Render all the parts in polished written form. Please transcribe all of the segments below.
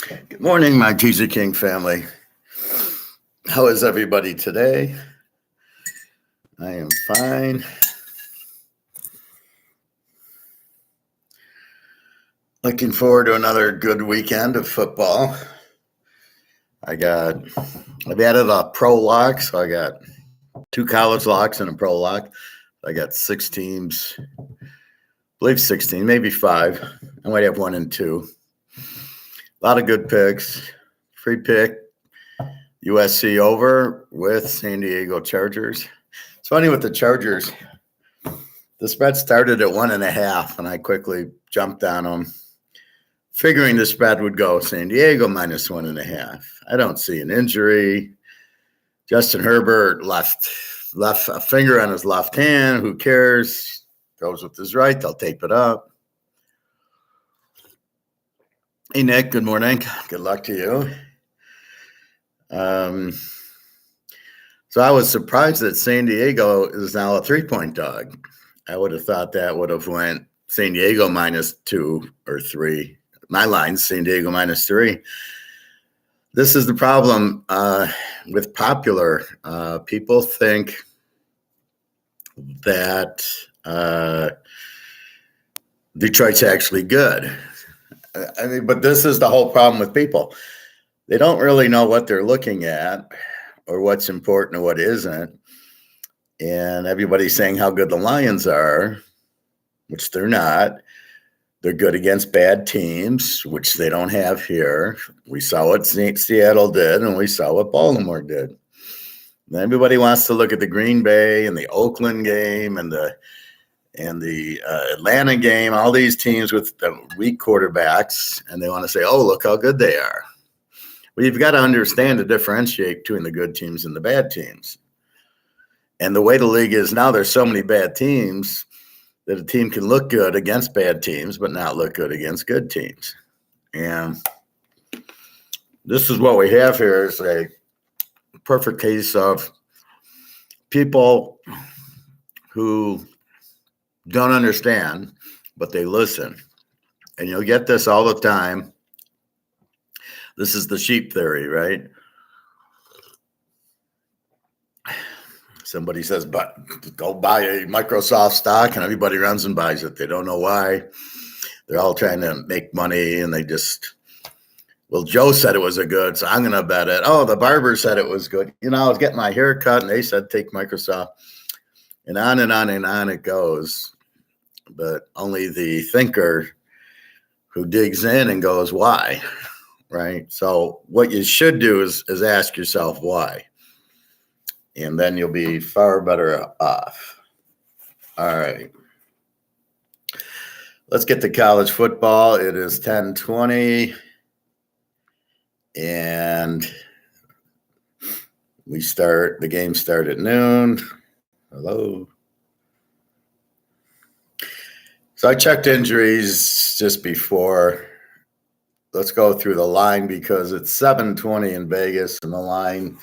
Good morning, my Teaserking family. How is everybody today? I am fine. Looking forward to another good weekend of football. I've added a pro lock, so I got 2 college locks and a pro lock. I got 6 teams, I believe 16, maybe 5. I might have 1 and 2. A lot of good picks. Free pick, USC over with San Diego Chargers. It's funny with the Chargers. The spread started at 1.5, and I quickly jumped on them, figuring the spread would go San Diego minus 1.5. I don't see an injury. Justin Herbert left a finger on his left hand. Who cares? Goes with his right. They'll tape it up. Hey, Nick. Good morning. Good luck to you. So I was surprised that San Diego is now a 3-point dog. I would have thought that would have went San Diego minus 2 or 3. My line's San Diego minus 3. This is the problem with popular. People think that Detroit's actually good. But this is the whole problem with people. They don't really know what they're looking at or what's important or what isn't. And everybody's saying how good the Lions are, which they're not. They're good against bad teams, which they don't have here. We saw what Seattle did, and we saw what Baltimore did. And everybody wants to look at the Green Bay and the Oakland game and the Atlanta game, all these teams with the weak quarterbacks, and they want to say, oh, look how good they are. Well, you've got to understand to differentiate between the good teams and the bad teams. And the way the league is now, there's so many bad teams that a team can look good against bad teams, but not look good against good teams. And this is what we have here is a perfect case of people who don't understand, but they listen. And you'll get this all the time. This is the sheep theory, right? Somebody says, but go buy a Microsoft stock, and everybody runs and buys it. They don't know why. They're all trying to make money, and they just, well, Joe said it was a good, so I'm going to bet it. Oh, the barber said it was good. You know, I was getting my hair cut, and they said take Microsoft. And on and on and on it goes. But only the thinker who digs in and goes, why? Right? So what you should do is ask yourself why. And then you'll be far better off. All right. Let's get to college football. It is 10:20. And the game start at noon. Hello. So I checked injuries just before. Let's go through the line because it's 7:20 in Vegas, and the line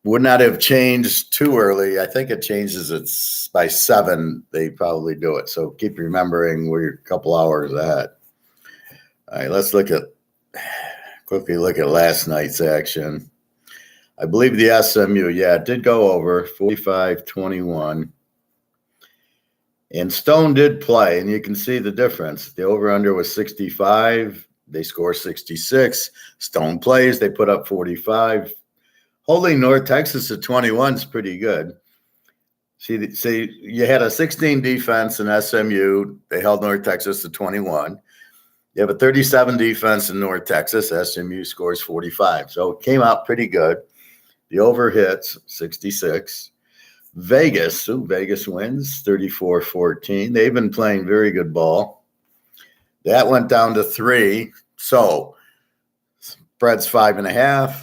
would not have changed too early. I think it changes by 7. They probably do it. So keep remembering we're a couple hours ahead. All right, let's quickly look at last night's action. I believe the SMU, it did go over 45-21. And Stone did play, and you can see the difference. The over-under was 65. They score 66. Stone plays. They put up 45. Holding North Texas at 21 is pretty good. See, you had a 16 defense in SMU. They held North Texas to 21. You have a 37 defense in North Texas. SMU scores 45. So it came out pretty good. The over hits 66. Vegas wins 34-14. They've been playing very good ball. That went down to 3. So spread's 5.5.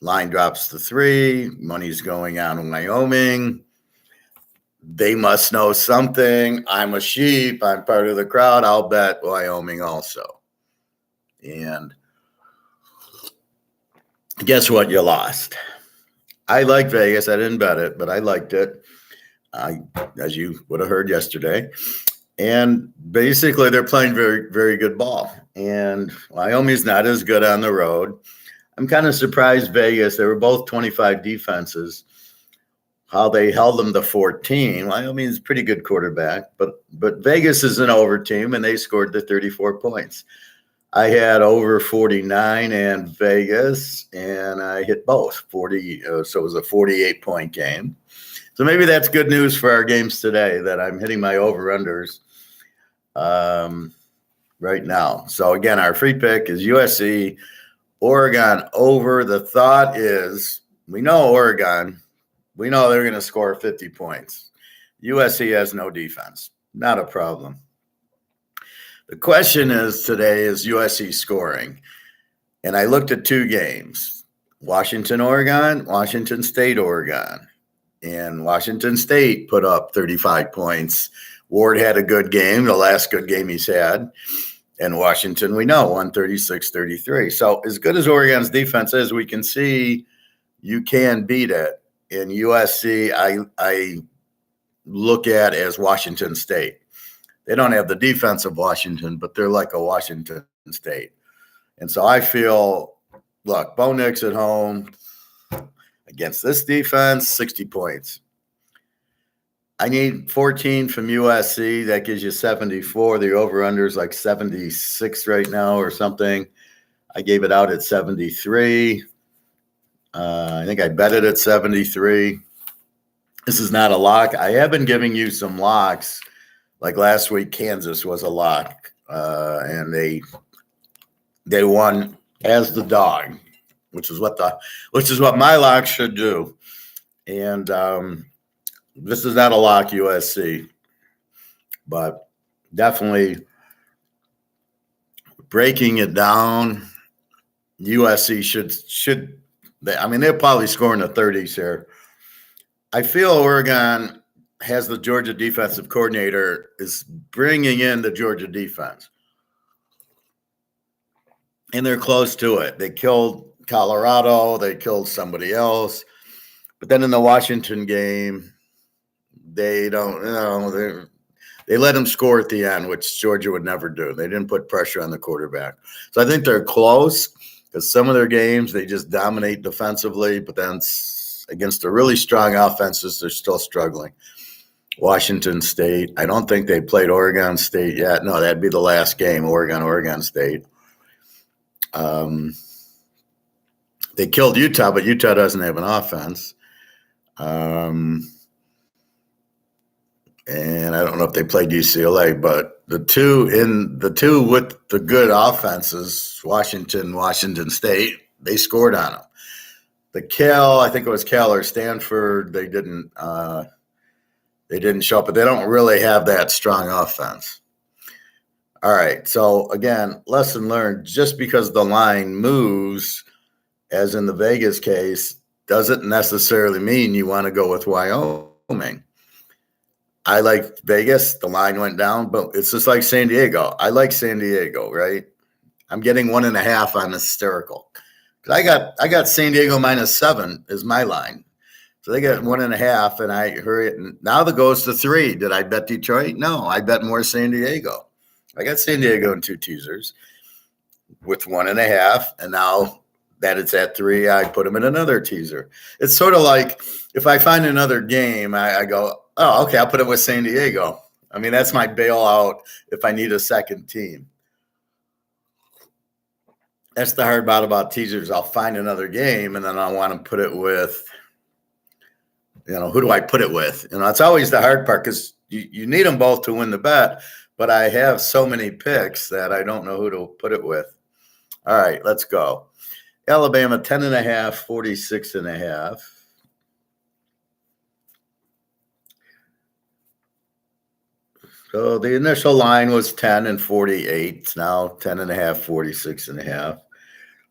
Line drops to 3. Money's going on in Wyoming. They must know something. I'm a sheep. I'm part of the crowd. I'll bet Wyoming also. And guess what? You lost. I like Vegas. I didn't bet it, but I liked it. As you would have heard yesterday. And basically, they're playing very, very good ball. And Wyoming's not as good on the road. I'm kind of surprised Vegas. They were both 25 defenses. How they held them to 14. Wyoming's a pretty good quarterback, but Vegas is an over team, and they scored the 34 points. I had over 49 and Vegas, and I hit both 40. So it was a 48-point game. So maybe that's good news for our games today that I'm hitting my over-unders right now. So again, our free pick is USC, Oregon over. The thought is we know Oregon. We know they're going to score 50 points. USC has no defense. Not a problem. The question is today is USC scoring. And I looked at two games, Washington, Oregon, Washington State, Oregon. And Washington State put up 35 points. Ward had a good game, the last good game he's had. And Washington, we know, won 36-33. So as good as Oregon's defense is, we can see you can beat it. In USC, I look at as Washington State. They don't have the defense of Washington, but they're like a Washington State. And so I feel, look, Bo Nix at home against this defense, 60 points. I need 14 from USC. That gives you 74. The over-under is like 76 right now or something. I gave it out at 73. I think I bet it at 73. This is not a lock. I have been giving you some locks. Like last week, Kansas was a lock, and they won as the dog, which is what my lock should do. And this is not a lock, USC, but definitely breaking it down. USC should. They're probably scoring the 30s here. I feel Oregon has the Georgia defensive coordinator is bringing in the Georgia defense. And they're close to it. They killed Colorado. They killed somebody else. But then in the Washington game, they let them score at the end, which Georgia would never do. They didn't put pressure on the quarterback. So I think they're close. Because some of their games, they just dominate defensively, but then against the really strong offenses, they're still struggling. Washington State, I don't think they played Oregon State yet. No, that'd be the last game, Oregon State. They killed Utah, but Utah doesn't have an offense. And I don't know if they played UCLA, but the two with the good offenses, Washington State, they scored on them. The Cal, I think it was Cal or Stanford, they didn't show up, but they don't really have that strong offense. All right, so again, lesson learned, just because the line moves, as in the Vegas case, doesn't necessarily mean you want to go with Wyoming. I like Vegas. The line went down, but it's just like San Diego. I like San Diego, right? I'm getting 1.5 on hysterical. I got San Diego -7 is my line. So they got 1.5, and I hurry it. And now the goes to 3. Did I bet Detroit? No, I bet more San Diego. I got San Diego in 2 teasers with 1.5, and now that it's at 3, I put them in another teaser. It's sort of like if I find another game, I go, oh, okay, I'll put it with San Diego. I mean, that's my bailout if I need a second team. That's the hard part about teasers. I'll find another game, and then I want to put it with, who do I put it with? It's always the hard part because you need them both to win the bet, but I have so many picks that I don't know who to put it with. All right, let's go. Alabama, 10.5, 46.5. So the initial line was 10 and 48. It's now 10.5, 46.5.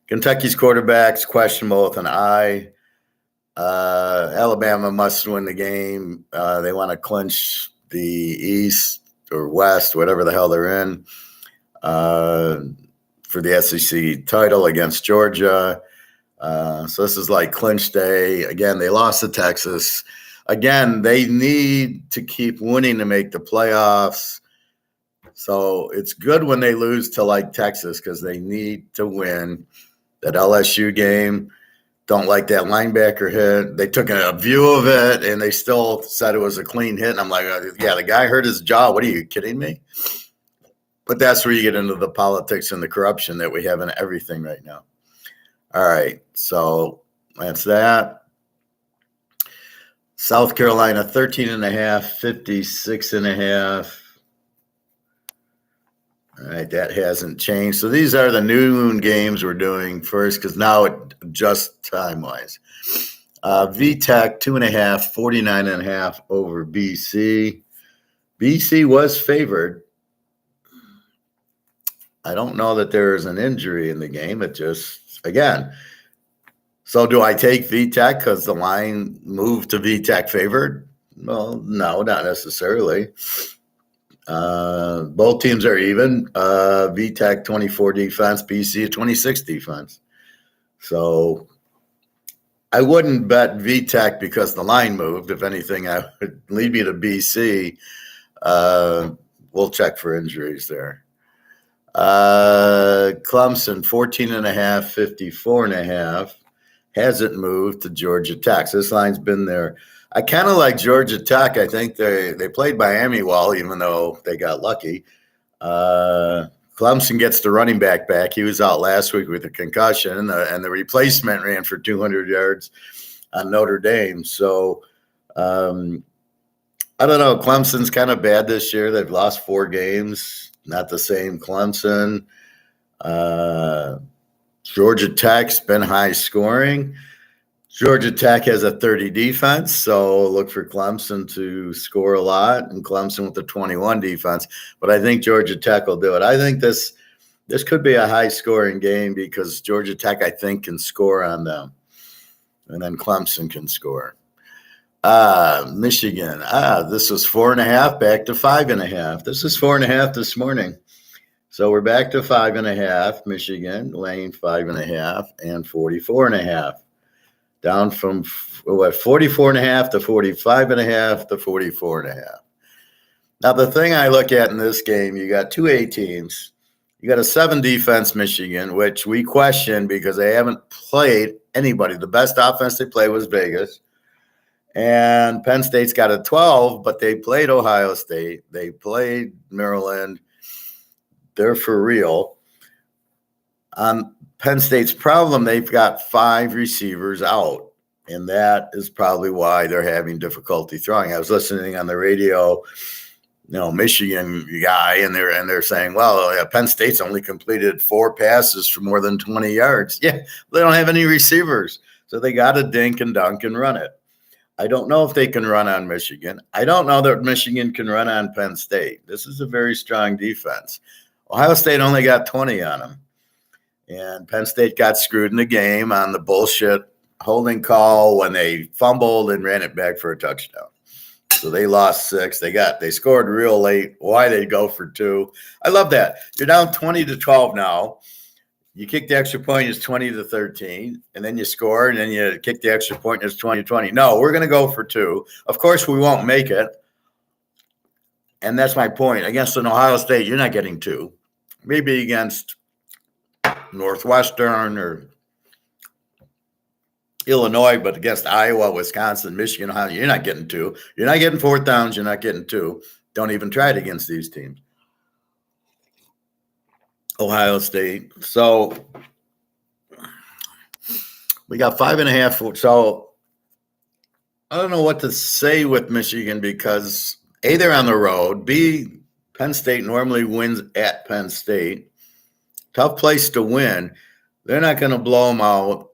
Kentucky's quarterback's questionable with an eye. Alabama must win the game. They want to clinch the East or West, whatever the hell they're in, for the SEC title against Georgia. So this is like clinch day. Again, they lost to Texas. Again, they need to keep winning to make the playoffs. So it's good when they lose to like Texas because they need to win. That LSU game, don't like that linebacker hit. They took a view of it and they still said it was a clean hit. And I'm like, yeah, the guy hurt his jaw. What are you kidding me? But that's where you get into the politics and the corruption that we have in everything right now. All right, so that's that. South Carolina, 13.5, 56.5. All right, that hasn't changed. So these are the noon games we're doing first because now it adjusts time-wise. VTech, 2.5, 49.5 over BC. BC was favored. I don't know that there is an injury in the game. It just, again, so do I take VTech because the line moved to VTech favored? Well, no, not necessarily. Both teams are even. VTech 24 defense, BC 26 defense. So I wouldn't bet VTech because the line moved. If anything, I would lead me to BC. We'll check for injuries there. Clemson 14.5, 54.5. Hasn't moved to Georgia Tech. So this line's been there. I kind of like Georgia Tech. I think they played Miami well, even though they got lucky. Clemson gets the running back. He was out last week with a concussion, and the replacement ran for 200 yards on Notre Dame. So I don't know. Clemson's kind of bad this year. They've lost 4 games. Not the same Clemson. Georgia Tech's been high scoring. Georgia Tech has a 30 defense, so look for Clemson to score a lot, and Clemson with the 21 defense. But I think Georgia Tech will do it. I think this could be a high-scoring game because Georgia Tech, I think, can score on them, and then Clemson can score. Michigan. This was 4.5 back to 5.5. This is 4.5 this morning. So we're back to 5.5. Michigan laying 5.5 and 44.5. Down from 44.5 to 45.5 to 44.5. Now, the thing I look at in this game, you got 2 A teams. You got a 7 defense Michigan, which we question because they haven't played anybody. The best offense they played was Vegas. And Penn State's got a 12, but they played Ohio State. They played Maryland. They're for real. On Penn State's problem, they've got 5 receivers out, and that is probably why they're having difficulty throwing. I was listening on the radio, Michigan guy, and they're saying, well, Penn State's only completed 4 passes for more than 20 yards. Yeah, they don't have any receivers, so they got to dink and dunk and run it. I don't know if they can run on Michigan. I don't know that Michigan can run on Penn State. This is a very strong defense. Ohio State only got 20 on them. And Penn State got screwed in the game on the bullshit holding call when they fumbled and ran it back for a touchdown. So they lost 6. They scored real late. Why they go for 2? I love that. You're down 20-12 now. You kick the extra point, it's 20-13, and then you score, and then you kick the extra point, it's 20-20. No, we're going to go for 2. Of course, we won't make it. And that's my point. Against an Ohio State, you're not getting 2. Maybe against Northwestern or Illinois, but against Iowa, Wisconsin, Michigan, Ohio, you're not getting 2. You're not getting 4th downs. You're not getting 2. Don't even try it against these teams. Ohio State. So we got 5.5. So I don't know what to say with Michigan because A, they're on the road. B, Penn State normally wins at Penn State. Tough place to win. They're not going to blow them out.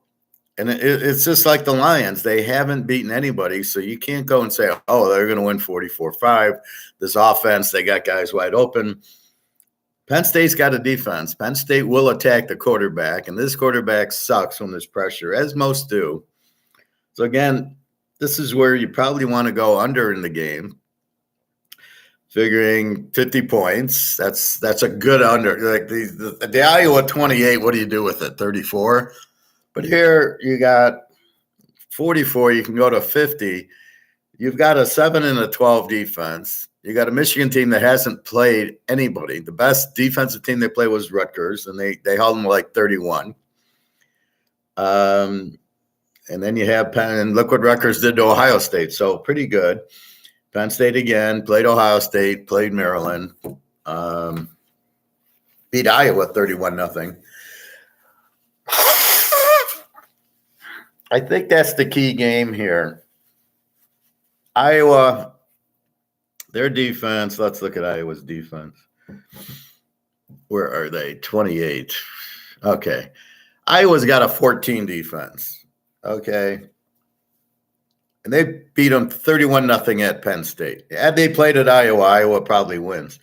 And it's just like the Lions. They haven't beaten anybody, so you can't go and say, oh, they're going to win 44-5. This offense, they got guys wide open. Penn State's got a defense. Penn State will attack the quarterback, and this quarterback sucks when there's pressure, as most do. So, again, this is where you probably want to go under in the game. Figuring 50 points, that's a good under. Like the Iowa 28, what do you do with it? 34? But here you got 44, you can go to 50. You've got a 7 and a 12 defense. You got a Michigan team that hasn't played anybody. The best defensive team they played was Rutgers, and they held them like 31. And then you have Penn, and look what Rutgers did to Ohio State. So pretty good. Penn State again, played Ohio State, played Maryland, beat Iowa 31-0. I think that's the key game here. Iowa, their defense, let's look at Iowa's defense. Where are they? 28. Okay. Iowa's got a 14 defense. Okay. And they beat them 31-0 at Penn State. Had they played at Iowa, Iowa probably wins.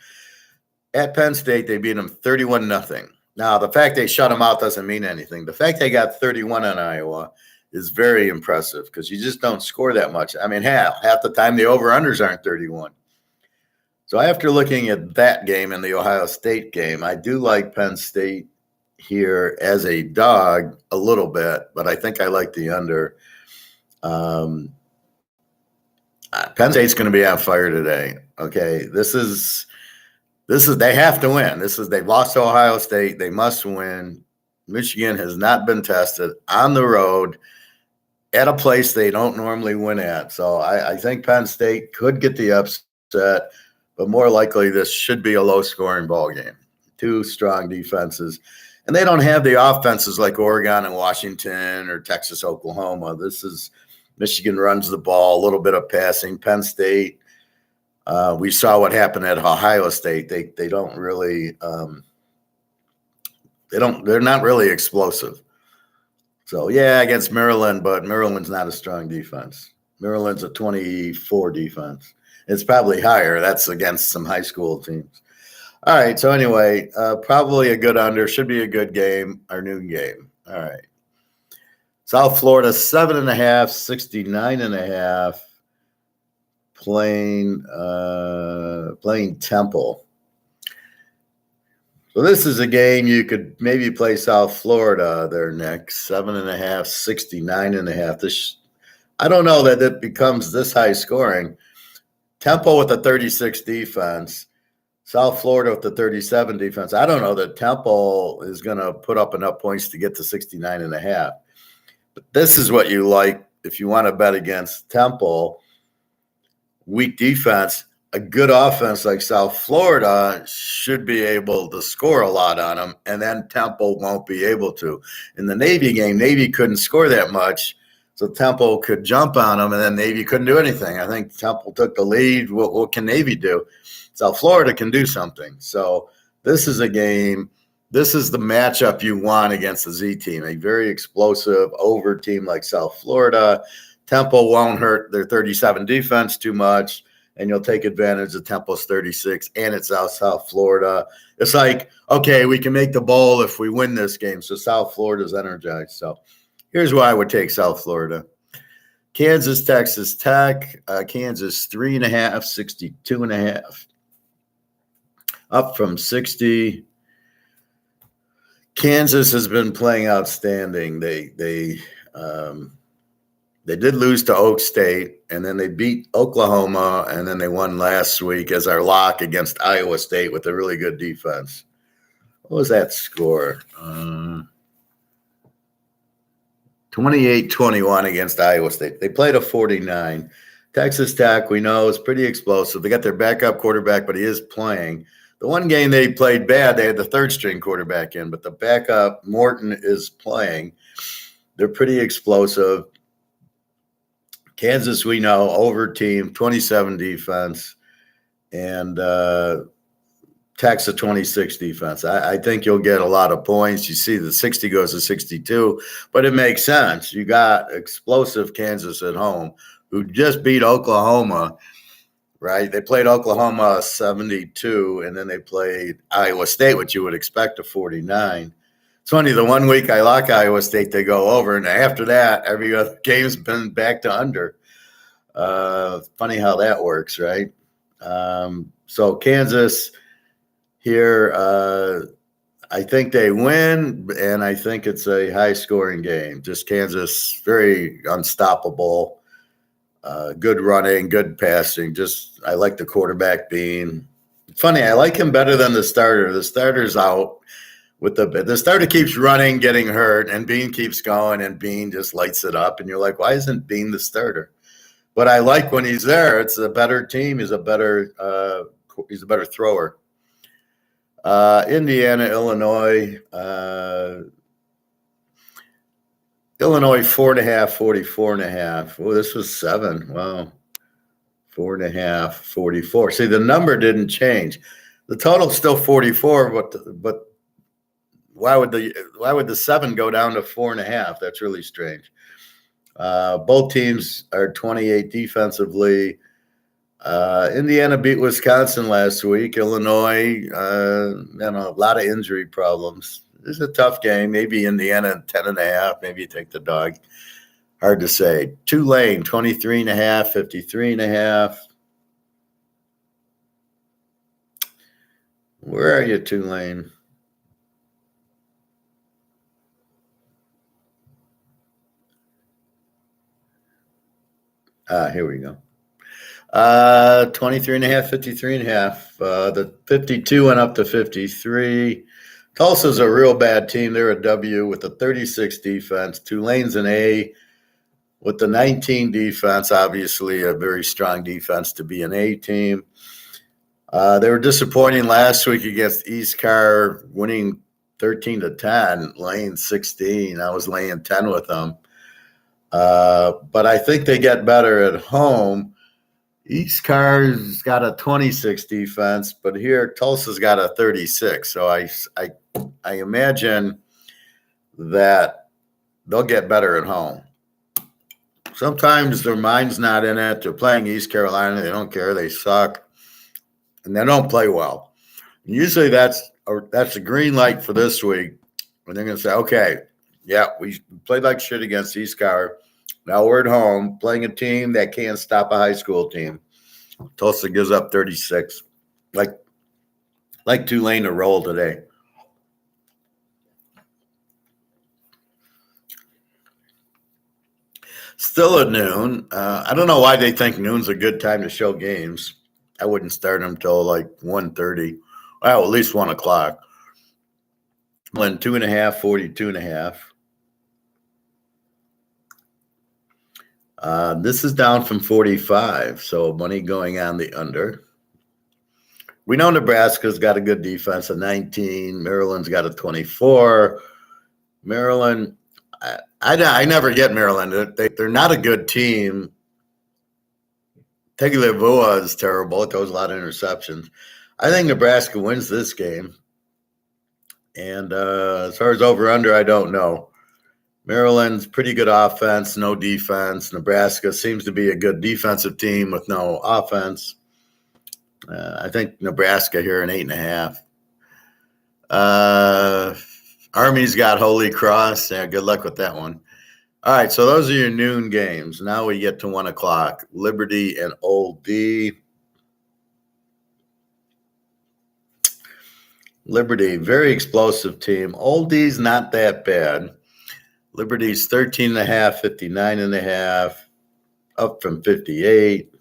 At Penn State, they beat them 31-0. Now, the fact they shut them out doesn't mean anything. The fact they got 31 on Iowa is very impressive because you just don't score that much. I mean, half the time the over-unders aren't 31. So after looking at that game and the Ohio State game, I do like Penn State here as a dog a little bit, but I think I like the under. Penn State's going to be on fire today. Okay, this is they have to win. They've lost to Ohio State. They must win. Michigan has not been tested on the road at a place they don't normally win at. So I think Penn State could get the upset, but more likely this should be a low-scoring ball game. Two strong defenses. And they don't have the offenses like Oregon and Washington or Texas, Oklahoma. This is Michigan runs the ball, a little bit of passing. Penn State, we saw what happened at Ohio State. They don't really they're not really explosive. So yeah, against Maryland, but Maryland's not a strong defense. Maryland's a 24 defense. It's probably higher. That's against some high school teams. All right. So anyway, probably a good under. Should be a good game, our noon game. All right. South Florida, 7.5, 69.5. Playing Temple. So this is a game you could maybe play South Florida there next. 7.5, 69.5. This, I don't know that it becomes this high scoring. Temple with the 36 defense. South Florida with the 37 defense. I don't know that Temple is going to put up enough points to get to 69.5. But this is what you like if you want to bet against Temple. Weak defense, a good offense like South Florida should be able to score a lot on them, and then Temple won't be able to. In the Navy game, Navy couldn't score that much, so Temple could jump on them, and then Navy couldn't do anything. I think Temple took the lead. What can Navy do? South Florida can do something. So this is a game. This is the matchup you want against the Z team, a very explosive over team like South Florida. Temple won't hurt their 37 defense too much, and you'll take advantage of Temple's 36, and it's South Florida. It's like, okay, we can make the bowl if we win this game. So South Florida's energized. So here's why I would take South Florida. Kansas, Texas Tech. Kansas 3.5, 62.5. Up from 60. Kansas has been playing outstanding. They did lose to Oak State, and then they beat Oklahoma, and then they won last week as our lock against Iowa State with a really good defense. What was that score? 28-21 against Iowa State. They played a 49. Texas Tech, we know, is pretty explosive. They got their backup quarterback, but he is playing. The one game they played bad, they had the third-string quarterback in, but the backup, Morton, is playing. They're pretty explosive. Kansas, we know, over team, 27 defense, and Tech's a 26 defense. I think you'll get a lot of points. You see the 60 goes to 62, but it makes sense. You got explosive Kansas at home who just beat Oklahoma, right? They played Oklahoma 72, and then they played Iowa State, which you would expect a 49. It's funny, the 1 week I lock Iowa State, they go over, and after that, every other game's been back to under. Funny how that works, right? So Kansas here, I think they win, and I think it's a high-scoring game. Just Kansas, very unstoppable. Good running, good passing. I like the quarterback Bean. Funny, I like him better than the starter. The starter's out with the starter keeps running, getting hurt, and Bean keeps going, and Bean just lights it up. And you're like, why isn't Bean the starter? But I like when he's there. It's a better team. He's a better thrower. Indiana, Illinois. Illinois 4.5, 44.5. Oh, this was 7. Wow. 4.5, 44. See, the number didn't change. The total's still 44, but why would the 7 go down to 4.5? That's really strange. Both teams are 28 defensively. Indiana beat Wisconsin last week. Illinois, a lot of injury problems. This is a tough game. Maybe Indiana 10.5. Maybe you take the dog. Hard to say. Tulane 23.5, 53.5. Where are you, Tulane? Here we go. 23.5, 53.5. The 52 went up to 53. Tulsa's a real bad team. They're a W with a 36 defense. Tulane's an A with the 19 defense. Obviously, a very strong defense to be an A team. They were disappointing last week against East Carr, winning 13-10, laying 16. I was laying 10 with them. But I think they get better at home. East Carr's got a 26 defense, but here Tulsa's got a 36. So I imagine that they'll get better at home. Sometimes their mind's not in it. They're playing East Carolina. They don't care. They suck. And they don't play well. And usually that's a green light for this week when they're going to say, okay, yeah, we played like shit against East Carr. Now we're at home playing a team that can't stop a high school team. Tulsa gives up 36. Like Tulane to roll today. Still at noon. I don't know why they think noon's a good time to show games. I wouldn't start them till like 1:30. Well, at least 1 o'clock. When 2.5, 42.5. This is down from 45, so money going on the under. We know Nebraska's got a good defense, a 19. Maryland's got a 24. Maryland, I never get Maryland. They're not a good team. Tagovailoa is terrible. It throws a lot of interceptions. I think Nebraska wins this game. And as far as over-under, I don't know. Maryland's pretty good offense, no defense. Nebraska seems to be a good defensive team with no offense. I think Nebraska here an 8.5. Army's got Holy Cross. Yeah, good luck with that one. All right, so those are your noon games. Now we get to 1 o'clock. Liberty and Old D. Liberty, very explosive team. Old D's not that bad. Liberty's 13.5, 59.5, up from 58.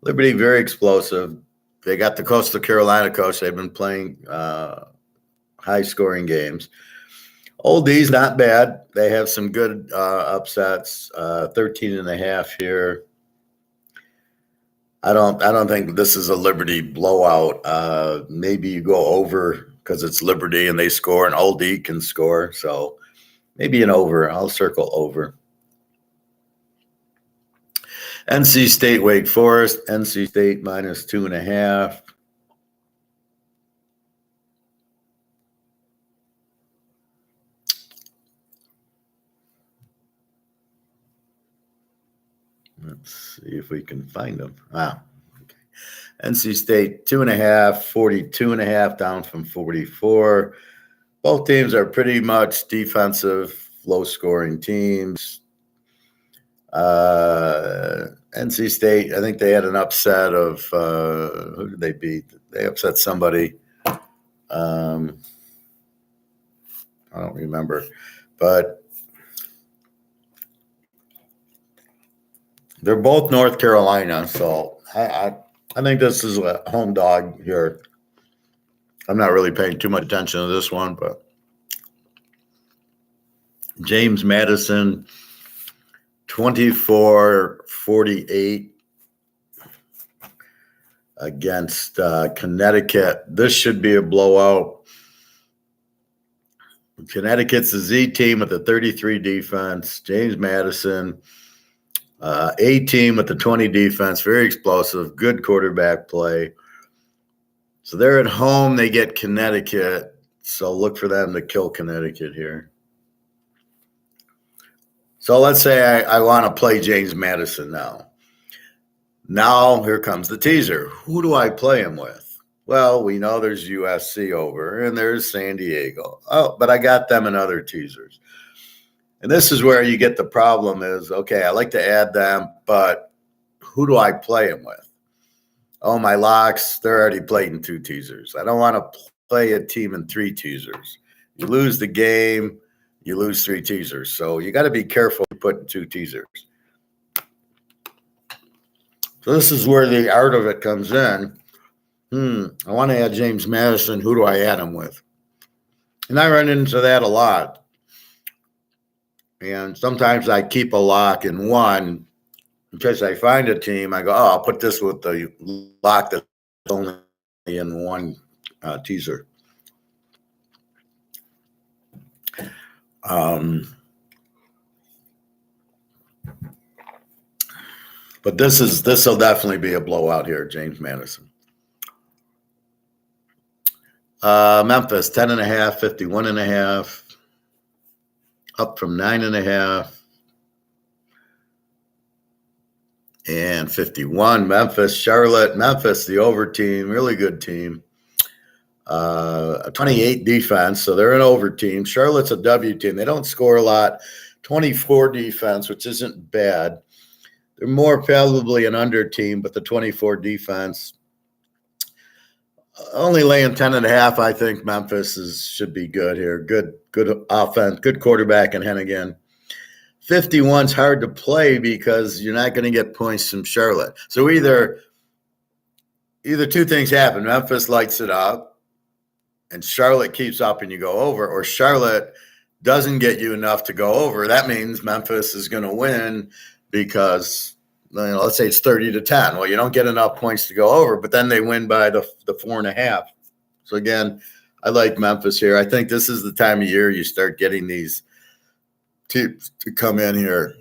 Liberty, very explosive. They got the Coastal Carolina coach. They've been playing high-scoring games. Old D's not bad. They have some good upsets. 13.5 here. I don't think this is a Liberty blowout. Maybe you go over because it's Liberty and they score, and Old D can score. So maybe an over. I'll circle over. NC State, Wake Forest. NC State minus 2.5. Let's see if we can find them. Okay. NC State 2.5, 42.5, down from 44. Both teams are pretty much defensive, low-scoring teams. NC State, I think they had an upset of who did they beat? They upset somebody. I don't remember, but They're both North Carolina, so I think this is a home dog here. I'm not really paying too much attention to this one, but James Madison, 24-48 against Connecticut. This should be a blowout. Connecticut's the Z team with the 33 defense. James Madison, A team with the 20 defense. Very explosive, good quarterback play. So they're at home. They get Connecticut. So look for them to kill Connecticut here. So let's say I want to play James Madison now. Now here comes the teaser. Who do I play him with? Well, we know there's USC over and there's San Diego. Oh, but I got them in other teasers. And this is where you get the problem is, okay, I like to add them, but who do I play them with? Oh, my locks, they're already played in 2 teasers. I don't want to play a team in 3 teasers. You lose the game, you lose 3 teasers. So you got to be careful putting 2 teasers. So this is where the art of it comes in. I want to add James Madison. Who do I add him with? And I run into that a lot. And sometimes I keep a lock in one because I find a team. I go, oh, I'll put this with the lock that's only in one teaser. But this will definitely be a blowout here, James Madison. Memphis, 10.5, 51.5, up from 9.5, and 51. Memphis, Charlotte, Memphis, the over team, really good team. A 28 defense, so they're an over team. Charlotte's a W team. They don't score a lot. 24 defense, which isn't bad. They're more probably an under team, but the 24 defense. Only laying 10.5. I think Memphis should be good here. Good offense, good quarterback in Hennigan. 51's hard to play because you're not going to get points from Charlotte. So either 2 things happen. Memphis lights it up, and Charlotte keeps up, and you go over, or Charlotte doesn't get you enough to go over. That means Memphis is going to win because, let's say it's 30-10. Well, you don't get enough points to go over, but then they win by the 4.5. So again, I like Memphis here. I think this is the time of year you start getting these teams to come in here.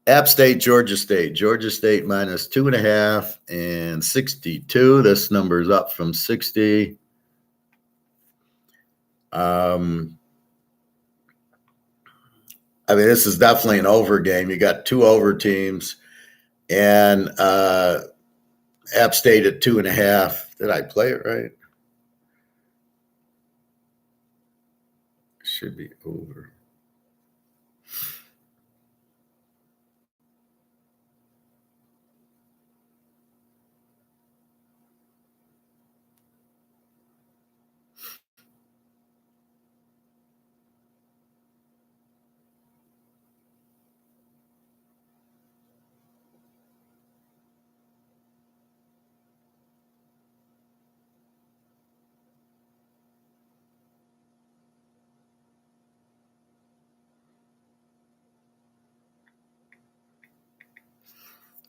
App State, Georgia State. Georgia State minus 2.5 and 62. This number is up from 60. I mean, this is definitely an over game. You got 2 over teams, and App State at 2.5. Did I play it right? Should be over.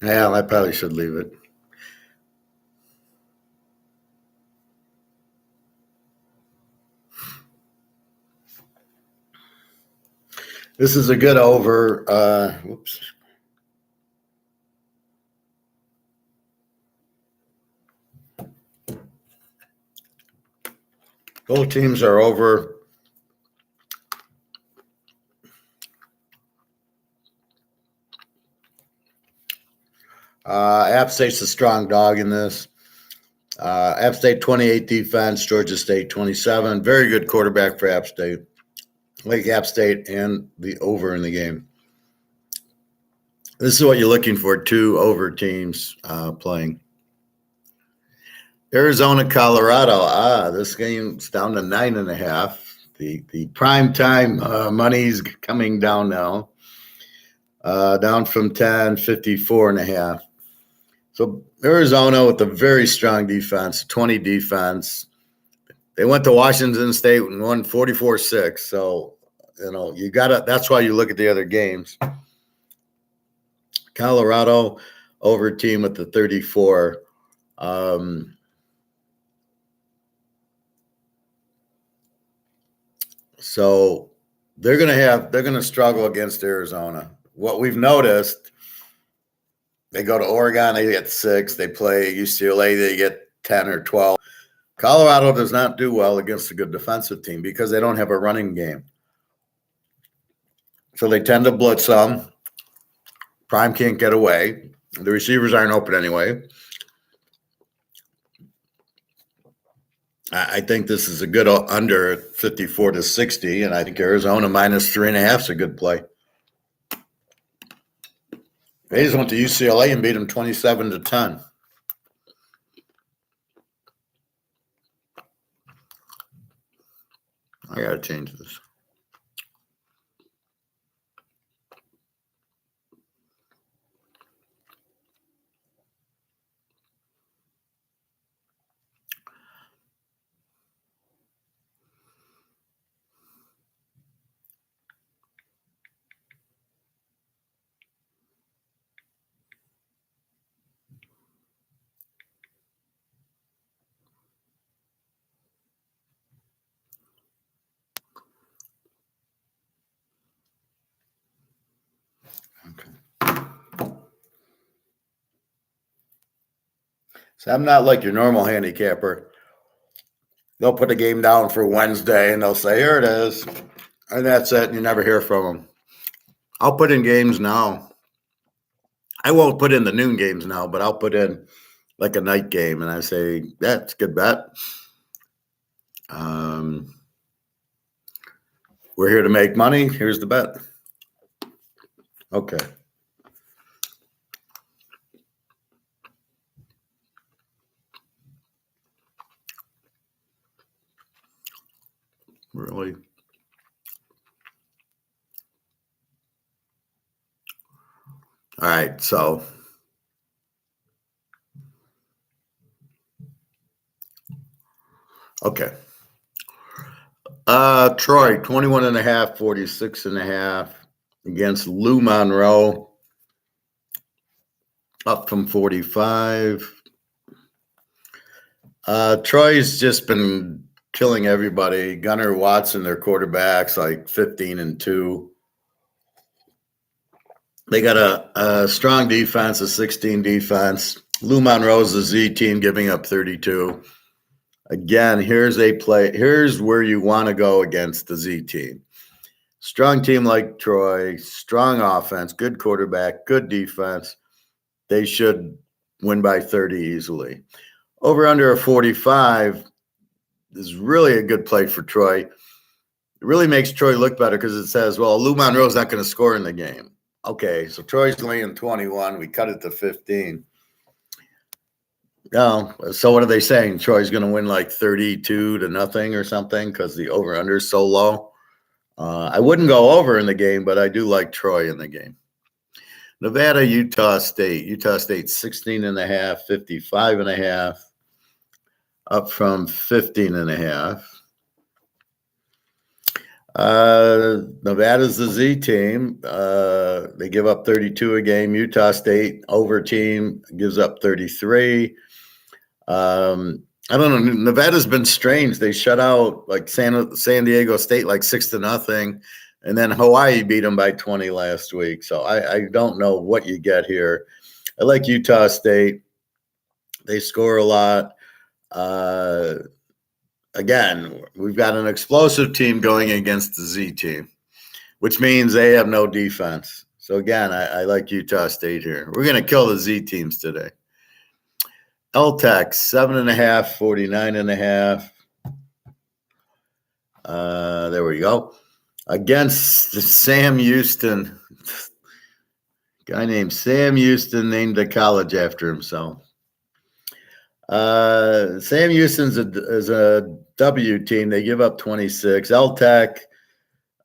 Yeah, I probably should leave it. This is a good over. Whoops. Both teams are over. App State's a strong dog in this. App State 28 defense, Georgia State 27. Very good quarterback for App State. Like App State and the over in the game. This is what you're looking for, 2 over teams playing. Arizona, Colorado. This game's down to 9.5. The prime time money's coming down now. down from 10, 54.5. So Arizona with a very strong defense, 20 defense. They went to Washington State and won 44-6. So, you got to – that's why you look at the other games. Colorado over team with the 34. So they're going to struggle against Arizona. What we've noticed, they go to Oregon, they get 6. They play UCLA, they get 10 or 12. Colorado does not do well against a good defensive team because they don't have a running game. So they tend to blitz them. Prime can't get away. The receivers aren't open anyway. I think this is a good under 54-60, and I think Arizona -3.5 is a good play. They just went to UCLA and beat them 27-10. I got to change this. Okay. So I'm not like your normal handicapper. They'll put a game down for Wednesday and they'll say, here it is. And that's it. And you never hear from them. I'll put in games now. I won't put in the noon games now, but I'll put in like a night game. And I say, that's a good bet. We're here to make money. Here's the bet. Okay. Really? All right, so okay. Troy, 21.5, 46.5 against Lou Monroe, up from 45. Troy's just been killing everybody. Gunnar Watson, their quarterback's like 15-2. They got a strong defense, a 16 defense. Lou Monroe's the Z team, giving up 32. Again, here's a play. Here's where you want to go against the Z team. Strong team like Troy, strong offense, good quarterback, good defense. They should win by 30 easily. Over under a 45 is really a good play for Troy. It really makes Troy look better because it says, well, Lou Monroe's not going to score in the game. Okay, so Troy's laying 21. We cut it to 15. No, so what are they saying? Troy's going to win like 32-0 or something because the over-under is so low. I wouldn't go over in the game, but I do like Troy in the game. Nevada, Utah State. Utah State 16.5, 55.5, up from 15.5. Nevada's the Z team. They give up 32 a game. Utah State over team gives up 33. I don't know. Nevada's been strange. They shut out like San Diego State like 6-0, and then Hawaii beat them by 20 last week. So I don't know what you get here. I like Utah State. They score a lot. Again, we've got an explosive team going against the Z team, which means they have no defense. So again, I like Utah State here. We're going to kill the Z teams today. LTEC 7.5, 49.5. There we go. Against Sam Houston, guy named Sam Houston, named a college after himself. Sam Houston's is a W team. They give up 26. LTEC,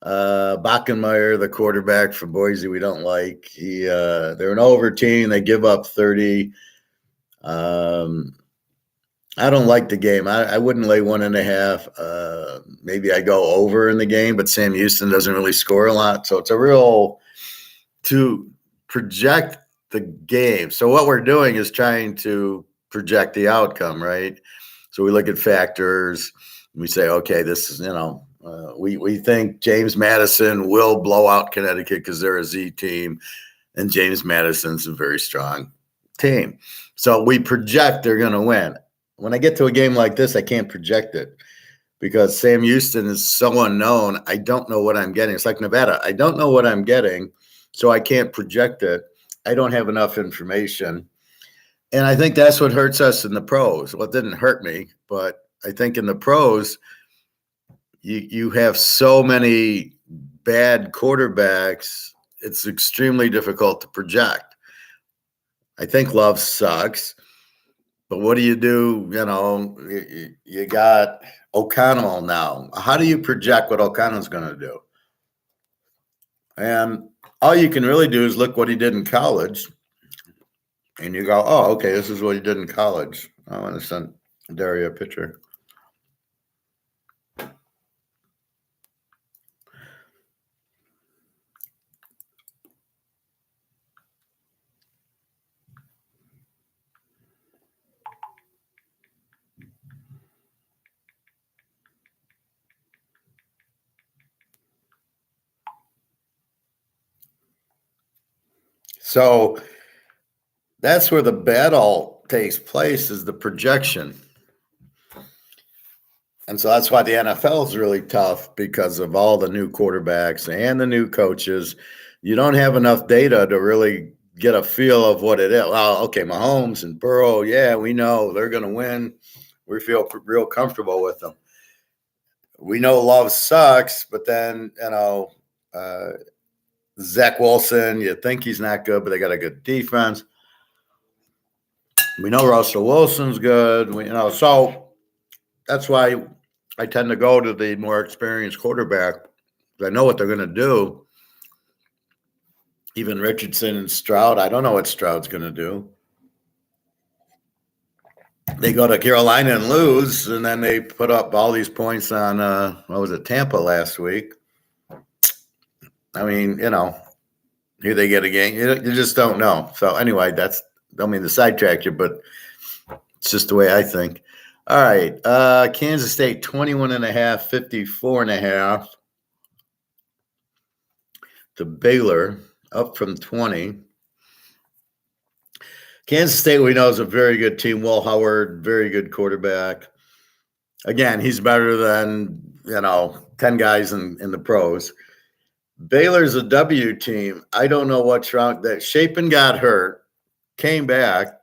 Backenmeyer, the quarterback from Boise, we don't like. They're an over team. They give up 30. I don't like the game. I wouldn't lay 1.5. Maybe I go over in the game, but Sam Houston doesn't really score a lot. So it's a real to project the game. So what we're doing is trying to project the outcome, right? So we look at factors. We say, okay, this is, we think James Madison will blow out Connecticut because they're a Z team, and James Madison's a very strong team. So we project they're going to win. When I get to a game like this, I can't project it because Sam Houston is so unknown. I don't know what I'm getting. It's like Nevada. I don't know what I'm getting, so I can't project it. I don't have enough information. And I think that's what hurts us in the pros. Well, it didn't hurt me, but I think in the pros, you have so many bad quarterbacks, it's extremely difficult to project. I think Love sucks. But what do? You got O'Connell now. How do you project what O'Connell's going to do? And all you can really do is look what he did in college. And you go, oh, okay, this is what he did in college. I want to send Daria a picture. So that's where the battle takes place, is the projection. And so that's why the NFL is really tough, because of all the new quarterbacks and the new coaches. You don't have enough data to really get a feel of what it is. Well, okay, Mahomes and Burrow, yeah, we know they're going to win. We feel real comfortable with them. We know Love sucks, but then, Zach Wilson, you think he's not good, but they got a good defense. We know Russell Wilson's good. So that's why I tend to go to the more experienced quarterback. I know what they're going to do. Even Richardson and Stroud, I don't know what Stroud's going to do. They go to Carolina and lose, and then they put up all these points on, Tampa last week. I mean, here they get a game. You just don't know. So anyway, don't mean to sidetrack you, but it's just the way I think. All right. Kansas State 21.5, 54.5 to Baylor, up from 20. Kansas State, we know, is a very good team. Will Howard, very good quarterback. Again, he's better than, 10 guys in the pros. Baylor's a W team. I don't know what's wrong. That Shapen got hurt, came back.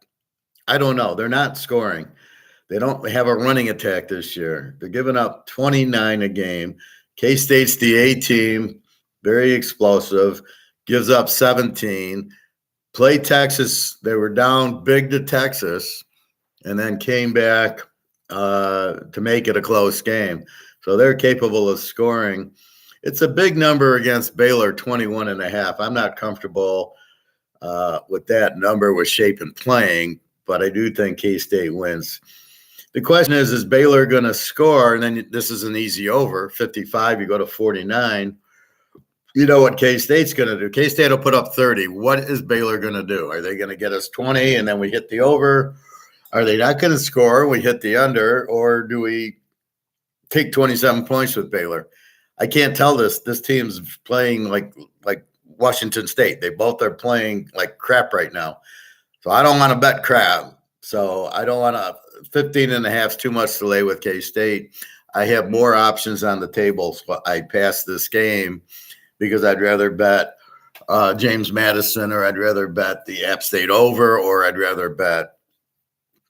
I don't know. They're not scoring. They don't have a running attack this year. They're giving up 29 a game. K-State's the A team, very explosive, gives up 17. Play Texas. They were down big to Texas and then came back to make it a close game. So they're capable of scoring. It's a big number against Baylor, 21.5. I'm not comfortable with that number with Shapen playing, but I do think K-State wins. The question is Baylor going to score? And then this is an easy over, 55, you go to 49. You know what K-State's going to do. K-State will put up 30. What is Baylor going to do? Are they going to get us 20 and then we hit the over? Are they not going to score? We hit the under, or do we take 27 points with Baylor? I can't tell this. This team's playing like Washington State. They both are playing like crap right now. So I don't want to bet crap. So I don't want to. 15.5 is too much to lay with K-State. I have more options on the table. So I pass this game because I'd rather bet James Madison, or I'd rather bet the App State over, or I'd rather bet,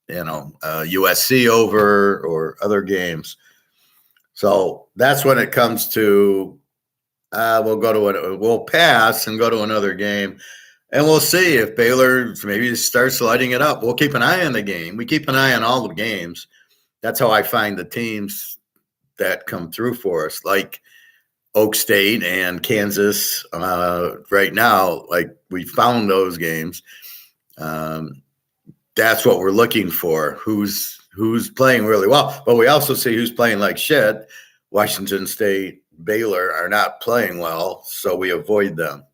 USC over, or other games. So that's when it comes to we'll pass and go to another game, and we'll see if Baylor maybe starts lighting it up. We'll keep an eye on the game. We keep an eye on all the games. That's how I find the teams that come through for us. Like Oak State and Kansas right now. Like, we found those games. That's what we're looking for. Who's playing really well, but we also see who's playing like shit. Washington State, Baylor are not playing well, so we avoid them.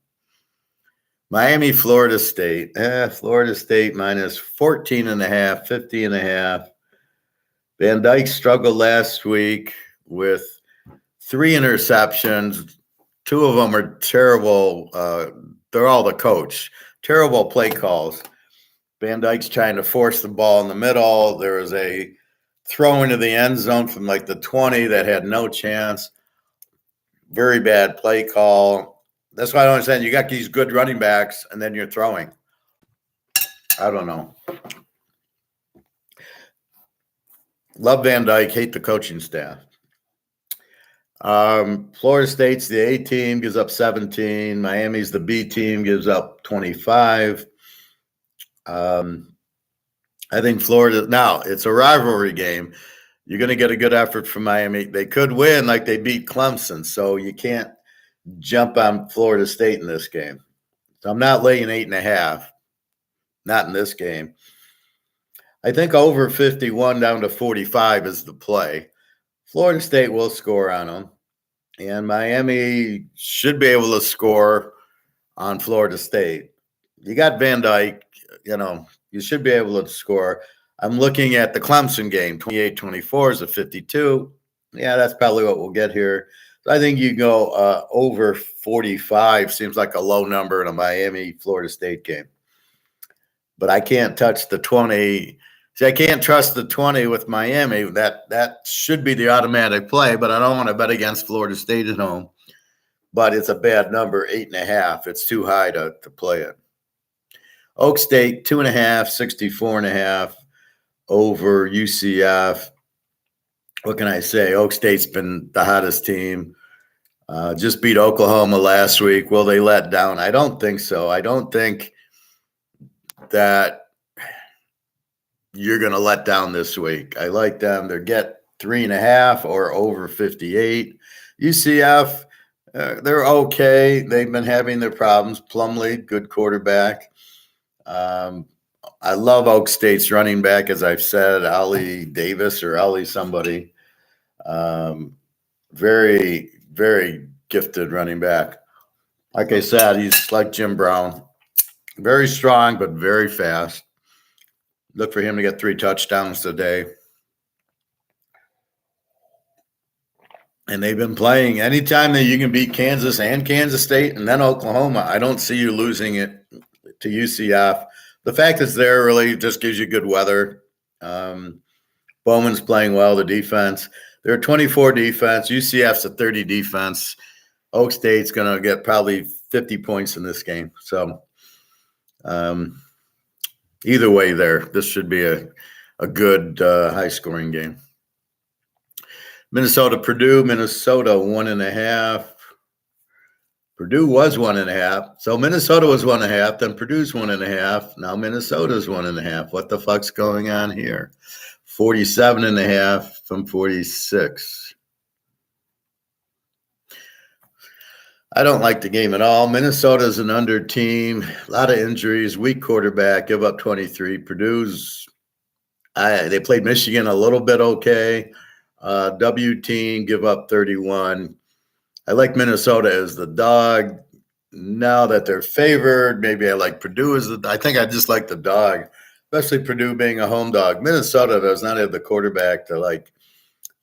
Miami, Florida State. Florida State minus 14.5, 50.5. Van Dyke struggled last week with 3 interceptions. 2 of them are terrible. They're all the coach. Terrible play calls. Van Dyke's trying to force the ball in the middle. There was a throw into the end zone from like the 20 that had no chance. Very bad play call. That's why I don't understand. You got these good running backs, and then you're throwing. I don't know. Love Van Dyke. Hate the coaching staff. Florida State's the A team, gives up 17. Miami's the B team, gives up 25. I think Florida, now it's a rivalry game. You're going to get a good effort from Miami. They could win like they beat Clemson, so you can't jump on Florida State in this game. So I'm not laying 8.5. Not in this game. I think over 51 down to 45 is the play. Florida State will score on them, and Miami should be able to score on Florida State. You got Van Dyke, you should be able to score. I'm looking at the Clemson game, 28-24 is a 52. Yeah, that's probably what we'll get here. So I think you go over 45, seems like a low number in a Miami-Florida State game. But I can't touch the 20. See, I can't trust the 20 with Miami. That should be the automatic play, but I don't want to bet against Florida State at home. But it's a bad number, 8.5. It's too high to play it. Oak State, 2.5, 64.5 over UCF. What can I say? Oak State's been the hottest team. Just beat Oklahoma last week. Will they let down? I don't think so. I don't think that you're going to let down this week. I like them. They get 3.5 or over 58. UCF, they're okay. They've been having their problems. Plumlee, good quarterback. I love Oak State's running back, as I've said, Ali Davis or Ali somebody. Very, very gifted running back. Like I said, he's like Jim Brown. Very strong, but very fast. Look for him to get 3 touchdowns today. And they've been playing anytime that you can beat Kansas and Kansas State and then Oklahoma. I don't see you losing it to UCF. The fact it's there really just gives you good weather. Bowman's playing well, the defense. They're a 24 defense. UCF's a 30 defense. Oak State's going to get probably 50 points in this game. So either way there, this should be a good high-scoring game. Minnesota, Purdue. Minnesota, 1.5. Purdue was 1.5. So Minnesota was 1.5. Then Purdue's 1.5. Now Minnesota's 1.5. What the fuck's going on here? 47.5 from 46. I don't like the game at all. Minnesota's an under team. A lot of injuries. Weak quarterback. Give up 23. Purdue's, they played Michigan a little bit okay. W team, give up 31. I like Minnesota as the dog. Now that they're favored, maybe I like Purdue as I think I just like the dog, especially Purdue being a home dog. Minnesota does not have the quarterback to like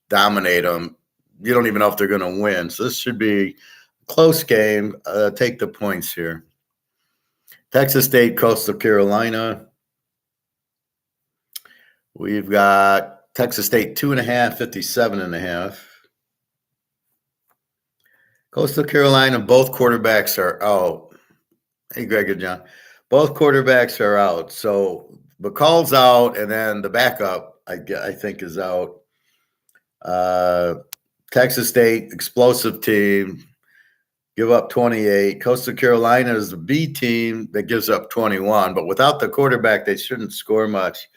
dominate them. You don't even know if they're going to win. So this should be a close game. Take the points here. Texas State, Coastal Carolina. We've got Texas State 2.5, 57.5. Coastal Carolina, both quarterbacks are out. Hey, Greg and John. Both quarterbacks are out. So McCall's out, and then the backup, I think, is out. Texas State, explosive team, give up 28. Coastal Carolina is the B team that gives up 21. But without the quarterback, they shouldn't score much.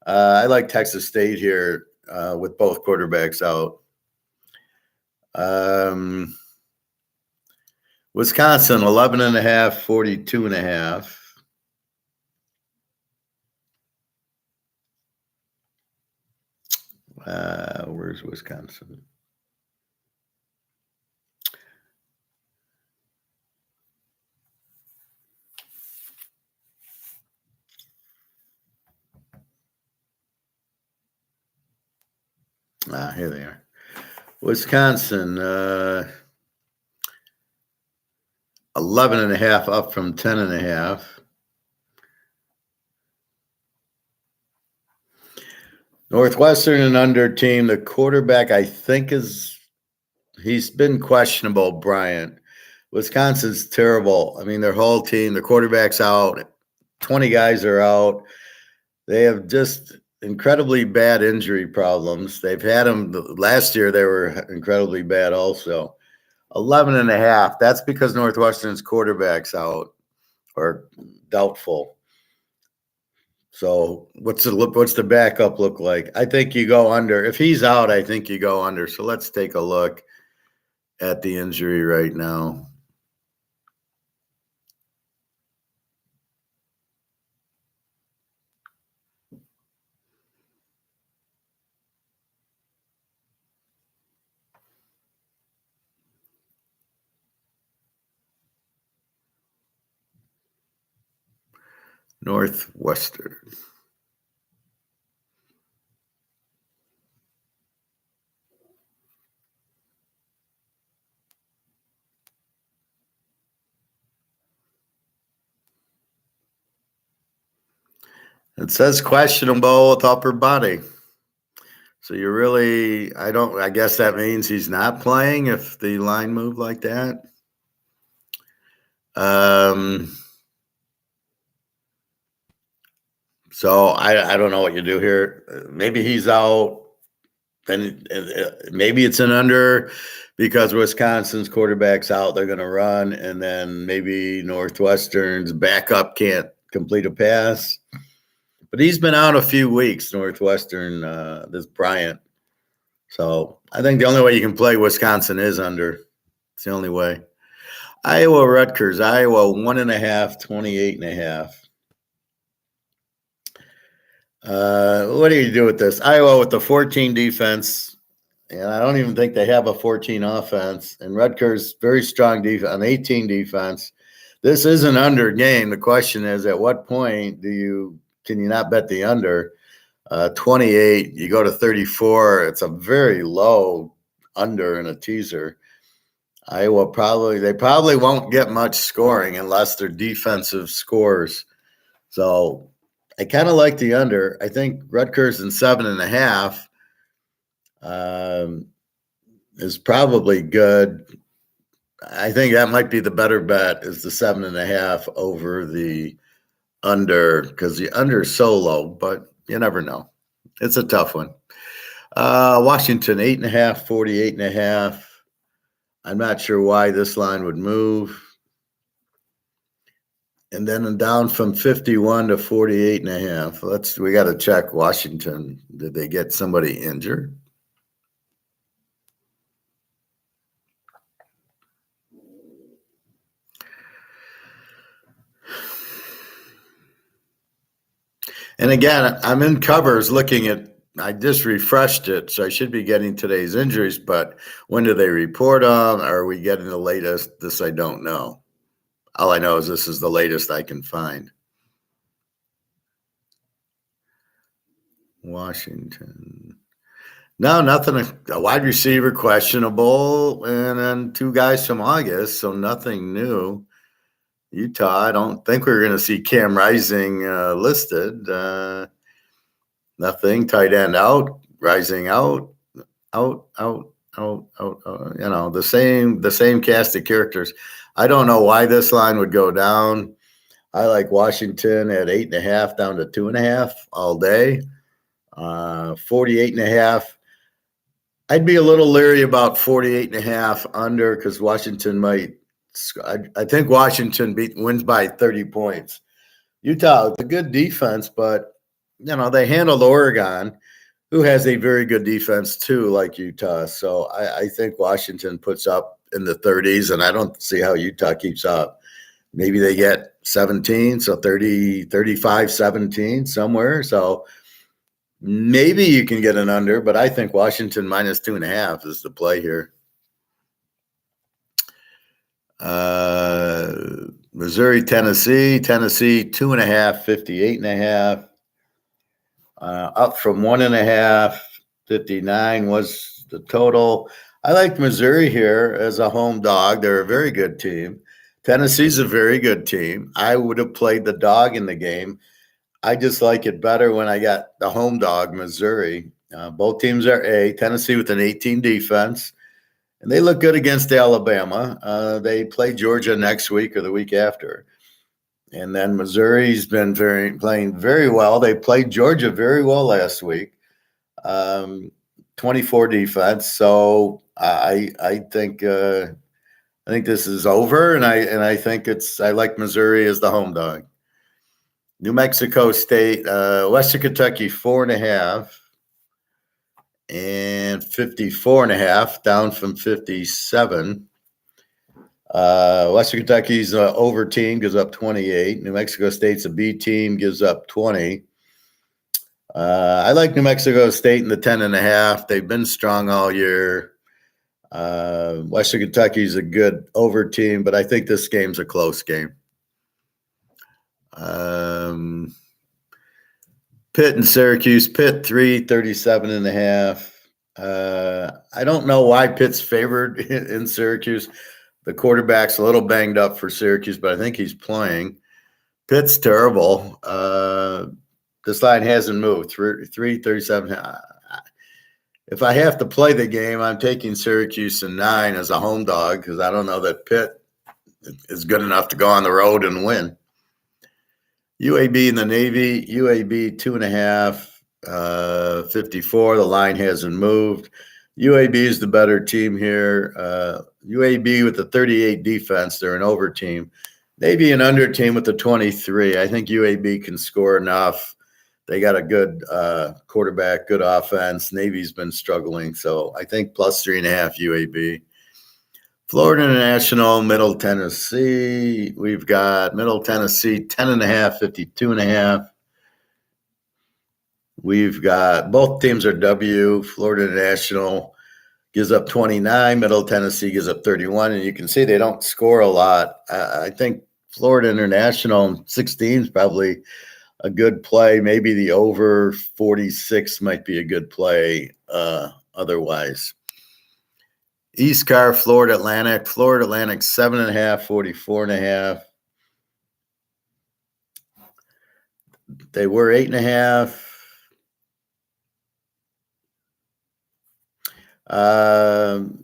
I like Texas State here with both quarterbacks out. Wisconsin, 11.5, 42.5. Where's Wisconsin? Here they are. Wisconsin, 11.5 up from 10.5. Northwestern and under team. The quarterback, I think, he's been questionable, Bryant. Wisconsin's terrible. I mean, their whole team, the quarterback's out. 20 guys are out. They have just incredibly bad injury problems. They've had them last year. They were incredibly bad also. 11.5. That's because Northwestern's quarterback's out or doubtful. So what's the backup look like? I think you go under. If he's out, I think you go under. So let's take a look at the injury right now. Northwestern. It says questionable with upper body. So you really, I guess that means he's not playing if the line moved like that. So I don't know what you do here. Maybe he's out. Then maybe it's an under because Wisconsin's quarterback's out. They're going to run, and then maybe Northwestern's backup can't complete a pass. But he's been out a few weeks, Northwestern, this Bryant. So I think the only way you can play Wisconsin is under. It's the only way. Iowa, Rutgers. Iowa, 1.5, 28.5. What do you do with this? Iowa with the 14 defense, and I don't even think they have a 14 offense. And Rutgers, very strong defense, an 18 defense. This is an under game. The question is, at what point can you not bet the under? 28, you go to 34. It's a very low under in a teaser. Iowa they probably won't get much scoring unless they're defensive scores. So I kind of like the under. I think Rutgers in 7.5 is probably good. I think that might be the better bet is the 7.5 over the under because the under is so low, but you never know. It's a tough one. Washington, 8.5, 48.5. I'm not sure why this line would move. And then down from 51 to 48.5. We got to check Washington. Did they get somebody injured? And again, I'm in covers looking at, I just refreshed it, so I should be getting today's injuries, but when do they report them? Are we getting the latest? This I don't know. All I know is this is the latest I can find. Washington. No, nothing. A wide receiver questionable, and then 2 guys from August, so nothing new. Utah, I don't think we're going to see Cam Rising listed. Nothing. Tight end out. Rising out. Out. You know, the same cast of characters. I don't know why this line would go down. I like Washington at 8.5 down to 2.5 all day. 48.5. I'd be a little leery about 48.5 under because Washington might. I think Washington wins by 30 points. Utah, it's a good defense, but you know they handled Oregon, who has a very good defense too, like Utah. So I think Washington puts up in the 30s, and I don't see how Utah keeps up. Maybe they get 17, so 30, 35, 17 somewhere. So maybe you can get an under, but I think Washington minus 2.5 is the play here. Missouri, Tennessee, 2.5, 58.5. Up from 1.5, 59 was the total. I like Missouri here as a home dog. They're a very good team. Tennessee's a very good team. I would have played the dog in the game. I just like it better when I got the home dog, Missouri. Both teams are A. Tennessee with an 18 defense, and they look good against Alabama. They play Georgia next week or the week after. And then Missouri's been playing very well. They played Georgia very well last week. 24 defense. So I think this is over, and I think I like Missouri as the home dog. New Mexico State, Western Kentucky 4.5 and 54.5, down from 57. Western Kentucky's over team, gives up 28. New Mexico State's a B team, gives up 20. I like New Mexico State in the 10.5. They've been strong all year. Western Kentucky's a good over team, but I think this game's a close game. Pitt and Syracuse. Pitt 3, 37.5. I don't know why Pitt's favored in Syracuse. The quarterback's a little banged up for Syracuse, but I think he's playing. Pitt's terrible. This line hasn't moved. 37. If I have to play the game, I'm taking Syracuse in 9 as a home dog because I don't know that Pitt is good enough to go on the road and win. UAB and the Navy. UAB 2.5, 54. The line hasn't moved. UAB is the better team here. UAB with the 38 defense, they're an over team. Navy an under team with the 23. I think UAB can score enough. They got a good quarterback, good offense. Navy's been struggling, so I think plus 3.5 UAB. Florida International, Middle Tennessee. We've got Middle Tennessee 10.5, 52.5. We've got both teams are W. Florida International gives up 29. Middle Tennessee gives up 31. And you can see they don't score a lot. I think Florida International 16 is probably a good play. Maybe the over 46 might be a good play otherwise. East Car, Florida Atlantic. Florida Atlantic 7.5, 44.5. They were 8.5.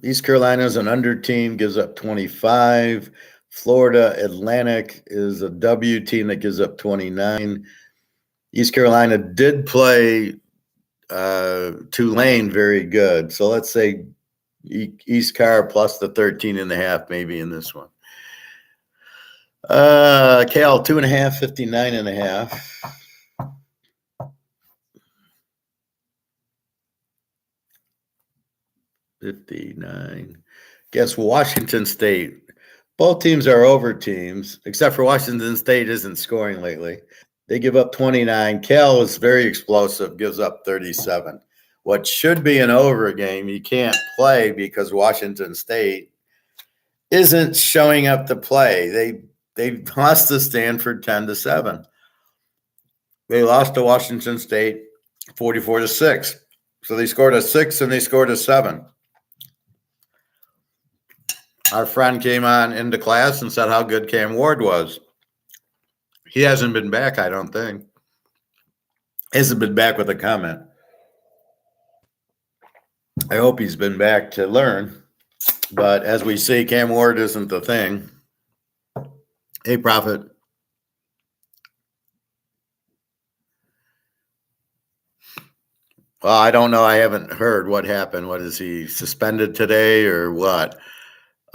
East Carolina's an under team, gives up 25. Florida Atlantic is a W team that gives up 29. East Carolina did play Tulane very good. So let's say East Car plus the 13.5 maybe in this one. Cal 2.5, 59.5. Guess Washington State. Both teams are over teams, except for Washington State isn't scoring lately. They give up 29. Cal is very explosive, gives up 37. What should be an over game, you can't play because Washington State isn't showing up to play. They lost to Stanford 10-7. They lost to Washington State 44-6. So they scored a 6 and they scored a 7. Our friend came on into class and said how good Cam Ward was. He hasn't been back, I don't think. Hasn't been back with a comment. I hope he's been back to learn. But as we see, Cam Ward isn't the thing. Hey, Prophet. Well, I don't know. I haven't heard what happened. What, is he suspended today or what?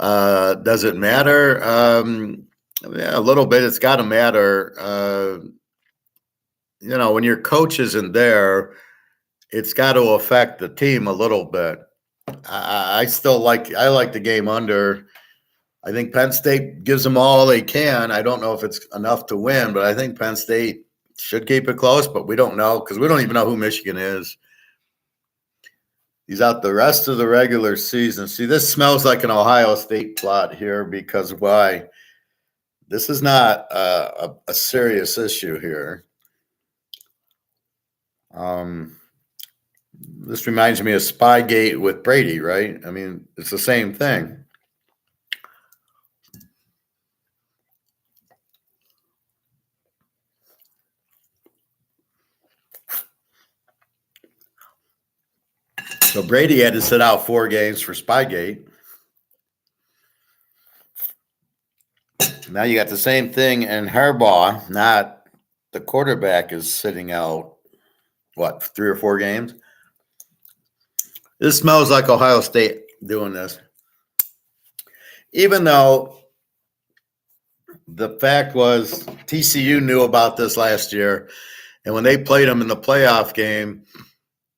Does it matter? Yeah, a little bit. It's got to matter. When your coach isn't there, it's got to affect the team a little bit. I still like the game under. I think Penn State gives them all they can. I don't know if it's enough to win, but I think Penn State should keep it close, but we don't know because we don't even know who Michigan is. He's out the rest of the regular season. See, this smells like an Ohio State plot here because why? This is not a serious issue here. This reminds me of Spygate with Brady, right? I mean, it's the same thing. So Brady had to sit out 4 games for Spygate. Now you got the same thing, and Harbaugh, not the quarterback, is sitting out, 3 or 4 games? This smells like Ohio State doing this. Even though the fact was TCU knew about this last year, and when they played them in the playoff game,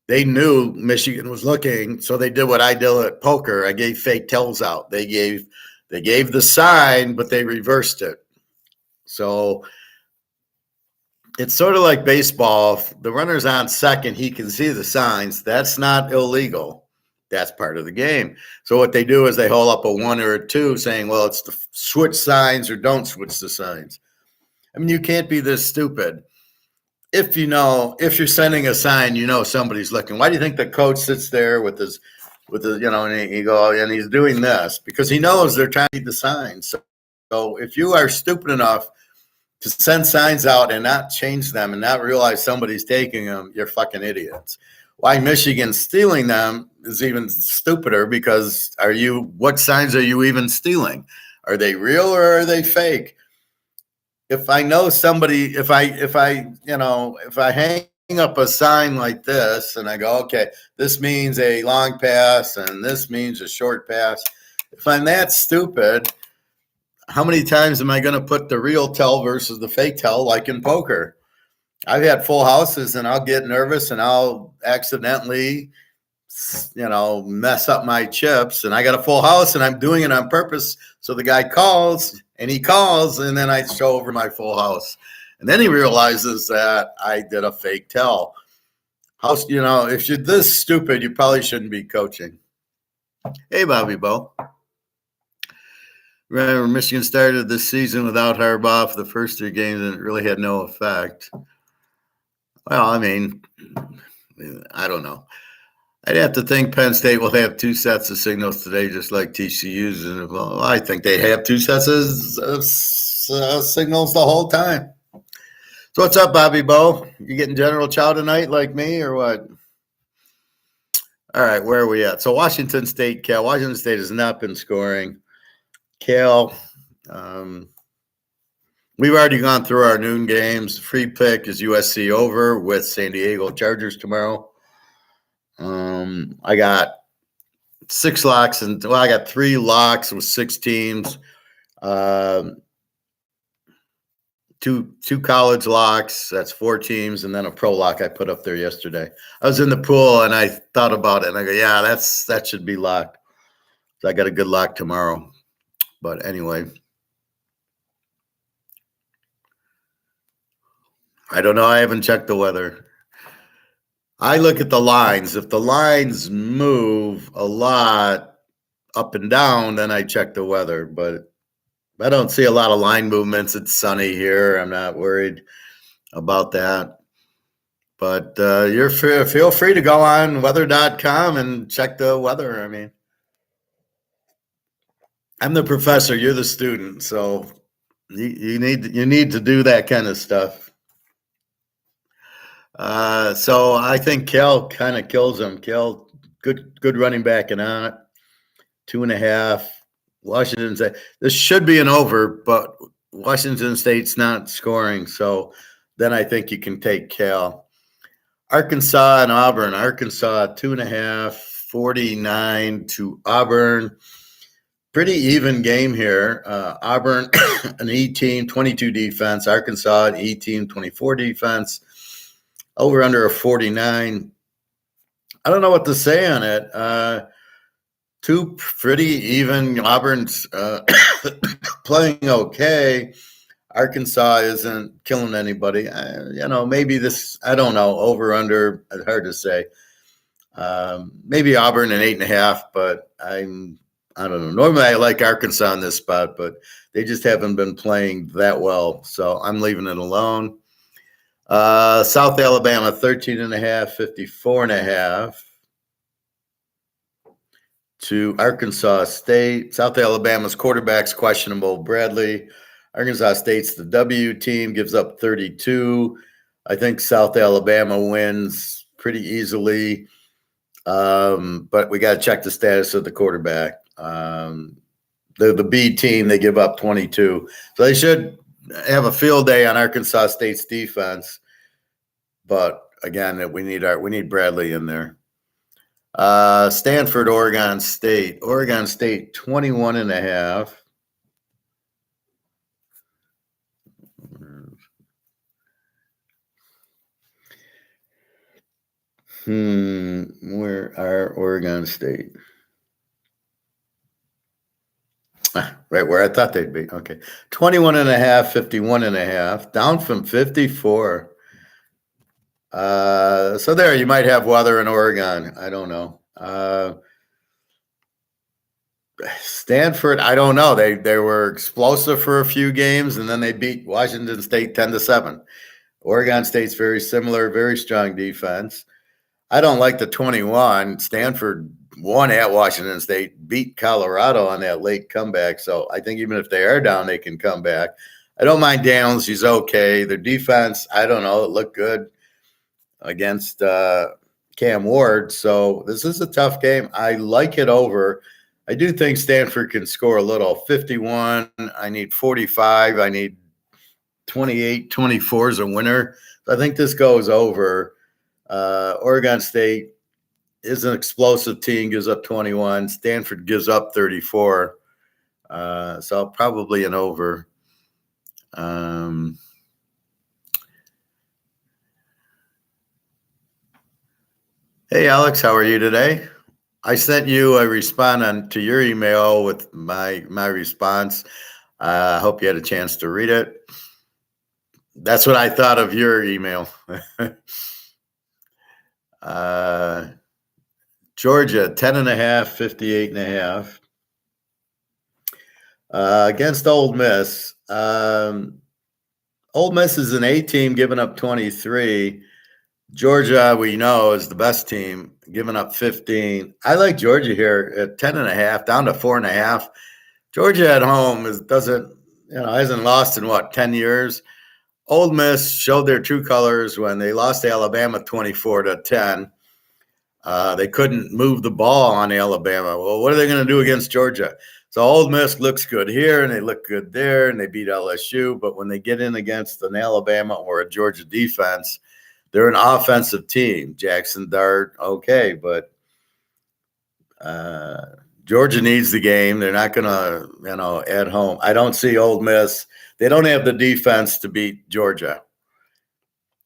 they knew Michigan was looking, so they did what I did at poker. I gave fake tells out. They gave the sign, but they reversed it. So it's sort of like baseball. If the runner's on second, he can see the signs. That's not illegal. That's part of the game. So what they do is they hold up a 1 or a 2 saying, well, it's the switch signs or don't switch the signs. I mean, you can't be this stupid. If you're sending a sign, somebody's looking. Why do you think the coach sits there with his, and he's doing this? Because he knows they're trying to read the signs. So if you are stupid enough to send signs out and not change them and not realize somebody's taking them, you're fucking idiots. Why Michigan's stealing them is even stupider because what signs are you even stealing? Are they real or are they fake? If I know somebody, if I hang up a sign like this and I go, okay, this means a long pass and this means a short pass. If I'm that stupid, how many times am I going to put the real tell versus the fake tell like in poker? I've had full houses and I'll get nervous and I'll accidentally, mess up my chips, and I got a full house and I'm doing it on purpose. So the guy calls and then I show over my full house. And then he realizes that I did a fake tell. If you're this stupid, you probably shouldn't be coaching. Hey, Bobby Bo. Remember, Michigan started this season without Harbaugh for the first 3 games, and it really had no effect. Well, I mean, I don't know. I'd have to think Penn State will have 2 sets of signals today, just like TCU's. And I think they have 2 sets of signals the whole time. So what's up, Bobby Bo? You getting General Chow tonight like me or what? All right, where are we at? So Washington State, Cal. Washington State has not been scoring. Cal, we've already gone through our noon games. Free pick is USC over with San Diego Chargers tomorrow. I got 6 locks I got 3 locks with 6 teams. 2 college locks, that's 4 teams, and then a pro lock I put up there yesterday. I was in the pool and I thought about it and I go, yeah, that should be locked. So I got a good lock tomorrow. But anyway, I don't know. I haven't checked the weather. I look at the lines. If the lines move a lot up and down, then I check the weather. But I don't see a lot of line movements. It's sunny here. I'm not worried about that. But feel free to go on weather.com and check the weather. I mean, I'm the professor. You're the student. So you need to do that kind of stuff. So I think Cal kind of kills him. Cal, good running back and on it. 2.5. Washington State. This should be an over, but Washington State's not scoring. So then I think you can take Cal. Arkansas and Auburn. Arkansas 2.5, 49 to Auburn. Pretty even game here. Auburn, an E team, 22 defense. Arkansas, an E team, 24 defense. Over under a 49. I don't know what to say on it. Two pretty even. Auburn's playing okay. Arkansas isn't killing anybody. Maybe this, I don't know, over, under, hard to say. Maybe Auburn an 8.5, but I don't know. Normally I like Arkansas in this spot, but they just haven't been playing that well. So I'm leaving it alone. South Alabama, 13.5, 54.5 to Arkansas State. South Alabama's quarterback's questionable. Bradley. Arkansas State's the W team, gives up 32. I think South Alabama wins pretty easily. But we got to check the status of the quarterback. The B team, they give up 22. So they should have a field day on Arkansas State's defense. But again, we need Bradley in there. Stanford, Oregon State. Oregon State, 21.5. Where are Oregon State? Right where I thought they'd be. Okay. 21.5, 51.5, down from 54. So there, you might have weather in Oregon. I don't know. Stanford, I don't know. They were explosive for a few games, and then they beat Washington State 10-7. Oregon State's very similar, very strong defense. I don't like the 21. Stanford won at Washington State, beat Colorado on that late comeback. So I think even if they are down, they can come back. I don't mind Daniels. He's okay. Their defense, I don't know. It looked good against Cam Ward. So this is a tough game. I like it over. I do think Stanford can score a little. 51. I need 45. I need 28, 24 is a winner. So I think this goes over. Oregon State is an explosive team, gives up 21. Stanford gives up 34. So probably an over. Hey, Alex, how are you today? I sent you a response to your email with my response. I hope you had a chance to read it. That's what I thought of your email. Georgia, 10.5, 58.5. Against Ole Miss. Ole Miss is an A team, giving up 23. Georgia, we know, is the best team, giving up 15. I like Georgia here at 10.5, down to 4.5. Georgia at home hasn't lost in 10 years. Ole Miss showed their true colors when they lost to Alabama 24-10. They couldn't move the ball on Alabama. Well, what are they going to do against Georgia? So Ole Miss looks good here, and they look good there, and they beat LSU. But when they get in against an Alabama or a Georgia defense, they're an offensive team. Jackson Dart, okay, but Georgia needs the game. They're not going to, at home. I don't see Ole Miss. They don't have the defense to beat Georgia.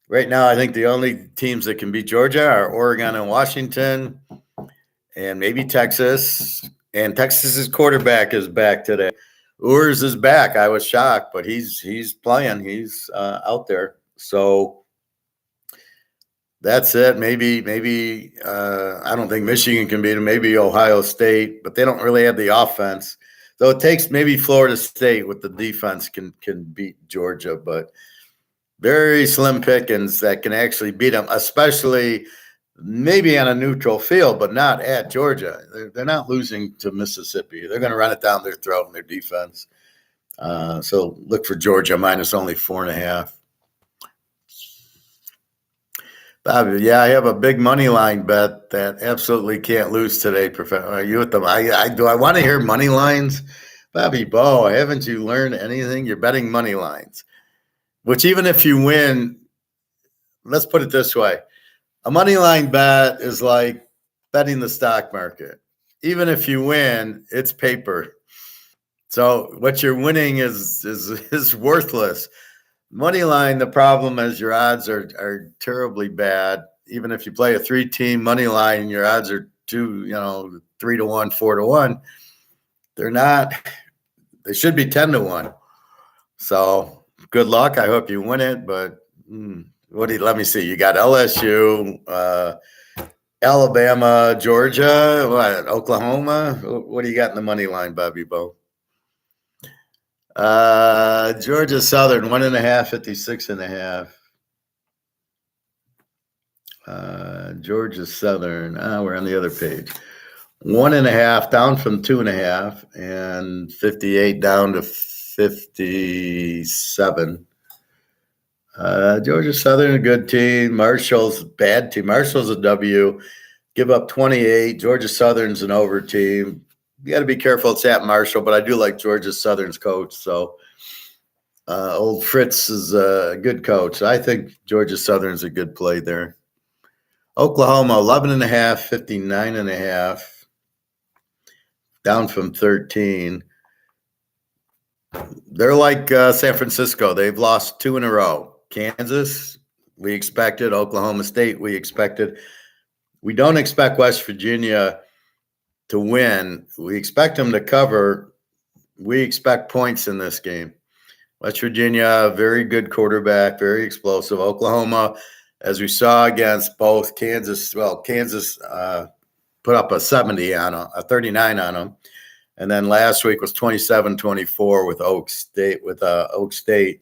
Right now, I think the only teams that can beat Georgia are Oregon and Washington, and maybe Texas. And Texas's quarterback is back today. Urs is back. I was shocked, but he's playing. He's out there. So that's it. Maybe I don't think Michigan can beat them. Maybe Ohio State, but they don't really have the offense. So it takes maybe Florida State with the defense can beat Georgia, but very slim pickings that can actually beat them, especially maybe on a neutral field, but not at Georgia. They're not losing to Mississippi. They're going to run it down their throat in their defense. So look for Georgia minus only 4.5. Bobby, yeah, I have a big money line bet that absolutely can't lose today. Are you at them? Do I want to hear money lines? Bobby Bo, haven't you learned anything? You're betting money lines, which even if you win, let's put it this way. A money line bet is like betting the stock market. Even if you win, it's paper. So what you're winning is worthless. Money line, the problem is your odds are terribly bad. Even if you play a 3-team money line, your odds are 3-1, 4-1. They're not. They should be 10-1. So good luck. I hope you win it. But let me see. You got LSU, Alabama, Georgia, Oklahoma. What do you got in the money line, Bobby Bo? Georgia Southern 1.5, 56.5. Georgia Southern. We're on the other page. 1.5 down from 2.5, and 58 down to 57. Georgia Southern, a good team. Marshall's a bad team. Marshall's a W. Give up 28. Georgia Southern's an over team. You got to be careful. It's at Marshall, but I do like Georgia Southern's coach. So old Fritz is a good coach. I think Georgia Southern's a good play there. Oklahoma, 11.5, 59.5. Down from 13. They're like San Francisco. They've lost 2 in a row. Kansas, we expected. Oklahoma State, we expected. We don't expect West Virginia to win. We expect them to cover. We expect points in this game. West Virginia, very good quarterback, very explosive. Oklahoma, as we saw against both Kansas, Kansas put up a 70 on a 39 on them. And then last week was 27-24 with Oak State. Oak State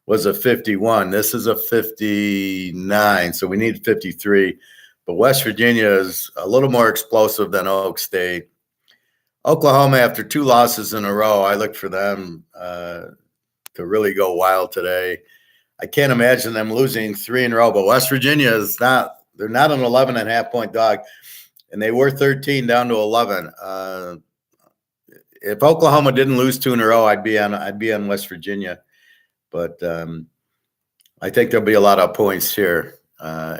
was a 51. This is a 59, so we need 53. But West Virginia is a little more explosive than Oak State. Oklahoma, after 2 losses in a row, I look for them to really go wild today. I can't imagine them losing 3 in a row, but West Virginia is not. They're not an 11.5-point dog, and they were 13 down to 11. If Oklahoma didn't lose 2 in a row, I'd be on West Virginia, but I think there'll be a lot of points here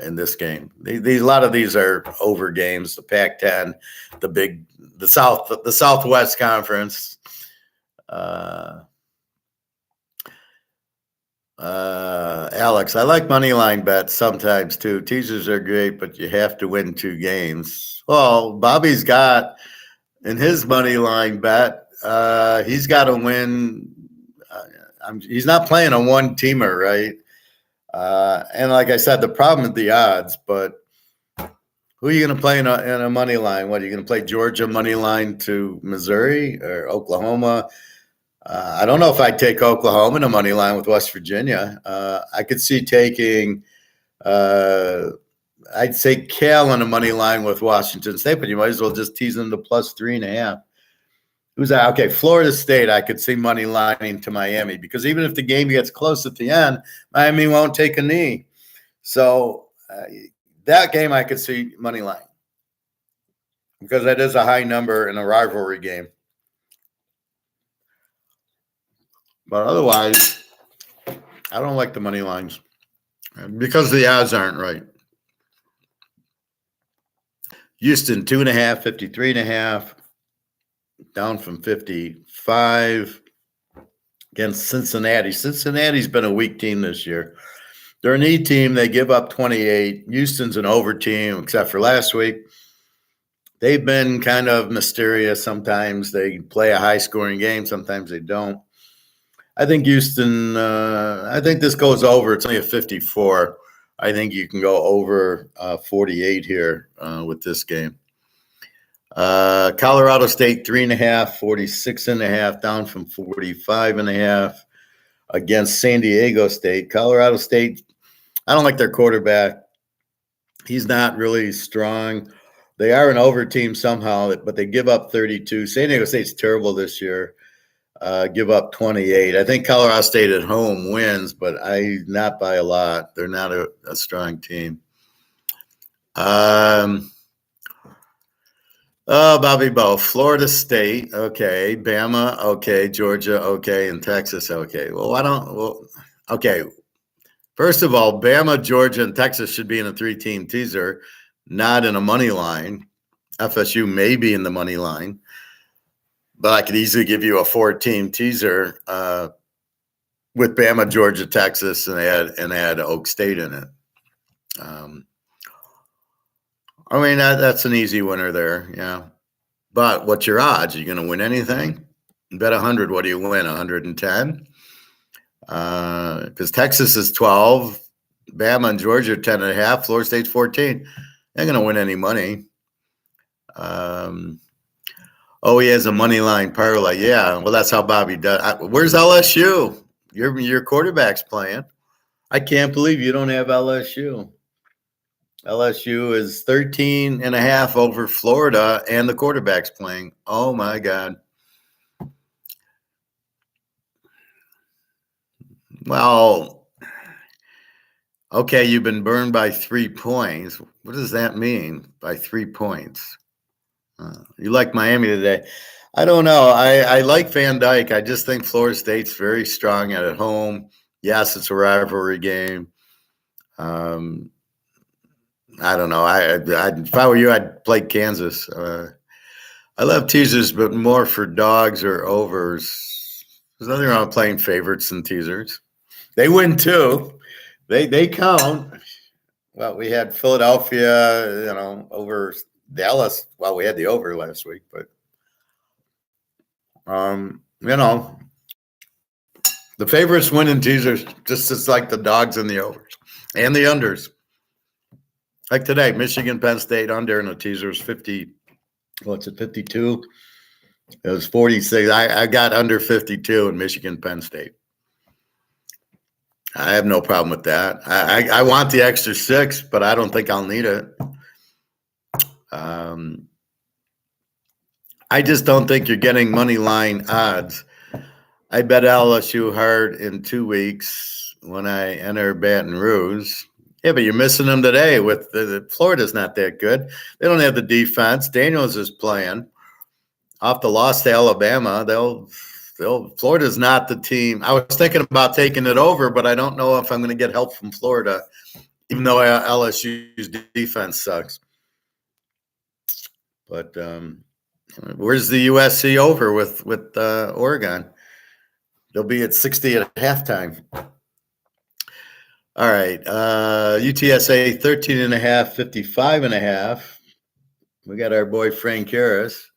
in this game. A lot of these are over games. The Pac-10, the Southwest Conference. Alex, I like money line bets sometimes too. Teasers are great, but you have to win 2 games. Well, Bobby's got. In his money line bet, he's got to win. He's not playing a one-teamer, right? And like I said, the problem is the odds. But who are you going to play in a money line? What are you going to play? Georgia money line to Missouri or Oklahoma? I don't know if I'd take Oklahoma in a money line with West Virginia. I could see taking. I'd say Cal on a money line with Washington State, but you might as well just tease them to plus 3.5. Who's that? Okay, Florida State, I could see money lining to Miami because even if the game gets close at the end, Miami won't take a knee. So that game I could see money line because that is a high number in a rivalry game. But otherwise, I don't like the money lines because the odds aren't right. Houston, 2.5, 53.5, down from 55 against Cincinnati. Cincinnati's been a weak team this year. They're an E team. They give up 28. Houston's an over team, except for last week. They've been kind of mysterious. Sometimes they play a high-scoring game. Sometimes they don't. I think Houston, I think this goes over. It's only a 54. I think you can go over 48 here with this game. Colorado State, 3.5, 46.5, down from 45.5 against San Diego State. Colorado State, I don't like their quarterback. He's not really strong. They are an over team somehow, but they give up 32. San Diego State's terrible this year. Give up 28. I think Colorado State at home wins, but not by a lot. They're not a strong team. Bobby Bo, Florida State, okay. Bama, okay. Georgia, okay. And Texas, okay. Okay. First of all, Bama, Georgia, and Texas should be in a 3-team teaser, not in a money line. FSU may be in the money line. But I could easily give you a 4-team teaser with Bama, Georgia, Texas, and add Oak State in it. I mean, that's an easy winner there. Yeah. But what's your odds? Are you going to win anything? Bet 100. What do you win? 110? Because Texas is 12, Bama and Georgia are 10.5, Florida State's 14. They're going to win any money. He has a money line parlay. Yeah, well, that's how Bobby does. Where's LSU? Your quarterback's playing. I can't believe you don't have LSU. LSU is 13.5 over Florida, and the quarterback's playing. Oh, my God. Well, okay, you've been burned by 3 points. What does that mean, by 3 points? You like Miami today. I don't know. I like Van Dyke. I just think Florida State's very strong at home. Yes, it's a rivalry game. I don't know. If I were you, I'd play Kansas. I love teasers, but more for dogs or overs. There's nothing wrong with playing favorites and teasers. They win too. They count. Well, we had Philadelphia, over Dallas. Well, we had the over last week, but the favorites win in teasers just as like the dogs and the overs and the unders. Like today, Michigan, Penn State under in the teaser was 50. What's it, 52? It was 46. I got under 52 in Michigan, Penn State. I have no problem with that. I want the extra 6, but I don't think I'll need it. I just don't think you're getting money line odds. I bet LSU hard in 2 weeks when I enter Baton Rouge. Yeah, but you're missing them today with Florida's not that good. They don't have the defense. Daniels is playing off the loss to Alabama. Florida's not the team. I was thinking about taking it over, but I don't know if I'm going to get help from Florida, even though LSU's defense sucks. But where's the USC over with Oregon? They'll be at 60 at halftime. All right. UTSA 13.5, 55.5. We got our boy Frank Harris.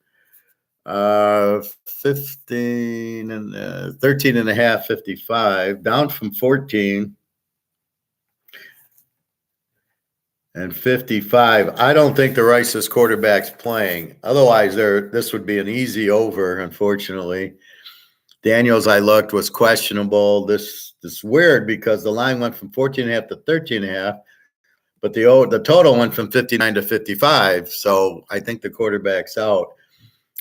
15 and 13.5, 55, down from 14 and 55. I don't think the Rice's quarterback's playing. Otherwise, this would be an easy over, unfortunately. Daniels, I looked, was questionable. This is weird because the line went from 14.5 to 13.5, but the total went from 59 to 55. So I think the quarterback's out,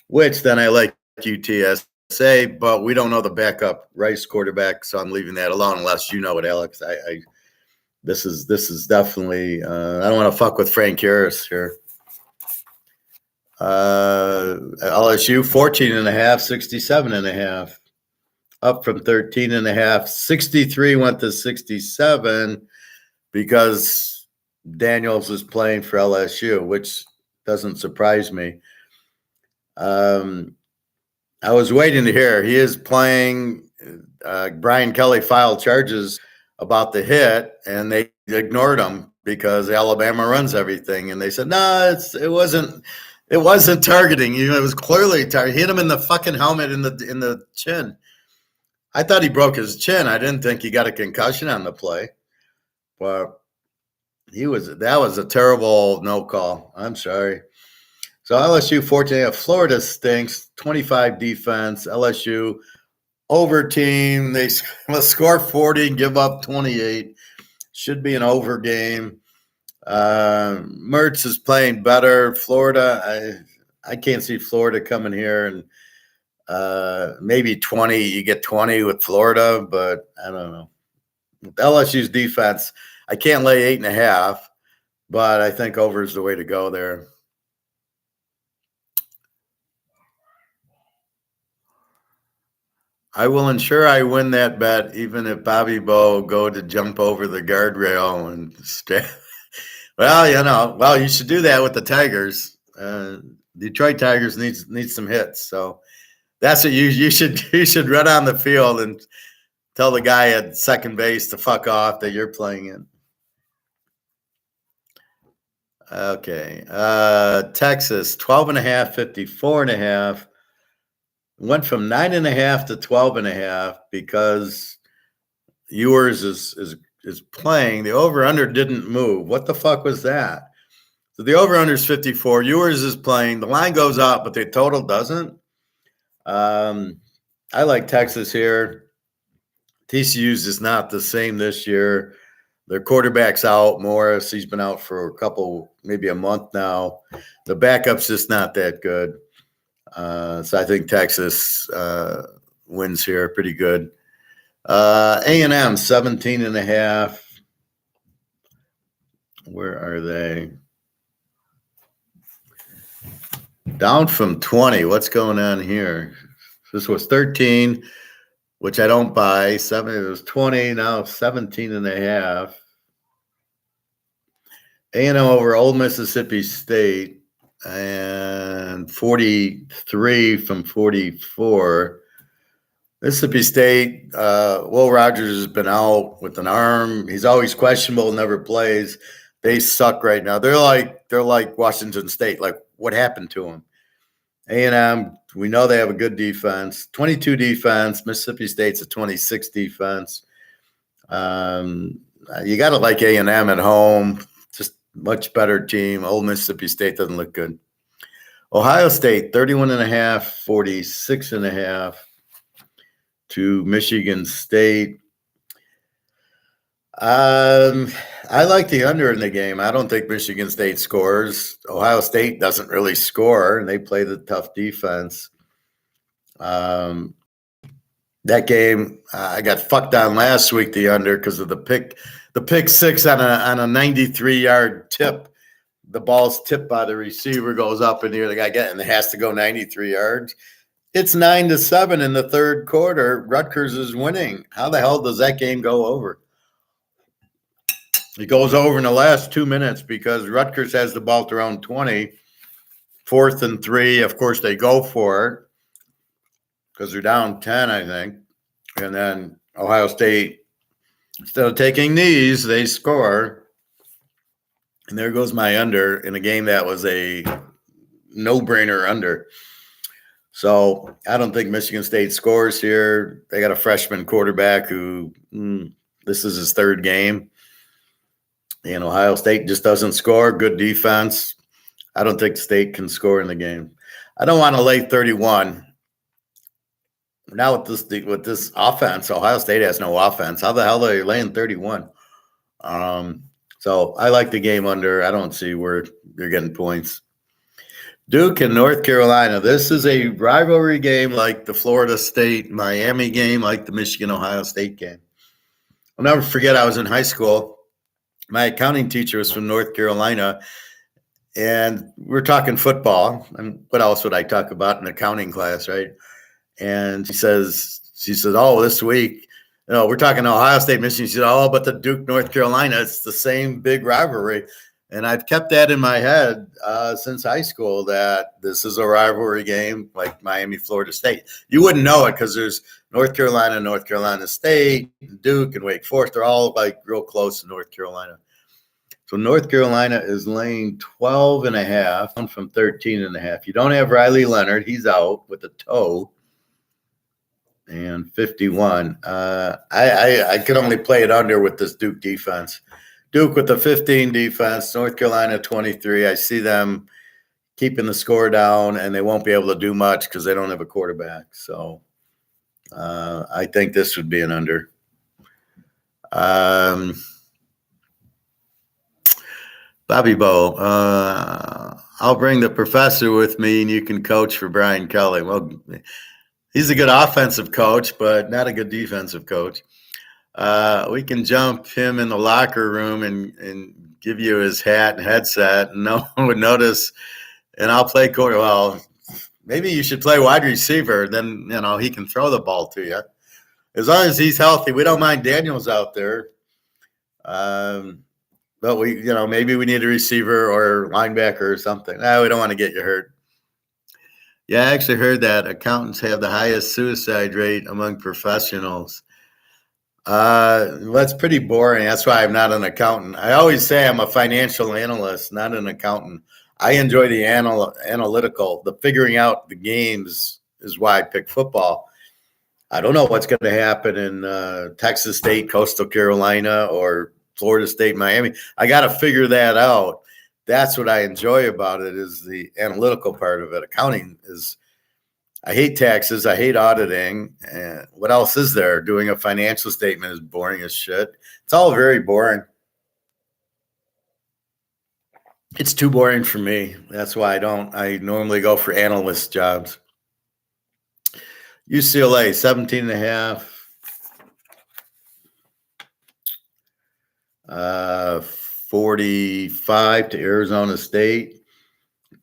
which then I like UTSA, but we don't know the backup Rice quarterback, so I'm leaving that alone unless you know it, Alex. This is definitely I don't want to fuck with Frank Harris here. LSU 14.5, 67.5. Up from 13.5. 63 went to 67 because Daniels is playing for LSU, which doesn't surprise me. I was waiting to hear. He is playing. Brian Kelly filed charges about the hit, and they ignored him because Alabama runs everything. And they said, no, it wasn't targeting. It was clearly targeting. Hit him in the fucking helmet in the chin. I thought he broke his chin. I didn't think he got a concussion on the play. But that was a terrible no call. I'm sorry. So LSU 14, Florida stinks, 25 defense. LSU over team. They must score 40 and give up 28. Should be an over game. Mertz is playing better. Florida, I can't see Florida coming here and maybe 20. You get 20 with Florida, but I don't know. With LSU's defense, I can't lay 8.5, but I think over is the way to go there. I will ensure I win that bet, even if Bobby Bo go to jump over the guardrail and stay. Well, you should do that with the Tigers. Detroit Tigers needs some hits, so that's what you should run on the field and tell the guy at second base to fuck off that you're playing in. Okay. Texas, 12.5, 54.5. Went from 9.5 to 12.5 because Ewers is playing. The over-under didn't move. What the fuck was that? So the over-under is 54. Ewers is playing. The line goes up, but the total doesn't. I like Texas here. TCU's is not the same this year. Their quarterback's out. Morris, he's been out for a couple, maybe a month now. The backup's just not that good. So I think Texas wins here pretty good. A&M, 17.5. Where are they? Down from 20. What's going on here? This was 13, which I don't buy. 7, it was 20, now 17.5. A&M over Old Mississippi State and 43 from 44. Mississippi State, Will Rogers has been out with an arm. He's always questionable, never plays. They suck right now. They're like Washington State. Like, what happened to them? A&M, we know they have a good defense. 22 defense. Mississippi State's a 26 defense. You got to like A&M at home. Just much better team. Old Mississippi State doesn't look good. Ohio State, 31.5, 46.5 to Michigan State. I like the under in the game. I don't think Michigan State scores. Ohio State doesn't really score, and they play the tough defense. That game, I got fucked on last week, the under, because of the pick six on a 93-yard tip. The ball's tipped by the receiver, goes up in the air. The guy and it has to go 93 yards. It's 9-7 in the third quarter. Rutgers is winning. How the hell does that game go over? It goes over in the last 2 minutes because Rutgers has the ball at their own 20, 4th and 3. Of course, they go for it because they're down 10, I think. And then Ohio State, instead of taking these, they score. And there goes my under in a game that was a no-brainer under. So I don't think Michigan State scores here. They got a freshman quarterback who this is his third game. And Ohio State just doesn't score. Good defense. I don't think State can score in the game. I don't want to lay 31. Now with this offense, Ohio State has no offense. How the hell are you laying 31? So I like the game under. I don't see where you're getting points. Duke and North Carolina. This is a rivalry game like the Florida State-Miami game, like the Michigan-Ohio State game. I'll never forget, I was in high school. My accounting teacher was from North Carolina, and we're talking football. And what else would I talk about in accounting class, right? And she says, oh, this week, we're talking Ohio State, Michigan. She said, oh, but the Duke, North Carolina, it's the same big rivalry. And I've kept that in my head since high school, that this is a rivalry game like Miami, Florida State. You wouldn't know it because there's North Carolina State, Duke, and Wake Forest. They're all like real close to North Carolina. So North Carolina is laying 12.5 from 13.5. You don't have Riley Leonard. He's out with a toe. And 51. I could only play it under with this Duke defense. Duke with the 15 defense, North Carolina 23. I see them keeping the score down, and they won't be able to do much because they don't have a quarterback. So I think this would be an under. Bobby Bo, I'll bring the professor with me, and you can coach for Brian Kelly. Well, he's a good offensive coach, but not a good defensive coach. We can jump him in the locker room and give you his hat and headset, and no one would notice. And I'll play quarter. Well, maybe you should play wide receiver. Then he can throw the ball to you. As long as he's healthy, we don't mind Daniels out there. But we, maybe we need a receiver or linebacker or something. No, we don't want to get you hurt. Yeah, I actually heard that accountants have the highest suicide rate among professionals. That's pretty boring. That's why I'm not an accountant. I always say I'm a financial analyst, not an accountant. I enjoy the analytical, the figuring out the games is why I pick football. I don't know what's going to happen in Texas State, Coastal Carolina, or Florida State, Miami. I got to figure that out. That's what I enjoy about it is the analytical part of it. Accounting is I hate taxes. I hate auditing. And what else is there? Doing a financial statement is boring as shit. It's all very boring. It's too boring for me. That's why I normally go for analyst jobs. UCLA, 17 and a half. 45 to Arizona State.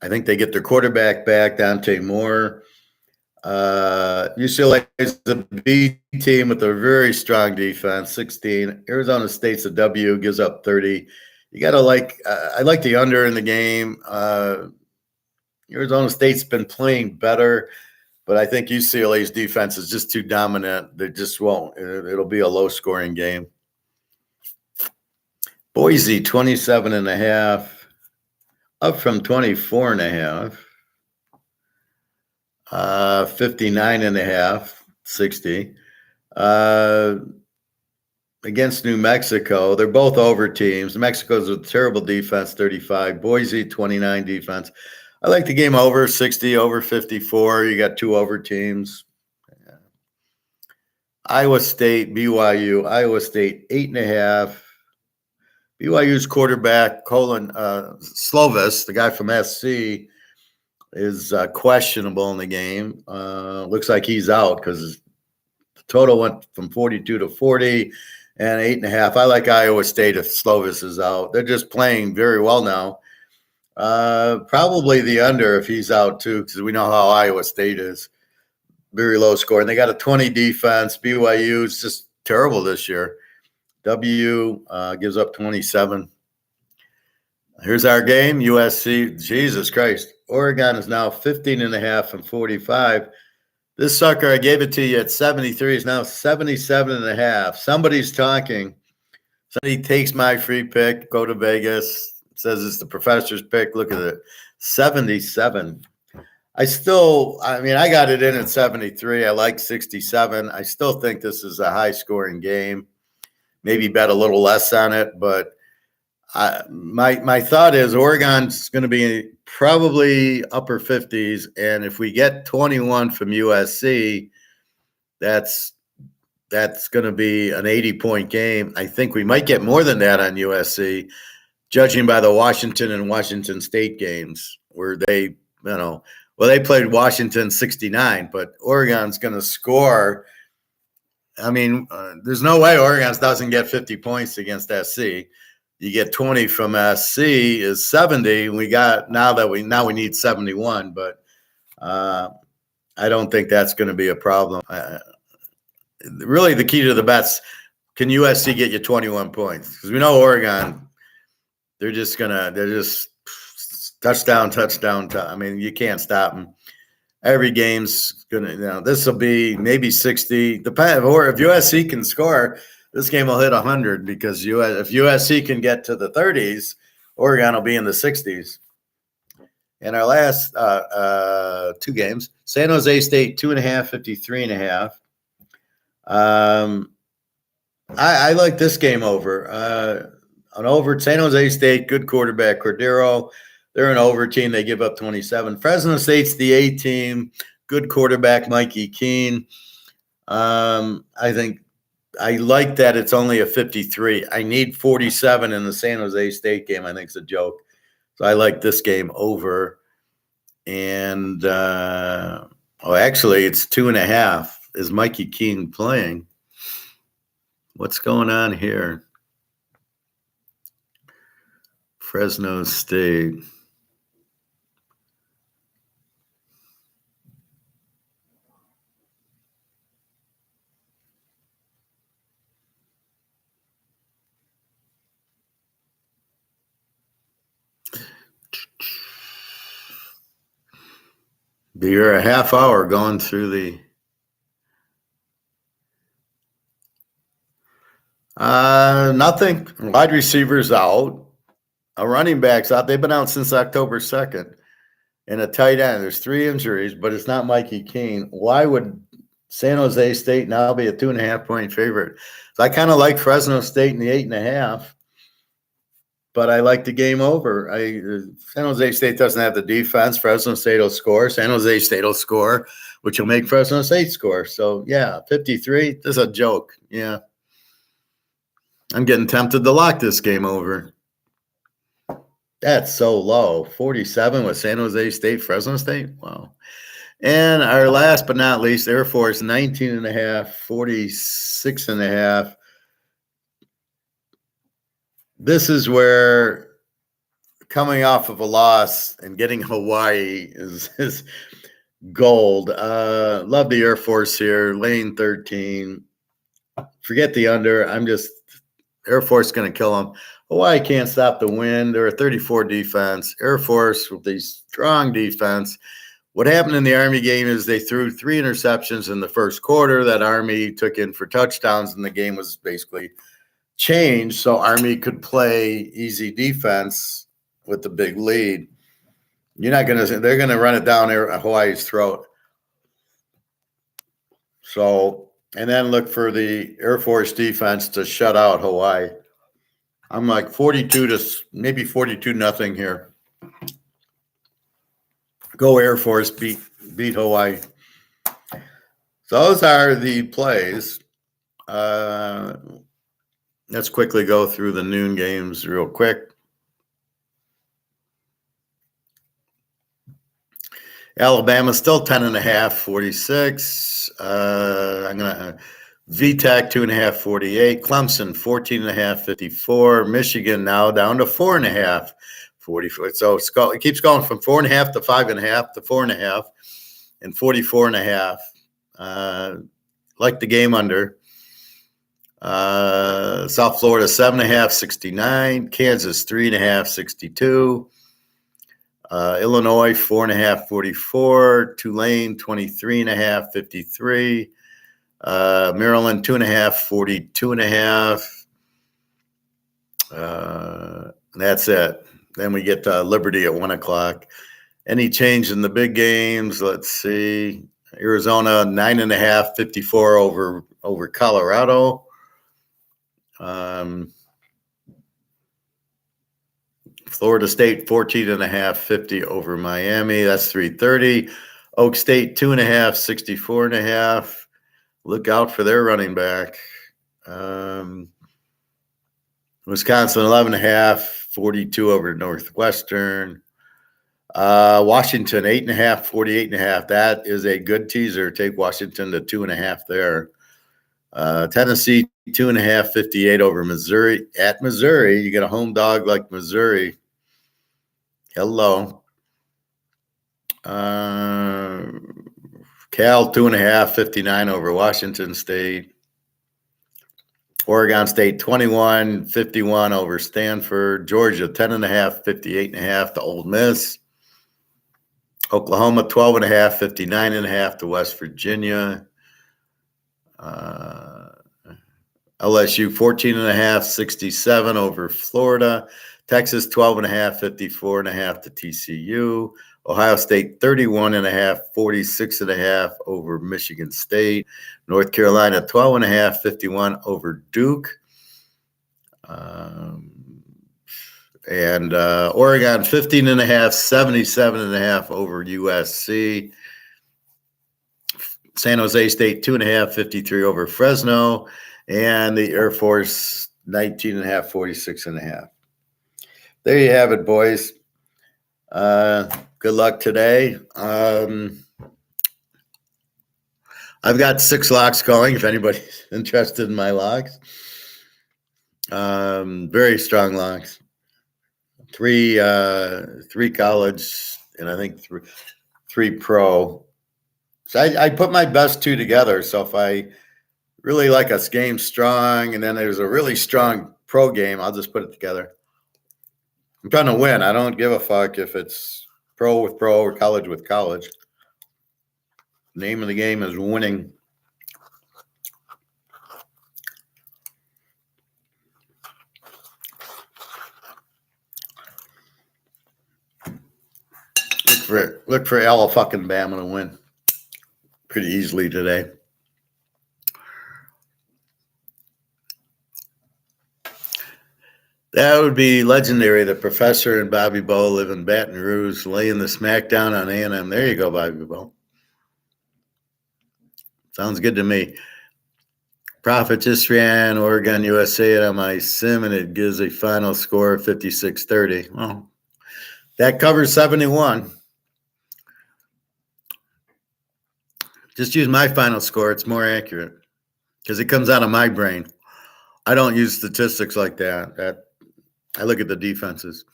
I think they get their quarterback back, Dante Moore. UCLA is a B team with a very strong defense, 16. Arizona State's a W, gives up 30. You got to I like the under in the game. Arizona State's been playing better, but I think UCLA's defense is just too dominant. They just won't. It'll be a low scoring game. Boise, 27 and a half, up from 24 and a half. 59 and a half, 60. Against New Mexico, they're both over teams. Mexico's a terrible defense, 35. Boise, 29 defense. I like the game over 60, over 54. You got two over teams. Yeah. Iowa State, BYU. Iowa State, 8.5. BYU's quarterback, Colin Slovis, the guy from SC, is questionable in the game. Looks like he's out because the total went from 42 to 40 and 8.5. I like Iowa State if Slovis is out. They're just playing very well now. Probably the under if he's out too, because we know how Iowa State is. Very low score. And they got a 20 defense. BYU is just terrible this year. W gives up 27. Here's our game, USC. Jesus Christ. Oregon is now 15 and a half from 45. This sucker, I gave it to you at 73, is now 77 and a half. Somebody's talking. Somebody takes my free pick, go to Vegas, says it's the professor's pick. Look at it, 77. I got it in at 73. I like 67. I still think this is a high-scoring game. Maybe bet a little less on it, but my thought is Oregon's going to be probably upper 50s, and if we get 21 from USC, that's going to be an 80-point game. I think we might get more than that on USC, judging by the Washington and Washington State games where they played Washington 69, but Oregon's going to score. I mean, there's no way Oregon doesn't get 50 points against SC. You get 20 from SC is 70. We need 71, but I don't think that's going to be a problem. Really, the key to the bets: can USC get you 21 points? Because we know Oregon, they're just touchdown. I mean, you can't stop them. Every game's gonna. This will be maybe 60. Or if USC can score, this game will hit 100 because if USC can get to the 30s, Oregon will be in the 60s. In our last two games, San Jose State 2.5, 53.5. I like this game over. An over San Jose State, good quarterback Cordero. They're an over team. They give up 27. Fresno State's the A team, good quarterback Mikey Keene. I think I like that it's only a 53. I need 47 in the San Jose State game. I think it's a joke. So I like this game over. And actually, it's 2.5. Is Mikey Keene playing? What's going on here? Fresno State. You're a half hour going through the Nothing. Wide receivers out. A running back's out. They've been out since October 2nd. And a tight end. There's 3 injuries, but it's not Mikey Keene. Why would San Jose State now be a 2.5-point favorite? So I kind of like Fresno State in the 8.5, but I like the game over. San Jose State doesn't have the defense. Fresno State will score. San Jose State will score, which will make Fresno State score. So, yeah, 53. This is a joke. Yeah. I'm getting tempted to lock this game over. That's so low. 47 with San Jose State, Fresno State. Wow. And our last but not least, Air Force, 19.5, 46.5. This is where coming off of a loss and getting Hawaii is gold. Love the Air Force here. Lane 13. Forget the under. Air Force going to kill them. Hawaii can't stop the win. They're a 34 defense. Air Force with a strong defense. What happened in the Army game is they threw 3 interceptions in the first quarter that Army took in for touchdowns, and the game was basically changed so Army could play easy defense with the big lead. They're going to run it down Hawaii's throat. So, and then look for the Air Force defense to shut out Hawaii. I'm like 42 to maybe 42-0 here. Go Air Force, beat Hawaii. So those are the plays. Let's quickly go through the noon games real quick. Alabama still 10.5, 46. I'm gonna VTech 2.5, 48. Clemson 14.5, 54. Michigan now down to 4.5, 44. So it keeps going from 4.5 to 5.5 to 4.5 and 44.5. Like the game under. South Florida 7.5, 69. Kansas 3.5, 62. Illinois 4.5, 44. Tulane 23.5, 53. Maryland 2.5, 42.5. That's it. Then we get Liberty at 1:00. Any change in the big games? Let's see. Arizona 9.5, 54 over Colorado. Florida State 14.5, 50 over Miami. That's 3:30. Oak State 2.5, 64.5. Look out for their running back. Wisconsin 11.5, 42 over Northwestern. Washington 8.5, 48.5. That is a good teaser. Take Washington to 2.5 there. Tennessee 2.5, 58 over Missouri. At Missouri, you get a home dog like Missouri. Hello. Cal 2.5, 59 over Washington State. Oregon State 21, 51 over Stanford. Georgia 10.5, 58.5 to Ole Miss. Oklahoma 12.5, 59.5 to West Virginia. LSU 14.5, 67 over Florida. Texas 12.5, 54.5 to TCU. Ohio State 31.5, 46.5 over Michigan State. North Carolina 12.5, 51 over Duke. And Oregon 15.5, 77.5 over USC. San Jose State 2.5, 53 over Fresno. And the Air Force 19.5, 46.5. There you have it, boys. Good luck today. I've got 6 locks going if anybody's interested in my locks. Very strong locks. 3 college and I think 3 pro. So I put my best 2 together. So if I really like a game strong and then there's a really strong pro game, I'll just put it together. I'm trying to win. I don't give a fuck if it's pro with pro or college with college. Name of the game is winning. for Alabama to win pretty easily today. That would be legendary. The professor and Bobby Bowe live in Baton Rouge, laying the smackdown on A&M. There you go, Bobby Bowe. Sounds good to me. Prophet just ran Oregon USA on my sim, and it gives a final score of 56-30. Well, that covers 71. Just use my final score. It's more accurate because it comes out of my brain. I don't use statistics like that. I look at the defenses.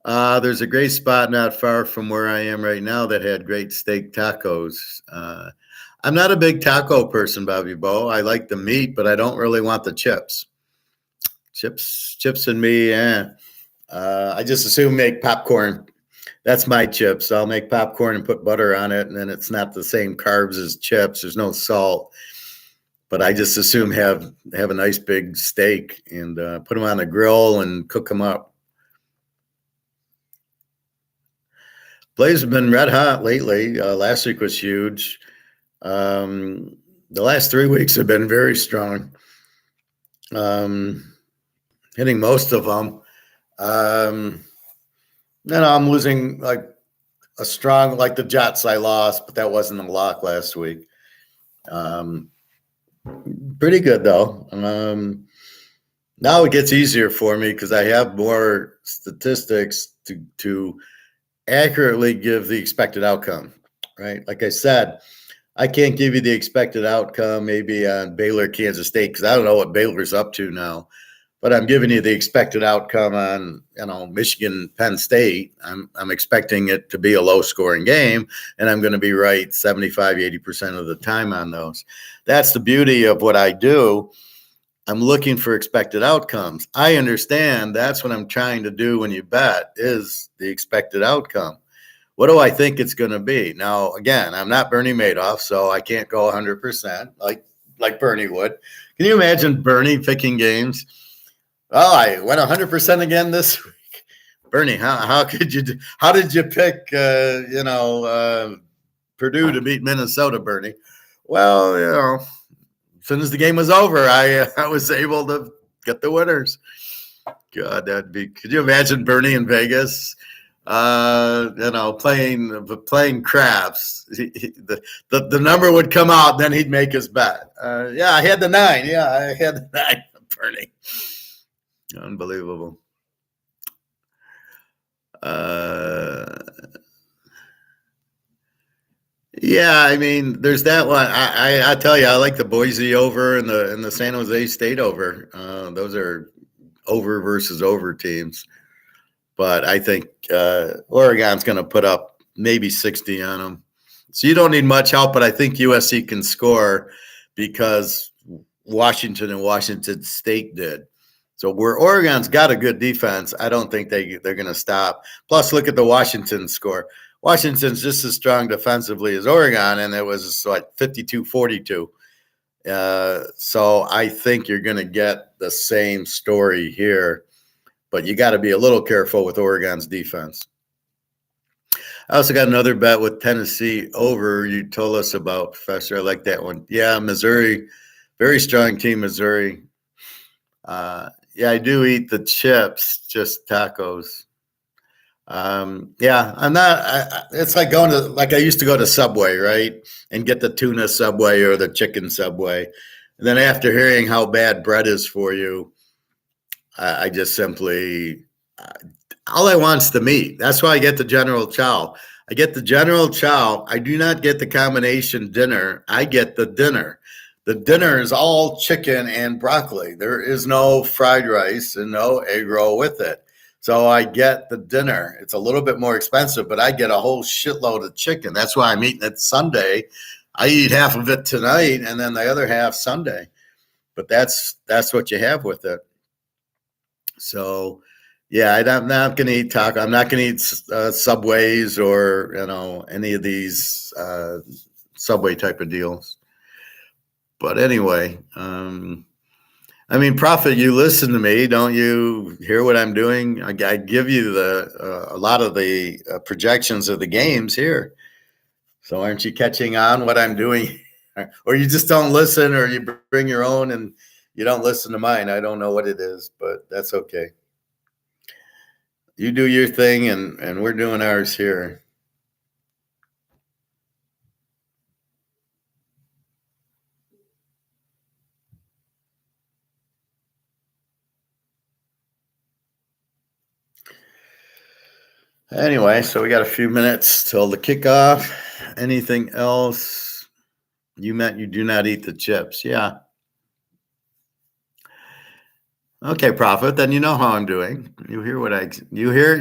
There's a great spot not far from where I am right now that had great steak tacos. I'm not a big taco person, Bobby Bowe. I like the meat, but I don't really want the chips. Chips and me, I just assume make popcorn. That's my chips. I'll make popcorn and put butter on it, and then it's not the same carbs as chips. There's no salt. But I just assume have a nice big steak and put them on the grill and cook them up. Blaze have been red hot lately. Last week was huge. The last 3 weeks have been very strong. Hitting most of them. I'm losing like the Jets I lost, but that wasn't a lock last week. Pretty good though. Now it gets easier for me because I have more statistics to accurately give the expected outcome, right? Like I said, I can't give you the expected outcome maybe on Baylor, Kansas State, because I don't know what Baylor's up to now. But I'm giving you the expected outcome on, Michigan, Penn State. I'm expecting it to be a low-scoring game, and I'm going to be right 75, 80% of the time on those. That's the beauty of what I do. I'm looking for expected outcomes. I understand that's what I'm trying to do when you bet is the expected outcome. What do I think it's going to be? Now, again, I'm not Bernie Madoff, so I can't go 100% like Bernie would. Can you imagine Bernie picking games? Well, I went 100% again this week. Bernie, how did you pick Purdue to beat Minnesota, Bernie? Well, as soon as the game was over, I was able to get the winners. God, could you imagine Bernie in Vegas? Playing craps. The number would come out, then he'd make his bet. I had the 9. Yeah, I had the 9, Bernie. Unbelievable. There's that one. I tell you, I like the Boise over and the San Jose State over. Those are over versus over teams. But I think Oregon's going to put up maybe 60 on them. So you don't need much help, but I think USC can score because Washington and Washington State did. So where Oregon's got a good defense, I don't think they're going to stop. Plus, look at the Washington score. Washington's just as strong defensively as Oregon, and it was like 52-42. So I think you're going to get the same story here, but you got to be a little careful with Oregon's defense. I also got another bet with Tennessee over. You told us about, Professor. I like that one. Yeah, Missouri, very strong team, Missouri. I do eat the chips, just tacos. I'm not. It's like going to I used to go to Subway, right, and get the tuna Subway or the chicken Subway, and then after hearing how bad bread is for you, I just simply all I want's the meat. That's why I get the General Chow. I get the General Chow. I do not get the combination dinner. I get the dinner. The dinner is all chicken and broccoli. There is no fried rice and no egg roll with it. So I get the dinner. It's a little bit more expensive, but I get a whole shitload of chicken. That's why I'm eating it Sunday. I eat half of it tonight and then the other half Sunday. But that's what you have with it. So, I'm not going to eat taco. I'm not going to eat Subways or, any of these Subway type of deals. But anyway, I mean, Prophet, you listen to me. Don't you hear what I'm doing? I give you a lot of the projections of the games here. So aren't you catching on what I'm doing? Or you just don't listen, or you bring your own and you don't listen to mine. I don't know what it is, but that's okay. You do your thing, and we're doing ours here. Anyway, so we got a few minutes till the kickoff. Anything else? You meant you do not eat the chips. Yeah. Okay, Prophet, then you know how I'm doing. You hear what you hear,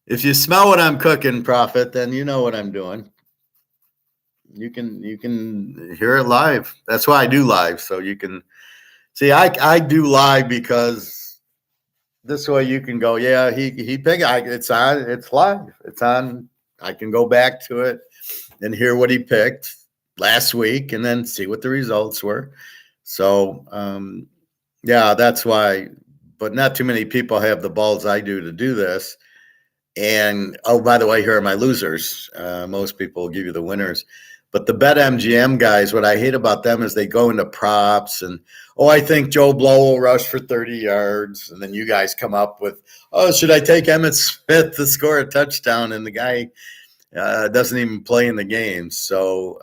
if you smell what I'm cooking, Prophet, then you know what I'm doing. You can hear it live. That's why I do live. So you can see I do live because this way you can go, yeah, he picked it's on, it's live. It's on. I can go back to it and hear what he picked last week and then see what the results were. So yeah, that's why, but not too many people have the balls I do to do this. And oh, by the way, here are my losers. Most people will give you the winners. But the BetMGM guys, what I hate about them is they go into props and, oh, I think Joe Blow will rush for 30 yards. And then you guys come up with, oh, should I take Emmitt Smith to score a touchdown? And the guy doesn't even play in the game. So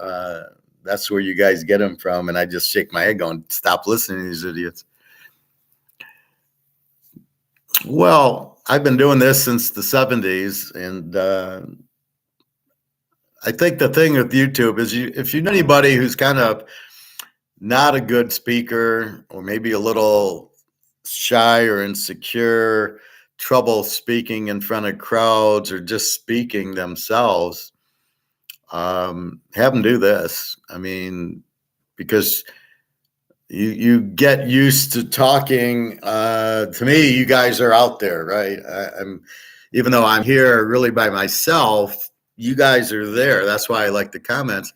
that's where you guys get them from. And I just shake my head going, stop listening to these idiots. Well, I've been doing this since the 70s, and I think the thing with YouTube is if you know anybody who's kind of not a good speaker or maybe a little shy or insecure, trouble speaking in front of crowds or just speaking themselves, have them do this. I mean, because you get used to talking. To me, you guys are out there, right? I'm even though I'm here really by myself, you guys are there. That's why I like the comments.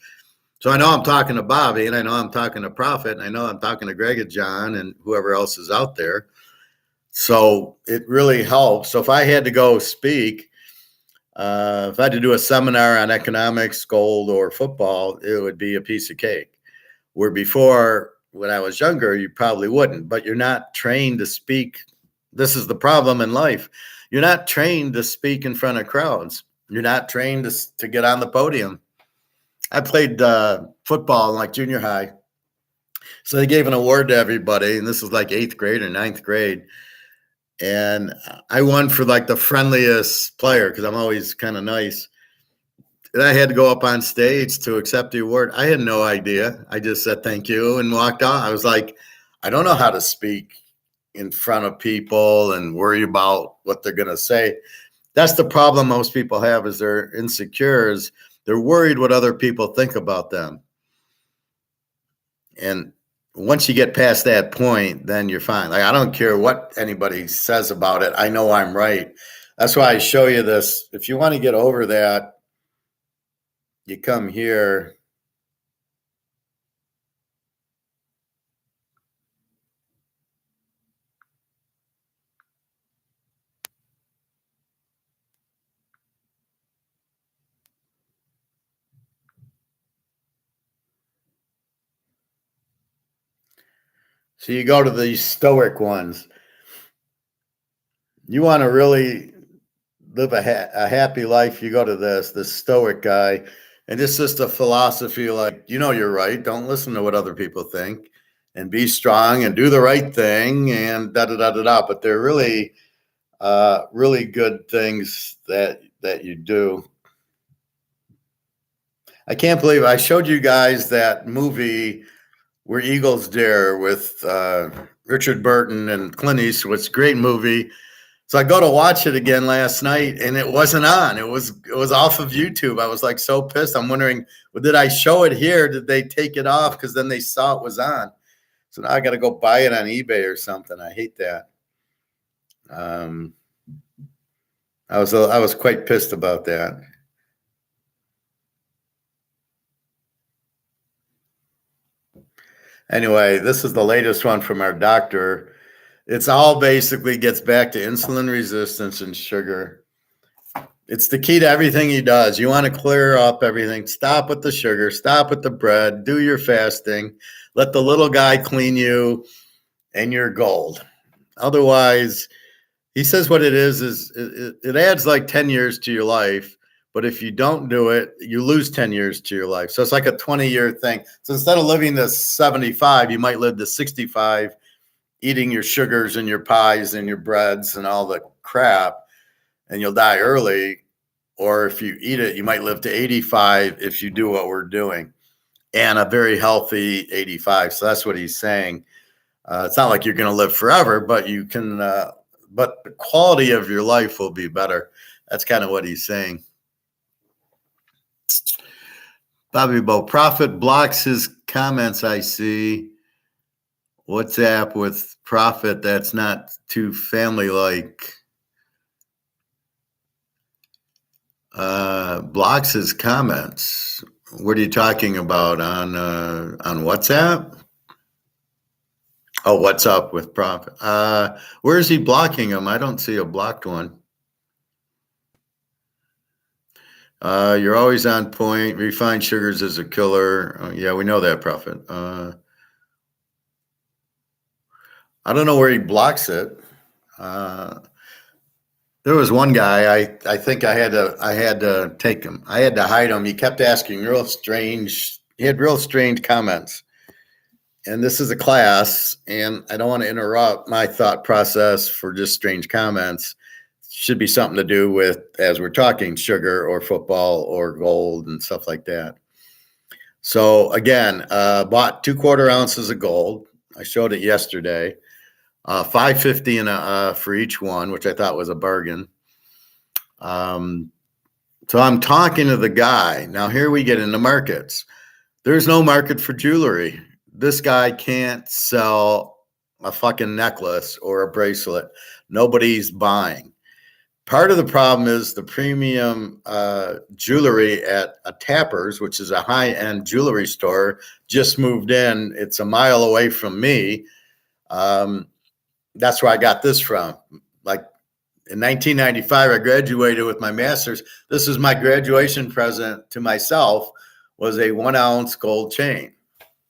So I know I'm talking to Bobby, and I know I'm talking to Prophet, and I know I'm talking to Greg and John and whoever else is out there. So it really helps. So if I had to go speak, if I had to do a seminar on economics, gold, or football, it would be a piece of cake. Where before, when I was younger, you probably wouldn't, but you're not trained to speak. This is the problem in life. You're not trained to speak in front of crowds. You're not trained to get on the podium. I played football in like junior high. So they gave an award to everybody, and this was like 8th grade or 9th grade. And I won for like the friendliest player because I'm always kind of nice. And I had to go up on stage to accept the award. I had no idea. I just said thank you and walked on. I was like, I don't know how to speak in front of people and worry about what they're going to say. That's the problem most people have is they're insecure. Is they're worried what other people think about them. And once you get past that point, then you're fine. Like, I don't care what anybody says about it. I know I'm right. That's why I show you this. If you want to get over that, you come here. So you go to these stoic ones. You want to really live a happy life, you go to this stoic guy. And it's just a philosophy like, you know, you're right. Don't listen to what other people think and be strong and do the right thing and da da da da da. But they're really, really good things that you do. I can't believe I showed you guys that movie where Eagles Dare with Richard Burton and Clint Eastwood. It's a great movie. So I go to watch it again last night, and it wasn't on. It was off of YouTube. I was like so pissed. I'm wondering, well, did I show it here? Did they take it off? Because then they saw it was on. So now I got to go buy it on eBay or something. I hate that. I was quite pissed about that. Anyway, this is the latest one from our doctor. It's all basically gets back to insulin resistance and sugar. It's the key to everything he does. You want to clear up everything. Stop with the sugar. Stop with the bread. Do your fasting. Let the little guy clean you, and you're gold. Otherwise, he says what it is it adds like 10 years to your life. But if you don't do it, you lose 10 years to your life. So it's like a 20-year thing. So instead of living to 75, you might live to 65, eating your sugars and your pies and your breads and all the crap, and you'll die early. Or if you eat it, you might live to 85 if you do what we're doing, and a very healthy 85. So that's what he's saying. It's not like you're going to live forever, but you can, but the quality of your life will be better. That's kind of what he's saying. Bobby Bo, Prophet blocks his comments, I see. WhatsApp with Prophet, that's not too family-like. Blocks his comments. What are you talking about on WhatsApp? Oh, what's up with Prophet? Where is he blocking him? I don't see a blocked one. You're always on point. Refined sugars is a killer. Yeah, we know that, Prophet. I don't know where he blocks it. There was one guy, I think I had to take him. I had to hide him. He kept asking he had real strange comments. And this is a class, and I don't want to interrupt my thought process for just strange comments. Should be something to do with, as we're talking, sugar or football or gold and stuff like that. So again, bought 2/4 ounces of gold. I showed it yesterday. $5.50 for each one, which I thought was a bargain. So I'm talking to the guy. Now here we get into markets. There's no market for jewelry. This guy can't sell a fucking necklace or a bracelet. Nobody's buying. Part of the problem is the premium jewelry at a Tapper's, which is a high-end jewelry store, just moved in. It's a mile away from me. That's where I got this from. Like in 1995, I graduated with my master's. This is my graduation present to myself, was a 1-ounce gold chain.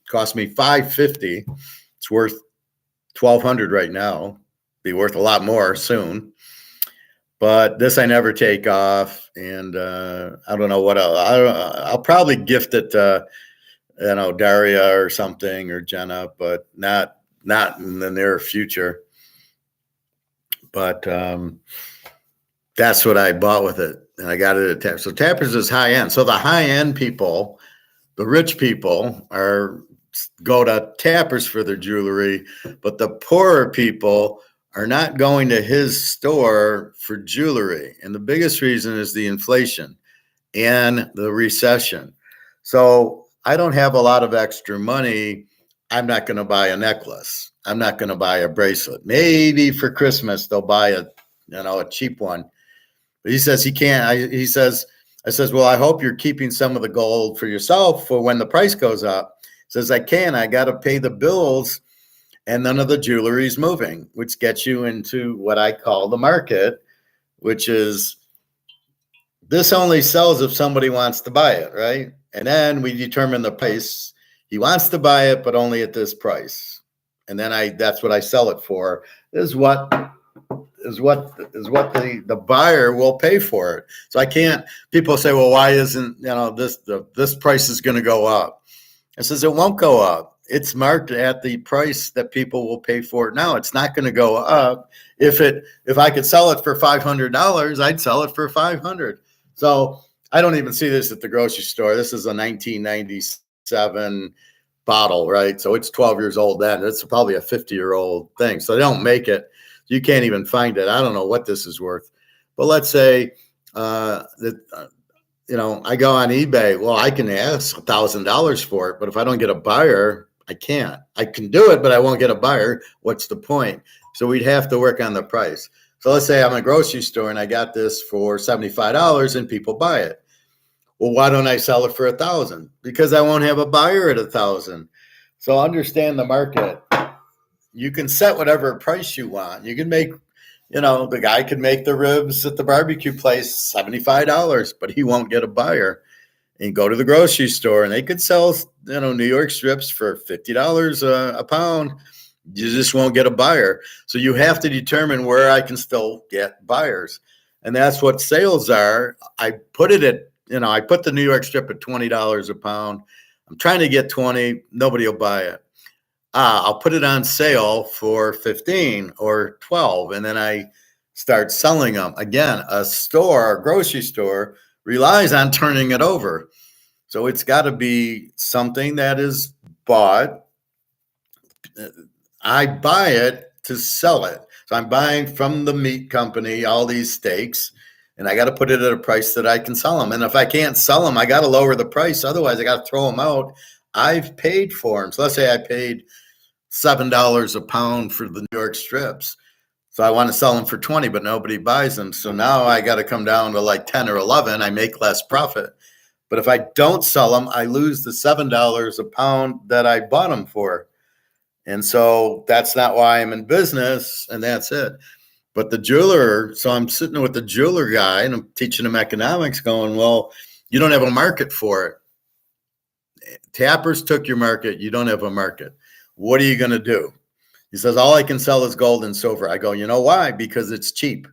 Cost me $5.50. It's worth $1,200 right now. Be worth a lot more soon. But this I never take off, and I don't know what else. I'll probably gift it to, Daria or something, or Jenna, but not in the near future. But that's what I bought with it, and I got it at Tapper's. So Tapper's is high end. So the high end people, the rich people, go to Tapper's for their jewelry, but the poorer people are not going to his store for jewelry. And the biggest reason is the inflation and the recession. So I don't have a lot of extra money. I'm not going to buy a necklace. I'm not going to buy a bracelet. Maybe for Christmas they'll buy a cheap one. But he says he can't. I says, well, I hope you're keeping some of the gold for yourself for when the price goes up. He says, I can't. I got to pay the bills, and none of the jewelry is moving, which gets you into what I call the market, which is this only sells if somebody wants to buy it, right? And then we determine the price. He wants to buy it, but only at this price. And then that's what I sell it for. Is what the buyer will pay for it. So I can't. People say, well, why isn't this price is going to go up? I says it won't go up. It's marked at the price that people will pay for it now. It's not going to go up. If I could sell it for $500, I'd sell it for $500. So I don't even see this at the grocery store. This is a 1997 bottle, right? So it's 12 years old then. It's probably a 50-year-old thing. So they don't make it. You can't even find it. I don't know what this is worth. But let's say that I go on eBay. Well, I can ask $1,000 for it, but if I don't get a buyer, I can't. I can do it, but I won't get a buyer. What's the point? So we'd have to work on the price. So let's say I'm in a grocery store and I got this for $75 and people buy it. Well, why don't I sell it for $1,000? Because I won't have a buyer at $1,000. So understand the market. You can set whatever price you want. You can make, the guy could make the ribs at the barbecue place $75, but he won't get a buyer. And go to the grocery store and they could sell, New York strips for $50 a pound. You just won't get a buyer. So you have to determine where I can still get buyers. And that's what sales are. I put it at, I put the New York strip at $20 a pound. I'm trying to get 20. Nobody will buy it. I'll put it on sale for 15 or 12. And then I start selling them. Again, a grocery store relies on turning it over. So it's got to be something that is bought. I buy it to sell it. So I'm buying from the meat company all these steaks, and I got to put it at a price that I can sell them. And if I can't sell them, I got to lower the price. Otherwise, I got to throw them out. I've paid for them. So let's say I paid $7 a pound for the New York strips. So I want to sell them for 20, but nobody buys them. So now I got to come down to like 10 or 11. I make less profit. But if I don't sell them, I lose the $7 a pound that I bought them for. And so that's not why I'm in business, and that's it. But the jeweler, so I'm sitting with the jeweler guy and I'm teaching him economics going, well, you don't have a market for it. Tappers took your market. You don't have a market. What are you going to do? He says, all I can sell is gold and silver. I go, you know why? Because it's cheap.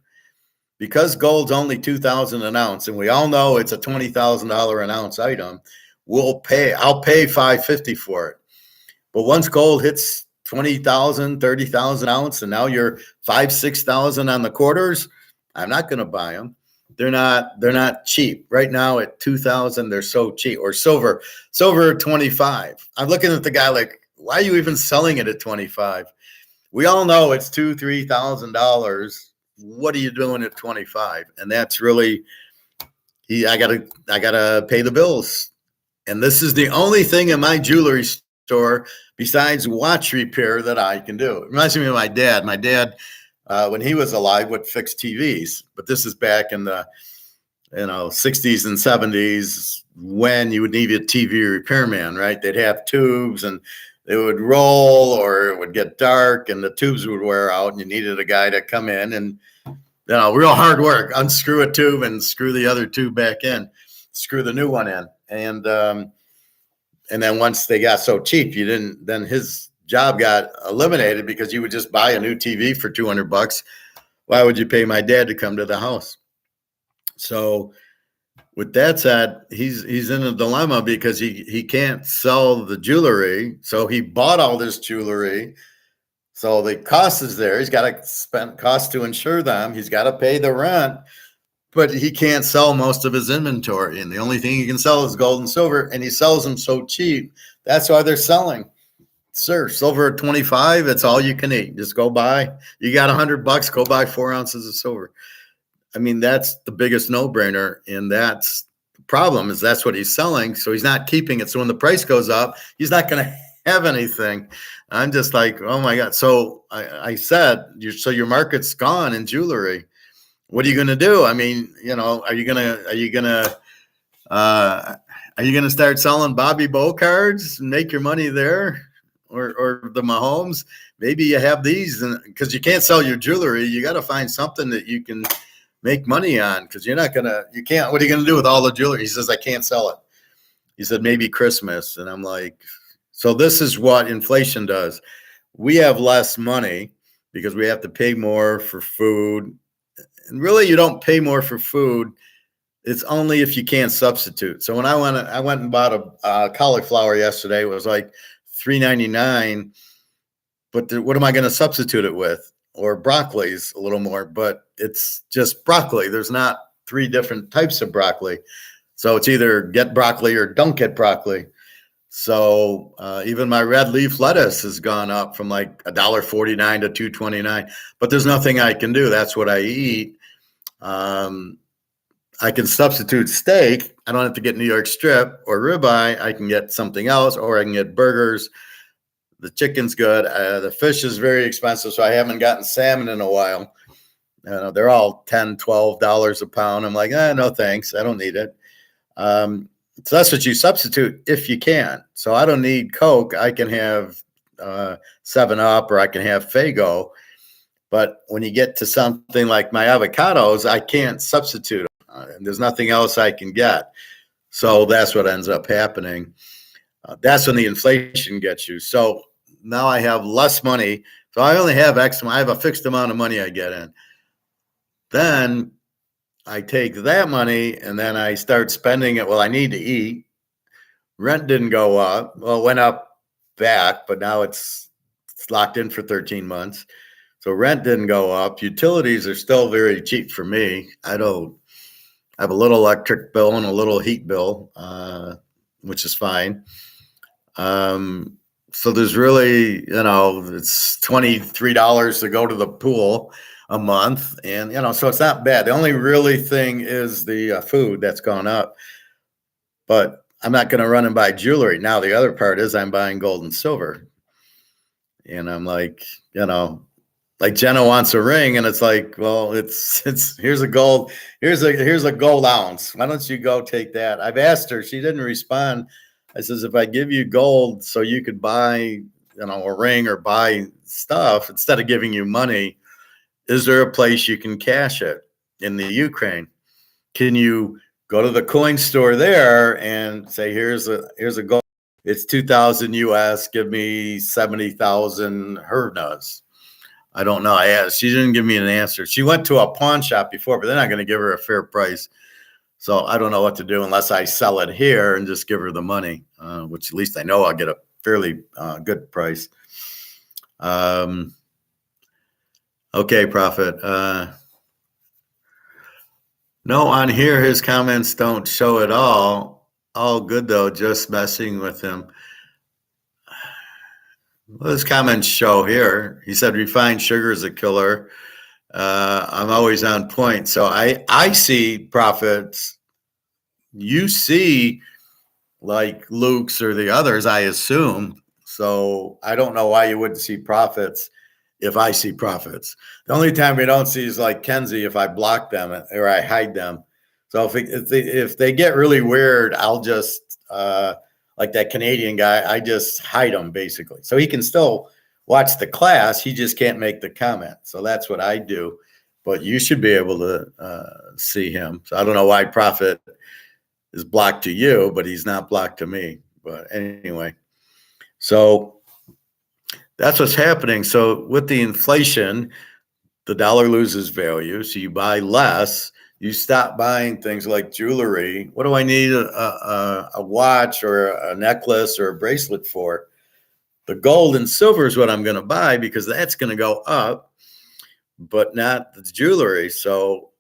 Because gold's only $2,000 an ounce, and we all know it's a $20,000 an ounce item, I'll pay $550 for it. But once gold hits 20,000, 30,000 ounce, and now you're 6,000 on the quarters, I'm not going to buy them. They're not cheap right now at 2,000. They're so cheap. Or silver at 25. I'm looking at the guy like, why are you even selling it at 25? We all know it's $2,000, $3,000. What are you doing at 25? And that's really, I gotta pay the bills. And this is the only thing in my jewelry store besides watch repair that I can do. It reminds me of my dad. My dad, when he was alive, would fix TVs, but this is back in the 60s and 70s when you would need a TV repairman, right? They'd have tubes and they would roll or it would get dark and the tubes would wear out and you needed a guy to come in and, real hard work, unscrew a tube and screw the other tube back in, screw the new one in. And then once they got so cheap, then his job got eliminated because you would just buy a new TV for $200. Why would you pay my dad to come to the house? So with that said, he's in a dilemma because he can't sell the jewelry. So he bought all this jewelry. So the cost is there. He's got to spend costs to insure them. He's got to pay the rent, but he can't sell most of his inventory. And the only thing he can sell is gold and silver. And he sells them so cheap. That's why they're selling. Sir, silver at 25, it's all you can eat. Just go buy. You got $100, go buy 4 ounces of silver. I mean, that's the biggest no-brainer. And that's the problem is that's what he's selling. So he's not keeping it. So when the price goes up, he's not going to have anything. I'm just like, oh my God. So I said, your market's gone in jewelry. What are you going to do? I mean, are you going to start selling Bobby Bow cards and make your money there? Or the Mahomes? Maybe you have these because you can't sell your jewelry. You got to find something that you can make money on because you can't. What are you going to do with all the jewelry? He says, I can't sell it. He said, maybe Christmas. And I'm like, so this is what inflation does. We have less money because we have to pay more for food. And really, you don't pay more for food. It's only if you can't substitute. So when I went and bought a cauliflower yesterday. It was like $3.99. But what am I going to substitute it with? Or broccoli's a little more, but it's just broccoli. There's not 3 different types of broccoli. So it's either get broccoli or don't get broccoli. So even my red leaf lettuce has gone up from like $1.49 to $2.29, but there's nothing I can do. That's what I eat. I can substitute steak. I don't have to get New York strip or ribeye. I can get something else, or I can get burgers. The chicken's good. The fish is very expensive, so I haven't gotten salmon in a while. They're all $10, $12 a pound. I'm like, no thanks. I don't need it. So that's what you substitute if you can. So I don't need Coke. I can have 7-Up, or I can have Faygo. But when you get to something like my avocados, I can't substitute them. And there's nothing else I can get. So that's what ends up happening. That's when the inflation gets you. So now I have less money. So I only have X. I have a fixed amount of money I get in. Then I take that money and then I start spending it. Well, I need to eat. Rent didn't go up. Well, it went up back, but now it's locked in for 13 months. So rent didn't go up. Utilities are still very cheap for me. I have a little electric bill and a little heat bill, which is fine. So there's really, it's $23 to go to the pool a month. And, so it's not bad. The only really thing is the food that's gone up. But I'm not going to run and buy jewelry. Now, the other part is I'm buying gold and silver. And I'm like, like Jenna wants a ring, and it's like, well, it's here's a gold ounce. Why don't you go take that? I've asked her, she didn't respond. I says, if I give you gold so you could buy, a ring or buy stuff instead of giving you money, is there a place you can cash it in the Ukraine? Can you go to the coin store there and say, here's a gold, it's 2,000 US, give me 70,000 hryvnias. I don't know. I asked. She didn't give me an answer. She went to a pawn shop before, but they're not going to give her a fair price. So I don't know what to do unless I sell it here and just give her the money, which at least I know I'll get a fairly good price. Okay, Prophet. No, on here, his comments don't show at all. All good, though, just messing with him. Well, his comments show here. He said refined sugar is a killer. I'm always on point. So I see profits. You see like Luke's or the others, I assume. So I don't know why you wouldn't see profits if I see profits. The only time we don't see is like Kenzie if I block them or I hide them. So if they get really weird, I'll just like that Canadian guy, I just hide him basically. So he can still watch the class. He just can't make the comment. So that's what I do. But you should be able to see him. So I don't know why Prophet is blocked to you, but he's not blocked to me. But anyway, so that's what's happening. So with the inflation, the dollar loses value. So you buy less. You stop buying things like jewelry. What do I need a watch or a necklace or a bracelet for? The gold and silver is what I'm going to buy because that's going to go up, but not the jewelry. So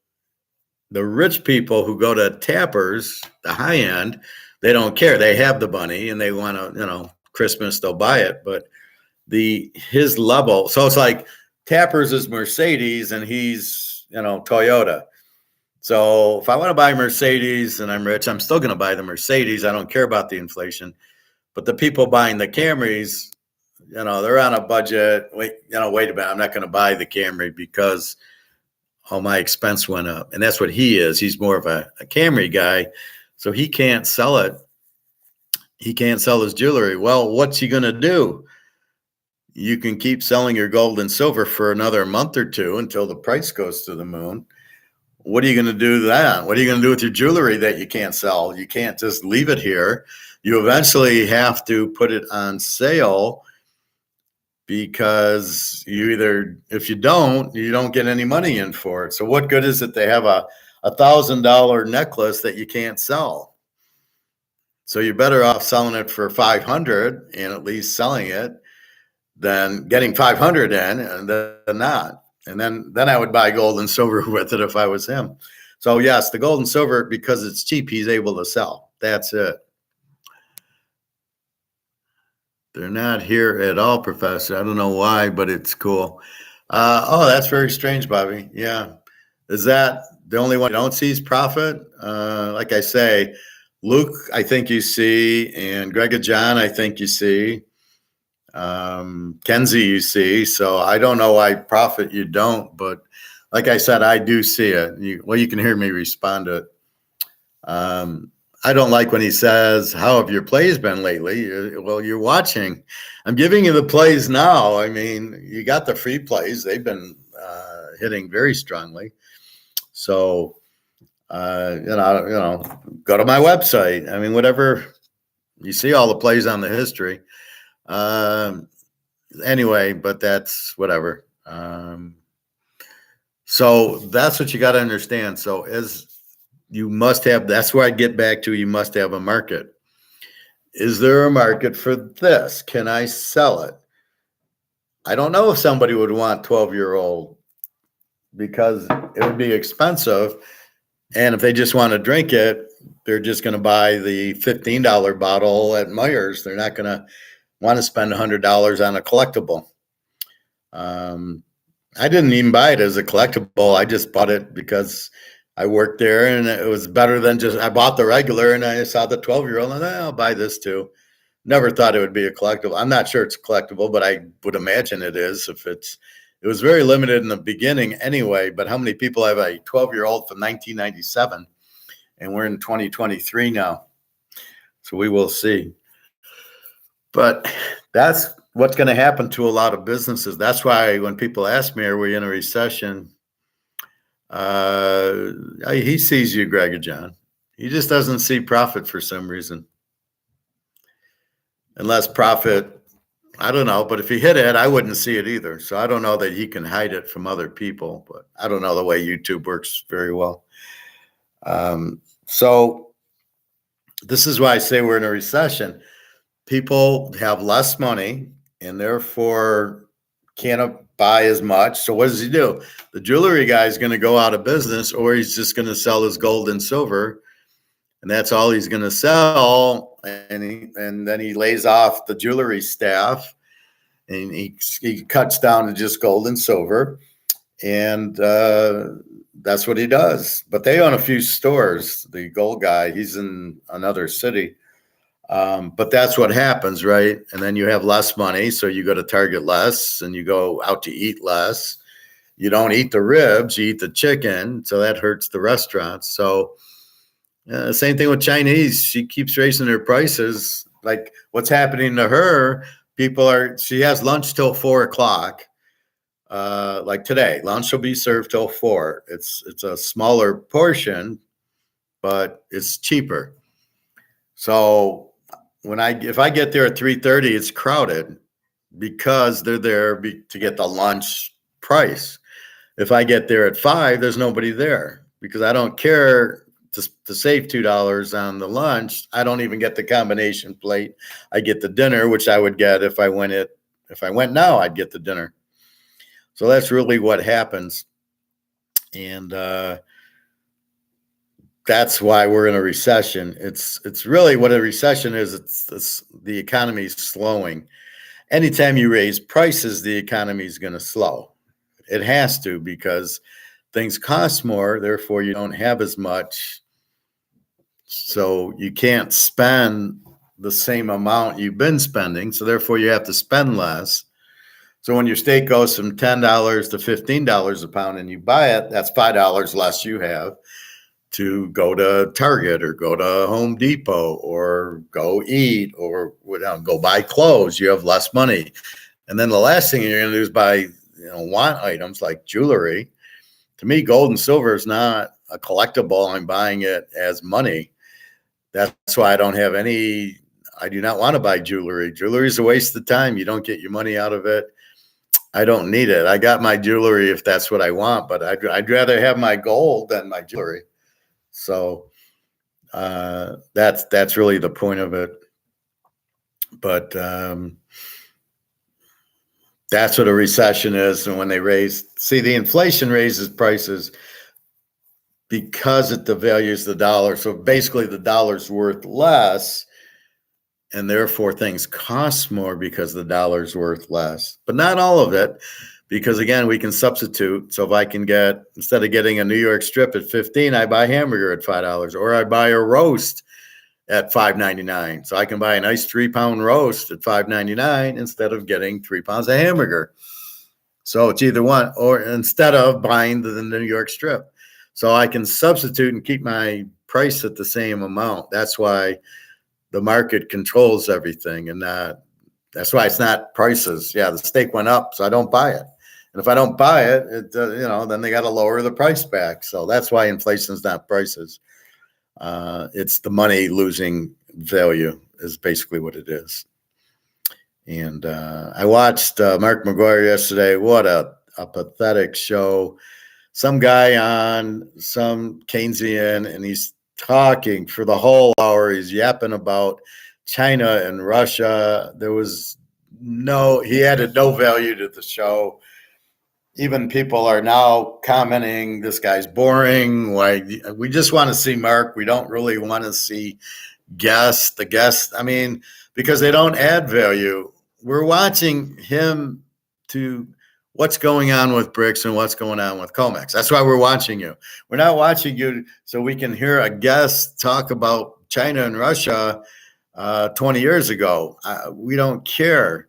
the rich people who go to Tappers, the high end, they don't care. They have the money and they want to, Christmas, they'll buy it. But his level, so it's like Tappers is Mercedes and he's, Toyota. So if I want to buy Mercedes and I'm rich, I'm still going to buy the Mercedes. I don't care about the inflation. But the people buying the Camrys, they're on a budget. Wait a minute, I'm not going to buy the Camry because my expense went up. And that's what he is. He's more of a Camry guy. So he can't sell it. He can't sell his jewelry. Well, what's he going to do? You can keep selling your gold and silver for another month or two until the price goes to the moon. What are you going to do then? What are you going to do with your jewelry that you can't sell? You can't just leave it here. You eventually have to put it on sale because if you don't get any money in for it. So what good is it to have a $1,000 necklace that you can't sell? So you're better off selling it for $500 and at least selling it than getting $500 in and then not. And then I would buy gold and silver with it if I was him. So yes, the gold and silver, because it's cheap, he's able to sell. That's it. They're not here at all, Professor. I don't know why, but it's cool. That's very strange, Bobby. Yeah. Is that the only one you don't see is Prophet? Like I say, Luke, I think you see, and Greg and John, I think you see. Kenzie, you see. So I don't know why Prophet you don't, but like I said, I do see it. You can hear me respond to it. I don't like when he says, "How have your plays been lately?" Well, you're watching. I'm giving you the plays now. I mean, you got the free plays. They've been hitting very strongly. So, go to my website. I mean, whatever you see, all the plays on the history. Anyway, but that's whatever. So that's what you got to understand. So as you must have, that's where I get back to, you must have a market. Is there a market for this? Can I sell it? I don't know if somebody would want 12-year-old because it would be expensive. And if they just want to drink it, they're just going to buy the $15 bottle at Meijer's. They're not going to want to spend $100 on a collectible. I didn't even buy it as a collectible. I just bought it because I worked there and it was better than just, I bought the regular and I saw the 12-year-old and I'll buy this too. Never thought it would be a collectible. I'm not sure it's a collectible, but I would imagine it is. It was very limited in the beginning anyway, but how many people have a 12-year-old from 1997 and we're in 2023 now. So we will see. But that's what's going to happen to a lot of businesses. That's why when people ask me, are we in a recession? He sees you, Greg and John. He just doesn't see profit for some reason. Unless profit, I don't know, but if he hit it, I wouldn't see it either. So I don't know that he can hide it from other people, but I don't know the way YouTube works very well. So this is why I say we're in a recession. People have less money and therefore can't buy as much. So what does he do? The jewelry guy is going to go out of business, or he's just going to sell his gold and silver, and that's all he's going to sell. And then he lays off the jewelry staff, and he cuts down to just gold and silver, and that's what he does. But they own a few stores. The gold guy, he's in another city. But that's what happens, right? And then you have less money, so you go to Target less, and you go out to eat less. You don't eat the ribs, you eat the chicken, so that hurts the restaurants. So same thing with Chinese. She keeps raising her prices. Like what's happening to her, she has lunch till 4:00. Like today, lunch will be served till 4. It's a smaller portion, but it's cheaper. So if I get there at 3:30, it's crowded because they're there to get the lunch price. If I get there at 5, there's nobody there because I don't care to save $2 on the lunch. I don't even get the combination plate. I get the dinner, which I would get if I went now, I'd get the dinner. So that's really what happens. And that's why we're in a recession. It's really what a recession is. It's the economy is slowing. Anytime you raise prices, the economy is going to slow. It has to, because things cost more. Therefore, you don't have as much. So you can't spend the same amount you've been spending. So therefore, you have to spend less. So when your steak goes from $10 to $15 a pound and you buy it, that's $5 less you have to go to Target or go to Home Depot or go eat or go buy clothes. You have less money. And then the last thing you're going to do is buy want items like jewelry. To me, gold and silver is not a collectible. I'm buying it as money. That's why I do not want to buy jewelry. Jewelry is a waste of time. You don't get your money out of it. I don't need it. I got my jewelry if that's what I want, but I'd rather have my gold than my jewelry. So that's really the point of it. But that's what a recession is. And when they the inflation raises prices because it devalues the dollar. So basically the dollar's worth less, and therefore things cost more because the dollar's worth less. But not all of it, because again, we can substitute. So if I can instead of getting a New York strip at 15, I buy hamburger at $5, or I buy a roast at $5.99. So I can buy a nice 3-pound roast at $5.99 instead of getting 3 pounds of hamburger. So it's either one, or instead of buying the New York strip. So I can substitute and keep my priced at the same amount. That's why the market controls everything, and that's why it's not prices. Yeah, the steak went up, so I don't buy it. And if I don't buy it, then they got to lower the price back. So that's why inflation is not prices. It's the money losing value is basically what it is. And I watched Mark McGuire yesterday. What a pathetic show. Some guy on some Keynesian, and he's talking for the whole hour. He's yapping about China and Russia. He added no value to the show. Even people are now commenting, this guy's boring. Why? We just want to see Mark. We don't really want to see the guest. I mean, because they don't add value. We're watching him to what's going on with BRICS and what's going on with COMEX. That's why we're watching you. We're not watching you so we can hear a guest talk about China and Russia 20 years ago. We don't care.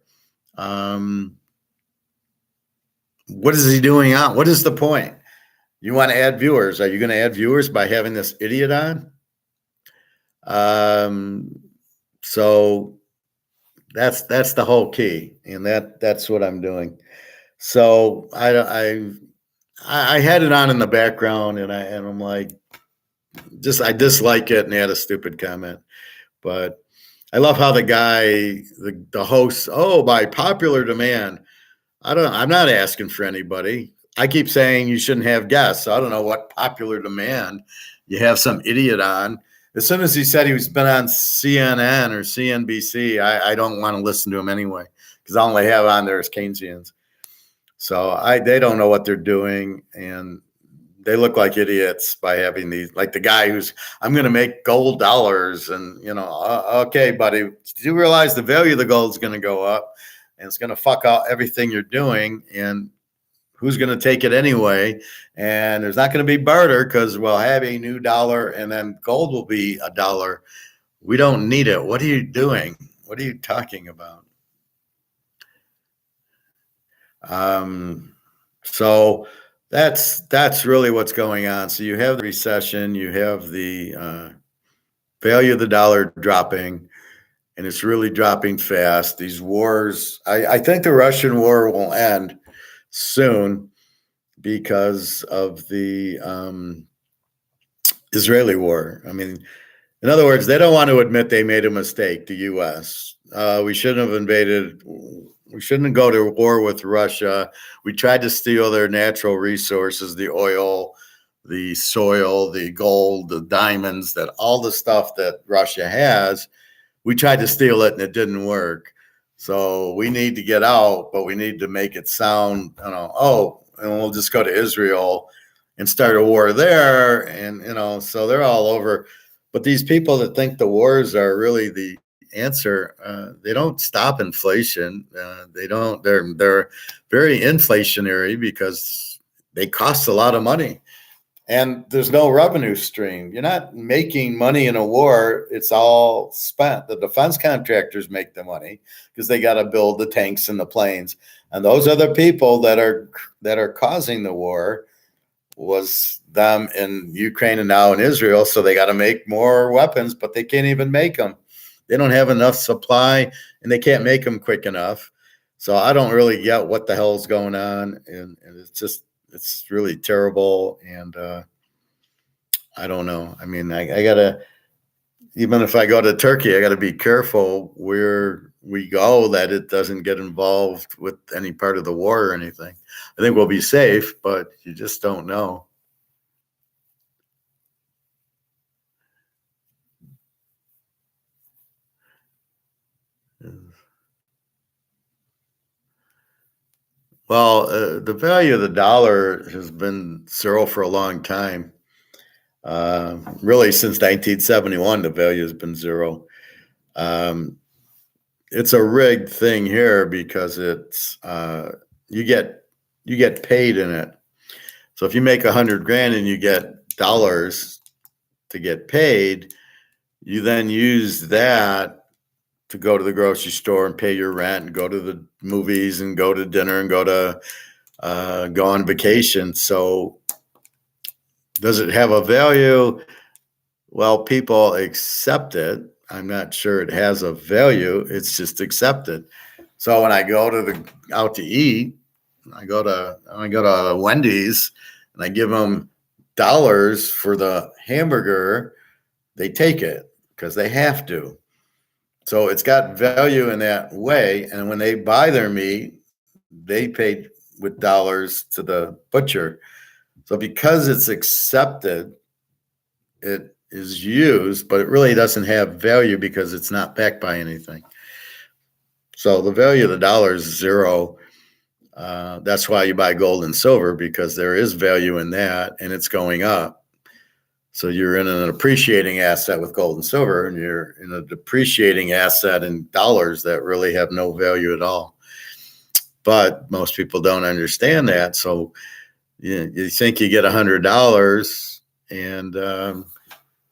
What is he doing on? What is the point? You want to add viewers. Are you going to add viewers by having this idiot on? So that's the whole key, and that's what I'm doing. So I had it on in the background, and I'm like, I dislike it, and he had a stupid comment, but I love how the guy, the host, by popular demand. I'm not asking for anybody. I keep saying you shouldn't have guests. So I don't know what popular demand you have some idiot on. As soon as he said he's been on CNN or CNBC, I don't want to listen to him anyway, because all they have on there is Keynesians. So they don't know what they're doing, and they look like idiots by having these, like the guy who's, I'm going to make gold dollars, and okay, buddy, do you realize the value of the gold is going to go up, and it's going to fuck out everything you're doing, and who's going to take it anyway? And there's not going to be barter, because we'll have a new dollar, and then gold will be $1. We don't need it. What are you doing? What are you talking about? So that's really what's going on. So you have the recession, you have the value of the dollar dropping, and it's really dropping fast. These wars, I think the Russian war will end soon because of the Israeli war. I mean, in other words, they don't want to admit they made a mistake, the U.S. We shouldn't have invaded. We shouldn't go to war with Russia. We tried to steal their natural resources, the oil, the soil, the gold, the diamonds, all the stuff that Russia has. We tried to steal it, and it didn't work. So we need to get out, but we need to make it sound, and we'll just go to Israel and start a war there. And, so they're all over. But these people that think the wars are really the answer, they don't stop inflation. They're very inflationary because they cost a lot of money. And there's no revenue stream. You're not making money in a war. It's all spent. The defense contractors make the money because they got to build the tanks and the planes. And those are the people that are causing the war, was them in Ukraine and now in Israel. So they got to make more weapons, but they can't even make them. They don't have enough supply, and they can't make them quick enough. So I don't really get what the hell is going on. And it's really terrible. And I don't know. I mean, I gotta, even if I go to Turkey, I gotta be careful where we go, that it doesn't get involved with any part of the war or anything. I think we'll be safe, but you just don't know. Well, the value of the dollar has been zero for a long time. Really, since 1971, the value has been zero. It's a rigged thing here because it's you get paid in it. So if you make $100,000 and you get dollars to get paid, you then use that to go to the grocery store and pay your rent and go to the movies and go to dinner and go on vacation. So does it have a value? Well, people accept it. I'm not sure it has a value. It's just accepted. So when I go to the out to eat, I go to Wendy's and I give them dollars for the hamburger, they take it because they have to. So it's got value in that way. And when they buy their meat, they pay with dollars to the butcher. So because it's accepted, it is used, but it really doesn't have value because it's not backed by anything. So the value of the dollar is zero. That's why you buy gold and silver, because there is value in that and it's going up. So you're in an appreciating asset with gold and silver, and you're in a depreciating asset in dollars that really have no value at all. But most people don't understand that. So you think you get $100 and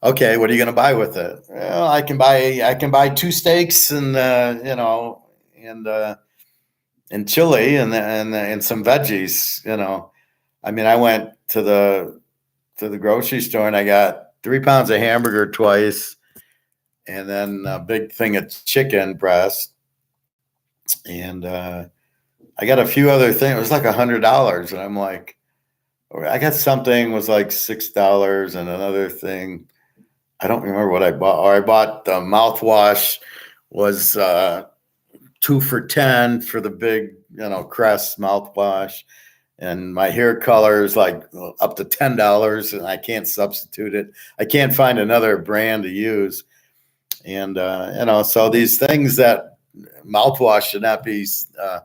okay, what are you going to buy with it? Well, I can buy two steaks and and chili and some veggies. I mean, I went to the grocery store and I got 3 pounds of hamburger twice, and then a big thing of chicken breast, and I got a few other things. It was like $100, and I'm like, I got something was like $6, and another thing, I don't remember what I bought. Or I bought the mouthwash was 2 for $10 for the big, Crest mouthwash. And my hair color is like up to $10, and I can't substitute it. I can't find another brand to use. And, so these things that mouthwash should not be $7,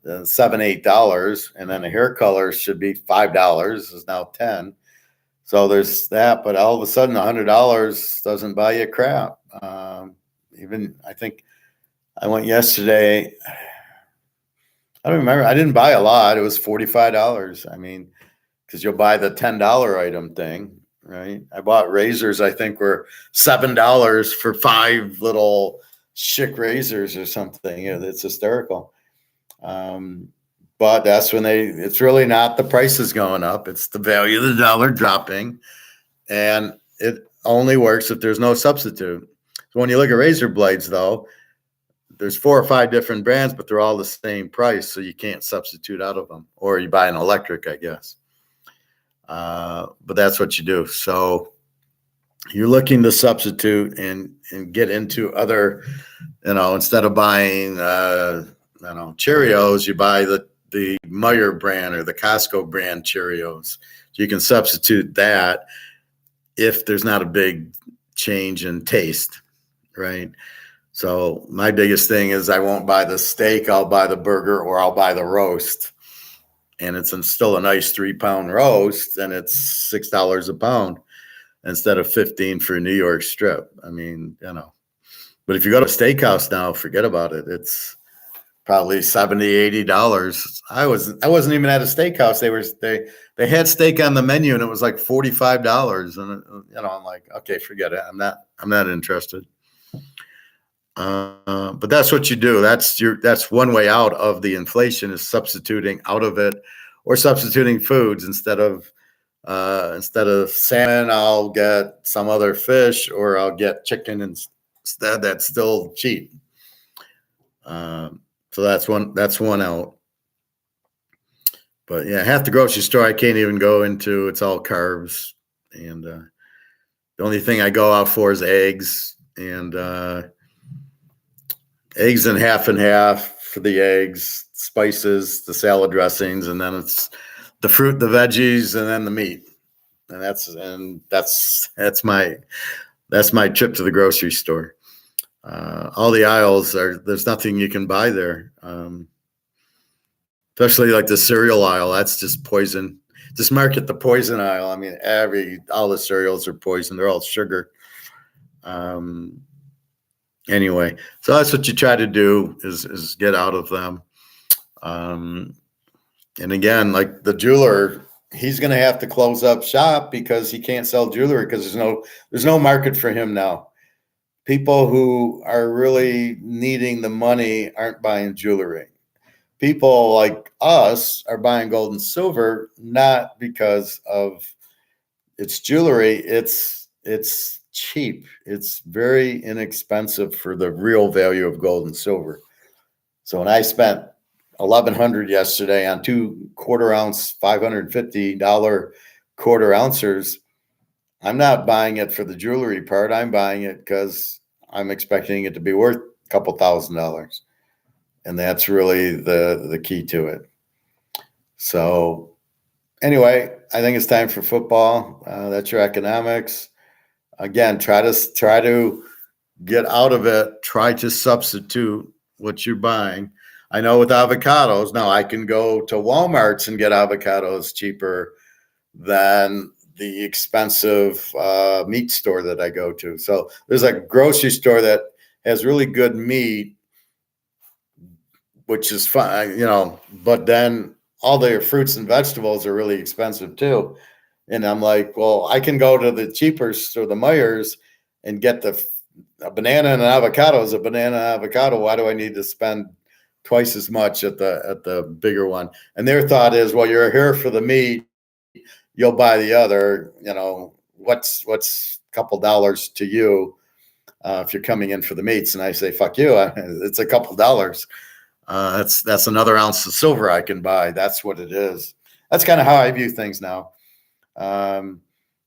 $8, and then a hair color should be $5, is now 10. So there's that, but all of a sudden $100 doesn't buy you crap. Even I think I went yesterday. I don't remember. I didn't buy a lot. It was $45. I mean, because you'll buy the $10 item thing, right? I bought razors. I think were $7 for 5 little Schick razors or something. It's hysterical. But that's when it's really not the prices going up. It's the value of the dollar dropping. And it only works if there's no substitute. So when you look at razor blades, though, there's 4 or 5 different brands, but they're all the same price. So you can't substitute out of them, or you buy an electric, I guess. But that's what you do. So you're looking to substitute and get into other, instead of buying, Cheerios, you buy the Meyer brand or the Costco brand Cheerios. So you can substitute that if there's not a big change in taste, right? So my biggest thing is I won't buy the steak, I'll buy the burger, or I'll buy the roast. And it's still a nice 3-pound roast, and it's $6 a pound instead of 15 for a New York strip. I mean, but if you go to a steakhouse now, forget about it. It's probably $70, $80. I wasn't even at a steakhouse. They had steak on the menu and it was like $45. And I'm like, okay, forget it. I'm not interested. But that's what you do. That's one way out of the inflation, is substituting out of it, or substituting foods. Instead of salmon, I'll get some other fish, or I'll get chicken instead. That's still cheap. So that's one out. But yeah, half the grocery store I can't even go into. It's all carbs, and the only thing I go out for is eggs, and eggs and half for the eggs, spices, the salad dressings, and then it's the fruit, the veggies, and then the meat. And that's my trip to the grocery store. All the aisles there's nothing you can buy there. Especially like the cereal aisle, that's just poison. Just market the poison aisle. I mean, all the cereals are poison. They're all sugar. Anyway, so that's what you try to do is get out of them. And again, like the jeweler, he's going to have to close up shop because he can't sell jewelry because there's no market for him now. People who are really needing the money aren't buying jewelry. People like us are buying gold and silver, not because of its jewelry. It's cheap. It's very inexpensive for the real value of gold and silver. So when I spent $1,100 yesterday on 2 quarter ounce, $550 quarter ouncers, I'm not buying it for the jewelry part. I'm buying it because I'm expecting it to be worth a couple $1,000s. And that's really the key to it. So anyway, I think it's time for football. That's your economics. Again, try to get out of it. Try to substitute what you're buying. I know with avocados, now I can go to Walmart's and get avocados cheaper than the expensive meat store that I go to. So there's a grocery store that has really good meat, which is fine, but then all their fruits and vegetables are really expensive too. And I'm like, well, I can go to the cheaper store, the Meijer's, and get a banana and an avocado is a banana and avocado. Why do I need to spend twice as much at the bigger one? And their thought is, well, you're here for the meat, you'll buy the other. What's a couple dollars to you if you're coming in for the meats? And I say, fuck you, it's a couple dollars. That's another ounce of silver I can buy. That's what it is. That's kind of how I view things now.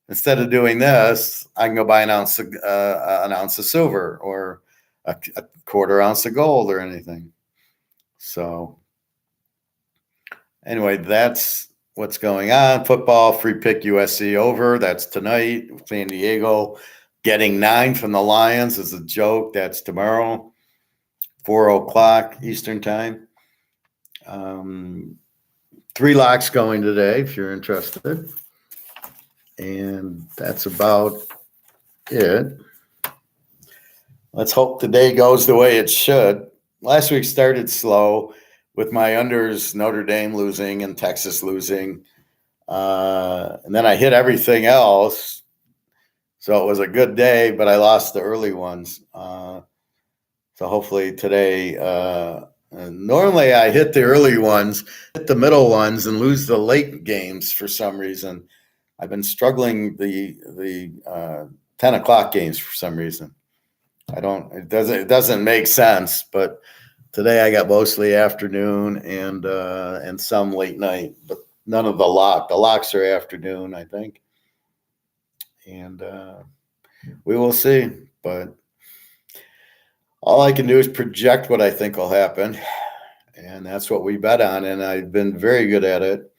Instead of doing this, I can go buy an ounce of silver or a quarter ounce of gold or anything. So anyway, that's what's going on. Football, free pick USC over. That's tonight. San Diego getting 9 from the Lions is a joke. That's tomorrow, 4:00 Eastern time. 3 locks going today if you're interested. And that's about it. Let's hope the day goes the way it should. Last week started slow with my unders, Notre Dame losing and Texas losing. And then I hit everything else. So it was a good day, but I lost the early ones. So hopefully today, normally I hit the early ones, hit the middle ones, and lose the late games for some reason. I've been struggling the 10 o'clock games for some reason. It doesn't make sense, but today I got mostly afternoon and some late night, but none of the locks are afternoon, I think. And we will see, but all I can do is project what I think will happen. And that's what we bet on. And I've been very good at it.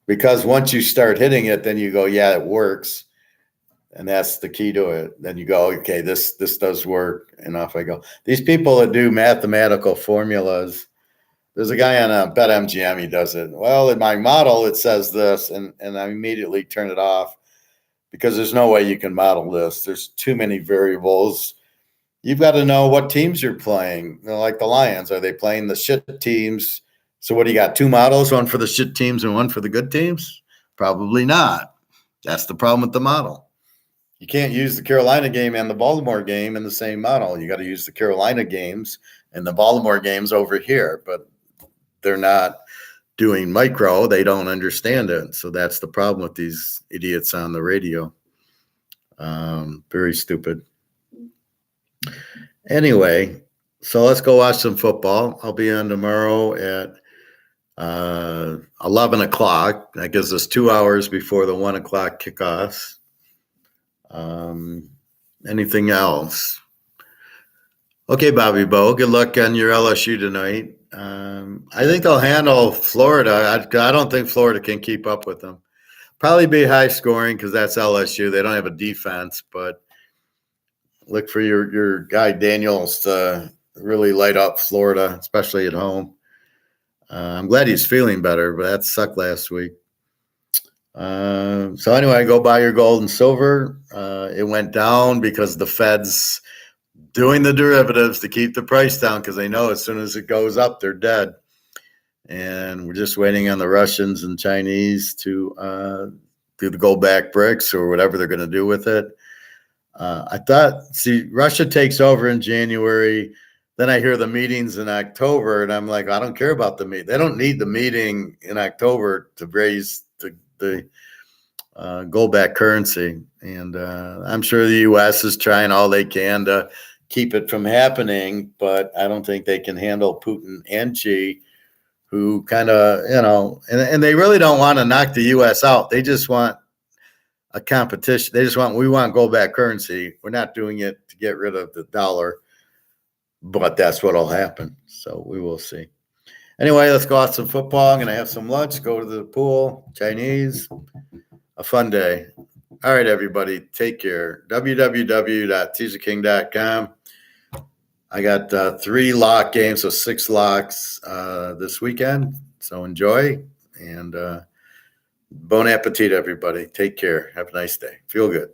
Because once you start hitting it, then you go, yeah, it works. And that's the key to it. Then you go, okay, this does work. And off I go. These people that do mathematical formulas, there's a guy on BetMGM, he does it. Well, in my model, it says this, and I immediately turn it off because there's no way you can model this. There's too many variables. You've got to know what teams you're playing. Like the Lions, are they playing the shit teams? So what do you got? 2 models, one for the shit teams and one for the good teams? Probably not. That's the problem with the model. You can't use the Carolina game and the Baltimore game in the same model. You got to use the Carolina games and the Baltimore games over here, but they're not doing micro. They don't understand it. So that's the problem with these idiots on the radio. Very stupid. Anyway, so let's go watch some football. I'll be on tomorrow at 11 o'clock. That gives us 2 hours before the 1 o'clock kickoffs. Anything else? Okay, Bobby Bo, good luck on your LSU tonight. I think they'll handle Florida. I don't think Florida can keep up with them. Probably be high scoring because that's LSU. They don't have a defense, but look for your guy Daniels to really light up Florida, especially at home. I'm glad he's feeling better, but that sucked last week. So anyway, go buy your gold and silver. It went down because the Fed's doing the derivatives to keep the price down because they know as soon as it goes up, they're dead. And we're just waiting on the Russians and Chinese to do the gold-backed bricks or whatever they're going to do with it. I thought, Russia takes over in January. Then I hear the meetings in October, and I'm like, I don't care about the meeting. They don't need the meeting in October to raise the go-back currency. And I'm sure the U.S. is trying all they can to keep it from happening, but I don't think they can handle Putin and Xi, who kind of, and they really don't want to knock the U.S. out. They just want a competition. We want go-back currency. We're not doing it to get rid of the dollar, but that's what'll happen. So we will see. Anyway, let's go out some football. I'm going to have some lunch, go to the pool, Chinese, a fun day. All right, everybody, take care. www.teaserking.com. I got 3 lock games, so 6 locks this weekend. So enjoy, and bon appetit, everybody. Take care. Have a nice day. Feel good.